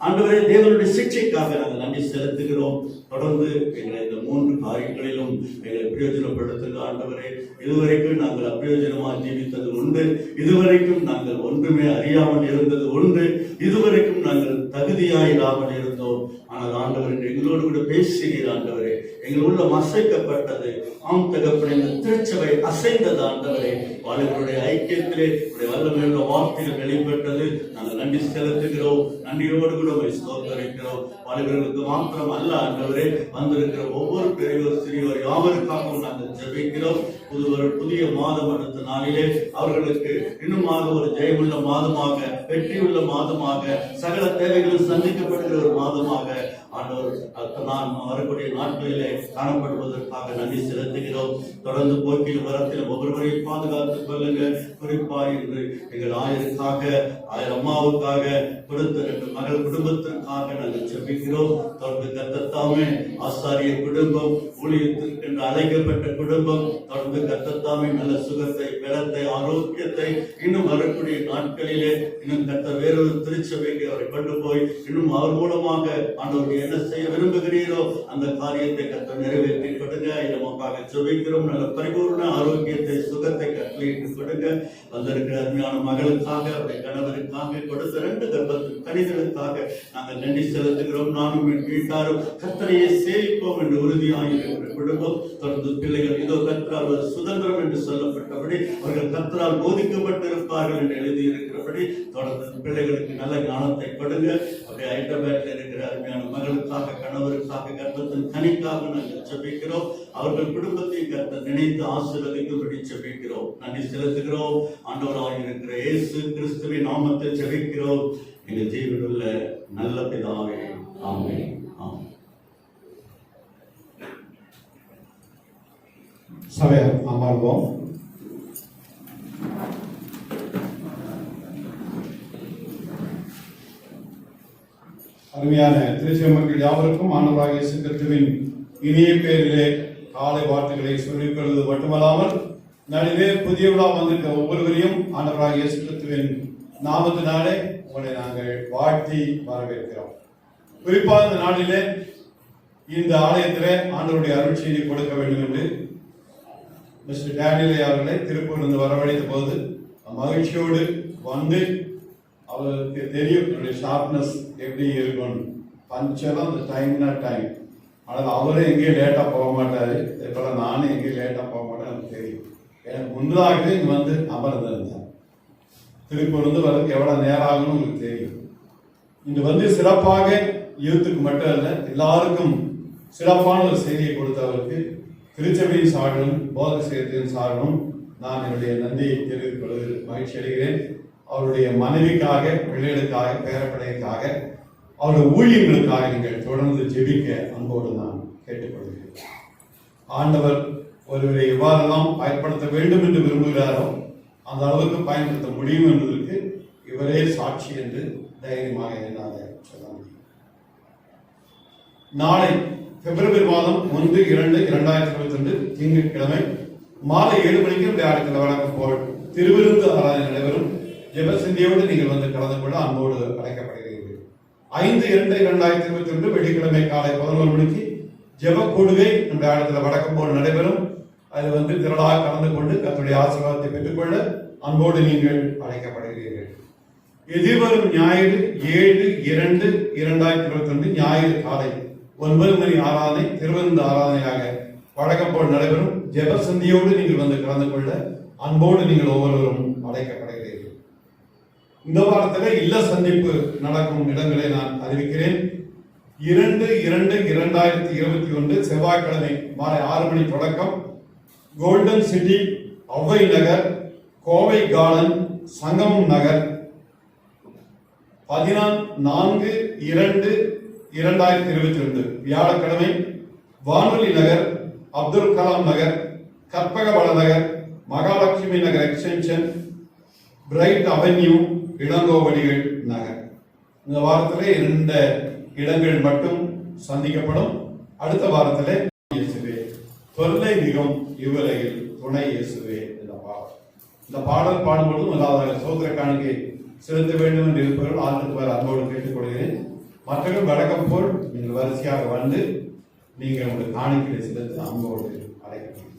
ஆண்டவரே, தேவனுடைய சிக்ஷைக்காக நாங்கள் நன்றி செலுத்துகிறோம். தொடர்ந்து எங்களை இந்த 3 காரியங்களிலும் எங்களை பிரயோஜனப்படுத்துங்க ஆண்டவரே. இதுவரைக்கும் நாங்கள் அப்பிரயோஜனமாக ஜீவித்தது உண்டு, இதுவரைக்கும் நாங்கள் ஒன்றுமே அறியாமல் இருந்தது உண்டு, இதுவரைக்கும் நாங்கள் தகுதியாயிராமல் இருந்தோம். ஆனால் ஆண்டவரே, எங்களோடு கூட பேசுகிறீர் ஆண்டவரே. எங்கள் உள்ள அசைக்கப்பட்டது. ஆம் தகப்பனே, இந்த திருச்சபை அசைந்தது ஆண்டவரே. வாலிபருடைய ஐக்கியத்திலே வல்லமையுள்ள வார்த்தைகள் வெளிப்பட்டது. நாங்கள் நன்றி செலுத்துகிறோம். நன்றியோடு கூட ஸ்தோத்தரிக்கிறோம். வாலிபர்களுக்கு மாத்திரம் அல்ல ஆண்டவரே, வந்திருக்கிற ஒவ்வொரு பெரியவர் சிறியோர் யாவருக்காகவும் நாங்கள் ஜெபிக்கிறோம். புதிய மாதம் அடுத்த நாளிலே அவர்களுக்கு இன்னுமாக ஒரு ஜெயமுள்ள மாதமாக, வெற்றியுள்ள மாதமாக, சகல தேவைகளும் சந்திக்கப்படுகிற ஒரு மாதமாக ஆண்டவர் நான் வரக்கூடிய நாட்களிலே காணப்படுவதற்காக நன்றி செலுத்துகிறோம். தொடர்ந்து போக்கிலும் வரத்திலும் ஒவ்வொருவரையும் பாதுகாத்துக் கொள்ளுங்க. குறிப்பாக இன்று எங்கள் ஆயருக்காக, ஆயர் அம்மாவுக்காக, கொடுத்த 2 மகள் குடும்பத்திற்காக நாங்கள் ஜெபிக்கிறோம். தொடர்ந்து கர்த்தத்தாமே ஆசாரிய குடும்பம், ஊழியத்திற்கு அழைக்கப்பட்ட குடும்பம், தொடர்ந்து கர்த்தத்தாமே நல்ல சுகத்தை, பலத்தை, ஆரோக்கியத்தை இன்னும் வரக்கூடிய நாட்களிலே இன்னும் கர்த்தர் வேறொரு திருச்சபைக்கு அவரை கொண்டு போய் இன்னும் அவர் மூலமாக ஆண்டவருக்கு என்ன செய்ய விரும்புகிறீரோ அந்த காரியத்தை கர்த்தர் நிறைவேற்றி கொடுங்க. நமக்காக ஜெபிக்கிறோம். நல்ல பரிபூர்ண ஆரோக்கியத்தை, சுகத்தை கட்டளையிட்டு கொடுங்க. வந்திருக்கிற அருமையான மகளுக்காக, அவருடைய கணவருக்காக, கொடுத்த 2 கர்ப்பத்தின் கனிகளுக்காக நாங்கள் நன்றி செலுத்துகிறோம். நானும் என் வீட்டாரும் கர்த்தரையே சேவிப்போம் என்று உறுதியாக இருக்கிற குடும்பம். தொடர்ந்து பிள்ளைகள் இதோ கர்த்தரால் சுதந்திரம் என்று சொல்லப்பட்டபடி அவர்கள் கர்த்தரால் போதிக்கப்பட்டிருப்பார்கள் என்று எழுதியிருக்கிறபடி தொடர்ந்து பிள்ளைகளுக்கு நல்ல ஞானத்தை கொடுங்க. அப்படியே ஹைதராபாத்தில் இருக்கிற அருமையான மகளுக்காக, கணவருக்காக, கர்ப்பத்தின் கனிக்காக நாங்கள் ஜெபிக்கிறோம். அவர்கள் குடும்பத்தை கர்த்தர் நினைத்து ஆசீர்வதிக்கும்படி ஜெபிக்கிறோம். நன்றி செலுத்துகிறோம். ஆண்டவராக இருக்கிற இயேசு கிறிஸ்துவின் நாமத்தில் ஜெபிக்கிறோம் எங்கள் ஜீவனுள்ள நல்ல பிதாவே. ஆமென். ஆமென். சபையார் அமர்வோம். அருமையான திருச்சபை மக்கள் யாவருக்கும் ஆண்டவராகிய இயேசு கிறிஸ்துவின் இனிய பேரிலே காலை வார்த்தைகளை சொல்லிக் கொள்வது மட்டுமல்லாமல் நாளிலே புதிய விழா வந்திருக்க ஒவ்வொருவரையும் ஆண்டவராகிய இயேசு கிறிஸ்துவின் நாமத்தினாலே உங்களை நாங்கள் வாழ்த்தி வரவேற்கிறோம். குறிப்பாக இந்த நாளிலே இந்த ஆலயத்திலே ஆண்டவருடைய அருள் செய்தி கொடுக்க வேண்டும் என்று மிஸ்டர் டேனியல் அவர்களை திருப்பூரிலிருந்து வரவழைத்த போது மகிழ்ச்சியோடு வந்து அவருக்கு தெரியும் என்னுடைய ஷார்ப்னஸ் எப்படி இருக்கும். பஞ்செல்லாம் அந்த டைம்னா டைம். ஆனால் அவரும் எங்கேயும் லேட்டாக போக மாட்டார். இதே நானும் எங்கேயும் லேட்டாக போக மாட்டேன். எனக்கு தெரியும். எனக்கு முன்னதாகவே இங்கே வந்து அமர்ந்திருந்தேன். திருப்பூர்லேருந்து வரதுக்கு எவ்வளோ நேரம் ஆகும்னு உங்களுக்கு தெரியும். இன்று வந்து சிறப்பாக யூத்துக்கு மட்டும் இல்லை, எல்லாருக்கும் சிறப்பான ஒரு செய்தியை கொடுத்தவருக்கு திருச்சபையின் சார்பிலும் போதக சேகத்தின் சார்பிலும் நான் என்னுடைய நன்றியை தெரிவித்துக் கொள்வதில் மகிழ்ச்சி அடைகிறேன். அவருடைய மனைவிக்காக, பிள்ளைகளுக்காக, பேரப்படைக்காக, அவருடைய ஊழியர்களுக்காக நீங்கள் தொடர்ந்து ஜெபிக்க அன்போடு நான் கேட்டுக்கொள்கிறேன். ஆண்டவர் ஒருவரை எவ்வாறெல்லாம் பயன்படுத்த வேண்டும் என்று விரும்புகிறாரோ அந்த அளவுக்கு பயன்படுத்த முடியும் என்பதற்கு இவரே சாட்சி என்று தைரியமாக என்னால் சொல்ல முடியும். நாளை பிப்ரவரி மாதம் 1, 2, 2022 திங்கட்கிழமை மாலை 7 மணிக்கு நம்முடைய ஆலயத்தில் வழக்கம் போல் திருவிருந்து ஆராதனை நடைபெறும். ஜெபசிந்தியோடு நீங்கள் வந்து கலந்து கொள்ள அன்போடு அழைக்கப்படுகிறீர்கள். 5/2/2022 வெள்ளிக்கிழமை காலை 11 மணிக்கு ஜெப கொடுகை நம்முடைய ஆலயத்தில் வழக்கம் போல் நடைபெறும். அது வந்து திரளாக கலந்து கொண்டு கர்த்தருடைய ஆசீர்வாதத்தை பெற்றுக்கொள்ள அன்போடு நீங்கள் அழைக்கப்படுகிறீர்கள். எதிர்வரும் ஞாயிறு 7/2/2022 ஞாயிறு காலை 9 மணி ஆராதனை திருவிருந்து ஆராதனையாக வழக்கம் போல் நடைபெறும். ஜெபசந்தியோடு நீங்கள் வந்து கலந்து கொள்ள அன்போடு நீங்கள் ஒவ்வொருவரும் அழைக்கப்படுகிறீர்கள். இந்த வாரத்தில் இல்ல சந்திப்பு நடக்கும் இடங்களை நான் அறிவிக்கிறேன். 2/2/2021 செவ்வாய்க்கிழமை மாலை 6 மணி தொடக்கம் கோல்டன் சிட்டி, ஒளவை நகர், கோவை கார்டன், சங்கமம் நகர். 14/2/2022 வியாழக்கிழமை வானொலி நகர், அப்துல் கலாம் நகர், கற்பகவள நகர், மகாலட்சுமி நகர் எக்ஸ்டென்ஷன், பிரைட் அவென்யூ, இளங்கோவடிகள் நகர். இந்த வாரத்திலே 2 இடங்கள் மட்டும் சந்திக்கப்படும். அடுத்த வாரத்திலே இயேசுவே தொல்லை மிகும் இவ்வுலகில் துணை இயேசுவே என்ற பாடல். இந்த பாடல் பாடும்பொழுதும் அதாவது சோதர காணிக்கை செலுத்த வேண்டும் என்று இருப்பவர்கள் ஆண்டுக்கு அன்போடு கேட்டுக்கொள்கிறேன். மற்றவர்கள் வழக்கம் போல் நீங்கள் வரிசையாக வந்து நீங்கள் உங்கள் காணிக்கையை செலுத்த அன்போடு அழைக்கிறீர்கள்.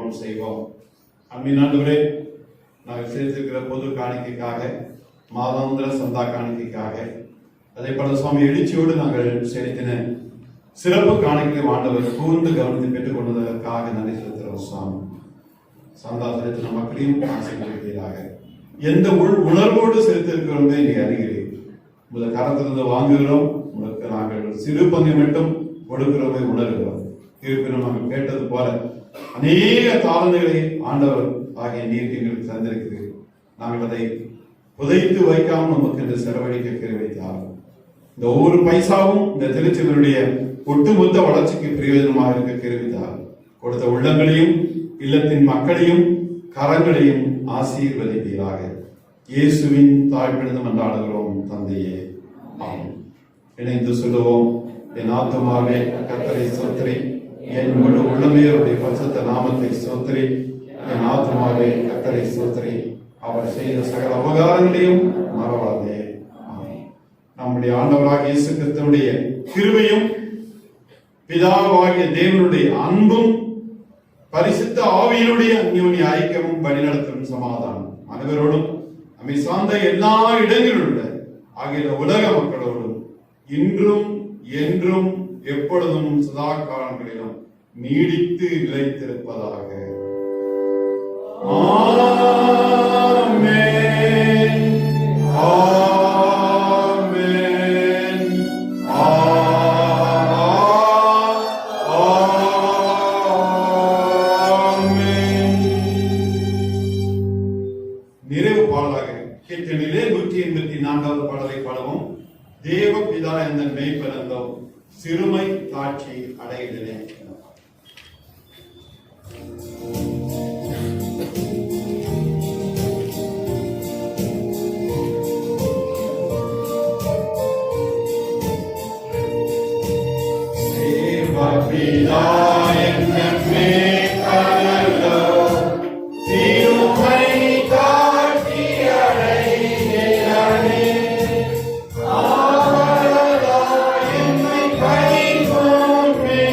ஜெபம் செய்வோம். அன்பின் ஆண்டவரே, நாங்கள் சேர்த்திருக்கிற பொது காணிக்கைக்காக, மாதாந்திர சந்தா காணிக்கைக்காக, அதே போல சுவாமி எழுச்சியோடு நாங்கள் செலுத்தின சிறப்பு காணிக்கை ஆண்டவர் கூர்ந்து கவனித்து பெற்றுக் கொண்டதற்காக நன்றி செலுத்துகிறோம். சுவாமி சந்தா செலுத்தின மக்களையும் ஆசீர்வதிப்பீராக. எந்த உணர்வோடு செலுத்திருக்கிறோமே நீ அறிகிறீர். உங்கள் கரத்திலிருந்து வாங்குகிறோம், உங்களுக்கு நாங்கள் சிறு பங்கை மட்டும் கொடுக்கிறோமே உணர்கிறோம். இருப்பினும் நாங்கள் கேட்டது போல அநேக தாழ்ந்துகளை ஆண்டவர் ஆகிய நீர் எங்களுக்கு தந்திருக்கிறீர். நாங்கள் அதை புதைத்து வைக்காமல் நமக்கு என்று செலவழிக்க கிருபைத்தார். இந்த ஒவ்வொரு பைசாவும் இந்த திருச்சபையுடைய ஒட்டுமொத்த வளர்ச்சிக்கு பிரயோஜனமாக இருக்க கிருபைத்தார். கொடுத்த உள்ளங்களையும் இல்லத்தின் மக்களையும் கரங்களையும் ஆசீர்வதிப்பீராக. இயேசுவின் தாழ்விழுந்து மன்றாடுகிறோம் தந்தையே, ஆமென். இணைந்து சொல்லுவோம். என் ஆத்துமாவே கர்த்தரை ஸ்தோத்திரி, என் முழு உள்ளமையோருடைய பரிசுத்த நாமத்தை ஸ்தோத்திரி. என் ஆத்துமாவே கர்த்தரை ஸ்தோத்திரி, அவர் செய்த சகல உபகாரங்களையும் மறவாதே. ஆமென். நம்முடைய ஆண்டவராகிய இயேசு கிறிஸ்துவினுடைய கிருபையும் பிதாவாகிய தேவனுடைய அன்பும் பரிசுத்த ஆவியினுடைய அந்யோன்ய ஐக்கியமும் வழிநடத்தும் சமாதானம் அனைவரோடும் நம்மை சார்ந்த எல்லா இடங்களிலுள்ள ஆகிய உலக மக்களோடும் இன்றும் என்றும் எப்பொழுதும் சதா காலங்களிலும் நீடித்து நிலைத்திருப்பதாக. ஆமென். ஆமென். ஆமென். நிறைவு பாடலாக கீர்த்தனையிலே 184வது பாடலை பாடவும். தேவ பிதா என்ற மெய்ப்பனந்தோ சிறுமை காட்சி அடையிலே. தேவ பிதா என்ற மெய்ப்பனந்தோ சிறுமை காட்சி அடையிலே. ஆவலா என்னை கைகொண்டே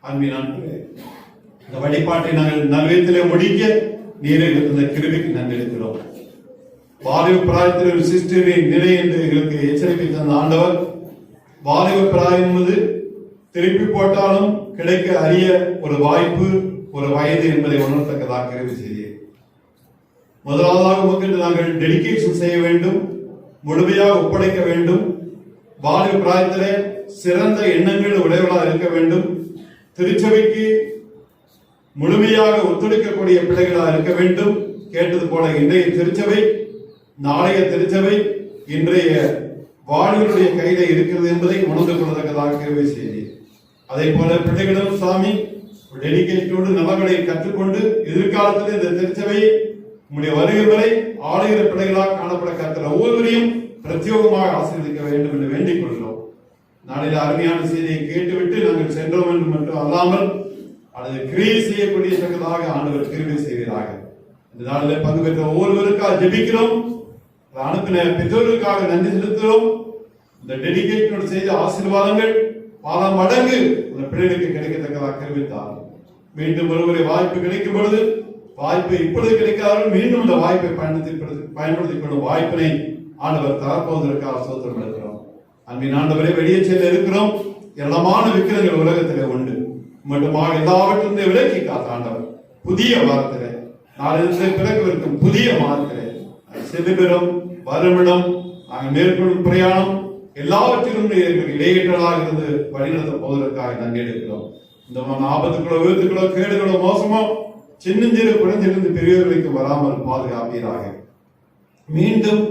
அன்பின் ஆண்டவரே, இந்த வழிபாட்டை நாங்கள் நல்விதத்திலே முடிக்க நீரை இந்த கிருபைக்கு நன்றி எடுக்கிறோம். வாலிப பிராயத்தில் ஒரு சிஸ்டரின் நிலை என்று எங்களுக்கு எச்சரிக்கை தந்த ஆண்டவர், வாலிப பிராயம் என்பது திருப்பி போட்டாலும் கிடைக்க அரிய ஒரு வாய்ப்பு, ஒரு வயது என்பதை உணர்த்தக்கதாக கிருபை செய்ய முதலாவதாக உமக்கு நாங்கள் டெடிகேஷன் செய்ய வேண்டும், முழுமையாக ஒப்படைக்க வேண்டும். வாலிப பிராயத்திலே சிறந்த எண்ணங்கள் உடையவர்களாக இருக்க வேண்டும். திருச்சபைக்கு முழுமையாக ஒத்துழைக்கக்கூடிய பிள்ளைகளாக இருக்க வேண்டும். கேட்டது போல இன்றைய திருச்சபை, நாளைய திருச்சபை இன்றைய வாழ்வுடைய கையில இருக்கிறது என்பதை உணர்ந்து கொள்ளத்தக்கதாக கிருபை செய்தி. அதே போல பிள்ளைகளும் சாமி டெடிகேஷனோடு நலங்களை கற்றுக்கொண்டு எதிர்காலத்தில் இந்த திருச்சபையை உங்களுடைய வருகை வரை ஆளுகிற பிள்ளைகளாக காணப்பட கற்கிற ஒவ்வொருவரையும் பிரத்யேகமாக ஆசீர்வதிக்க வேண்டும் என்று வேண்டிக் கொள்கிறோம். நாளில் அருமையான செய்தியை கேட்டுவிட்டு நாங்கள் சென்றோம் என்று மட்டும் அல்லாமல் அல்லது கிரியை செய்யக்கூடியதாக ஆண்டவர் கிருபை செய்வீராக. இந்த நாளில் பங்கு பெற்ற ஒவ்வொருவருக்காக ஜெபிக்கிறோம். அனுப்பின பெற்றோருக்காக நன்றி செலுத்துகிறோம். இந்த டெடிகேஷனோடு செய்த ஆசீர்வாதங்கள் பல மடங்கு அந்த பிள்ளைகளுக்கு கிடைக்கத்தக்கதாக கிருபித்தார். மீண்டும் ஒருவரை வாய்ப்பு கிடைக்கும் பொழுது, வாய்ப்பு இப்பொழுது கிடைக்காதவர்கள் மீண்டும் இந்த வாய்ப்பை பயன்படுத்திக் கொள்ளும் வாய்ப்பினை ஆண்டவர் தரப்போவதற்காக சோத்திரம் எடுக்கிறோம். அன்பின் ஆண்டவரை வெளியே செல்ல இருக்கிறோம். ஏராளமான விக்கிரங்கள் உலகத்திலே உண்டு. மட்டுமாக எல்லாவற்றிலிருந்து விலக்கி காத்த ஆண்டவர் புதிய வாரத்திலே நாளிலிருந்து பிறக்கவிருக்கும் புதிய மாதத்திலே செதுபிடம் வருமிடம் நாங்கள் மேற்கொள்ளும் பிரயாணம் எல்லாவற்றிலும் இடையேற்றலாக இருந்து வழிநடத்த போவதற்காக நன்றி எடுக்கிறோம். இந்த ஆபத்துக்களோ விபத்துக்களோ கேடுகளோ மோசமோ சின்னஞ்சிறு குழந்தையிலிருந்து பெரியவர்களுக்கு வராமல் பாதுகாப்பீராக. மீண்டும்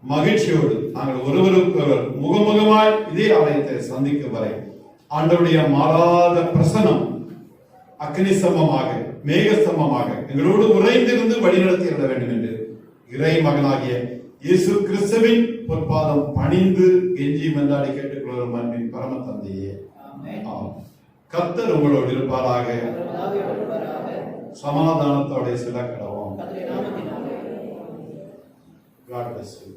மகிழ்ச்சியோடு நாங்கள் ஒருவருக்கொருவர் முகமுகமாய் இதே ஆலயத்தை சந்திக்கும் வரை ஆண்டவருடைய மாறாத பிரசனம் அக்னி சமமாக மேக சமமாக எங்களோடு உறைந்திருந்து வழிநடத்தி விட வேண்டும் என்று இறை மகனாகிய இயேசு கிறிஸ்துவின் பொற்பாதம் பணிந்து கெஞ்சி மன்றாடி கேட்டுக்கொள்ளும் அன்பின் பரம தந்தையே. கர்த்தர் உங்களோடு இருப்பாராக. சமாதானத்தோட சில கடவோம். God bless you.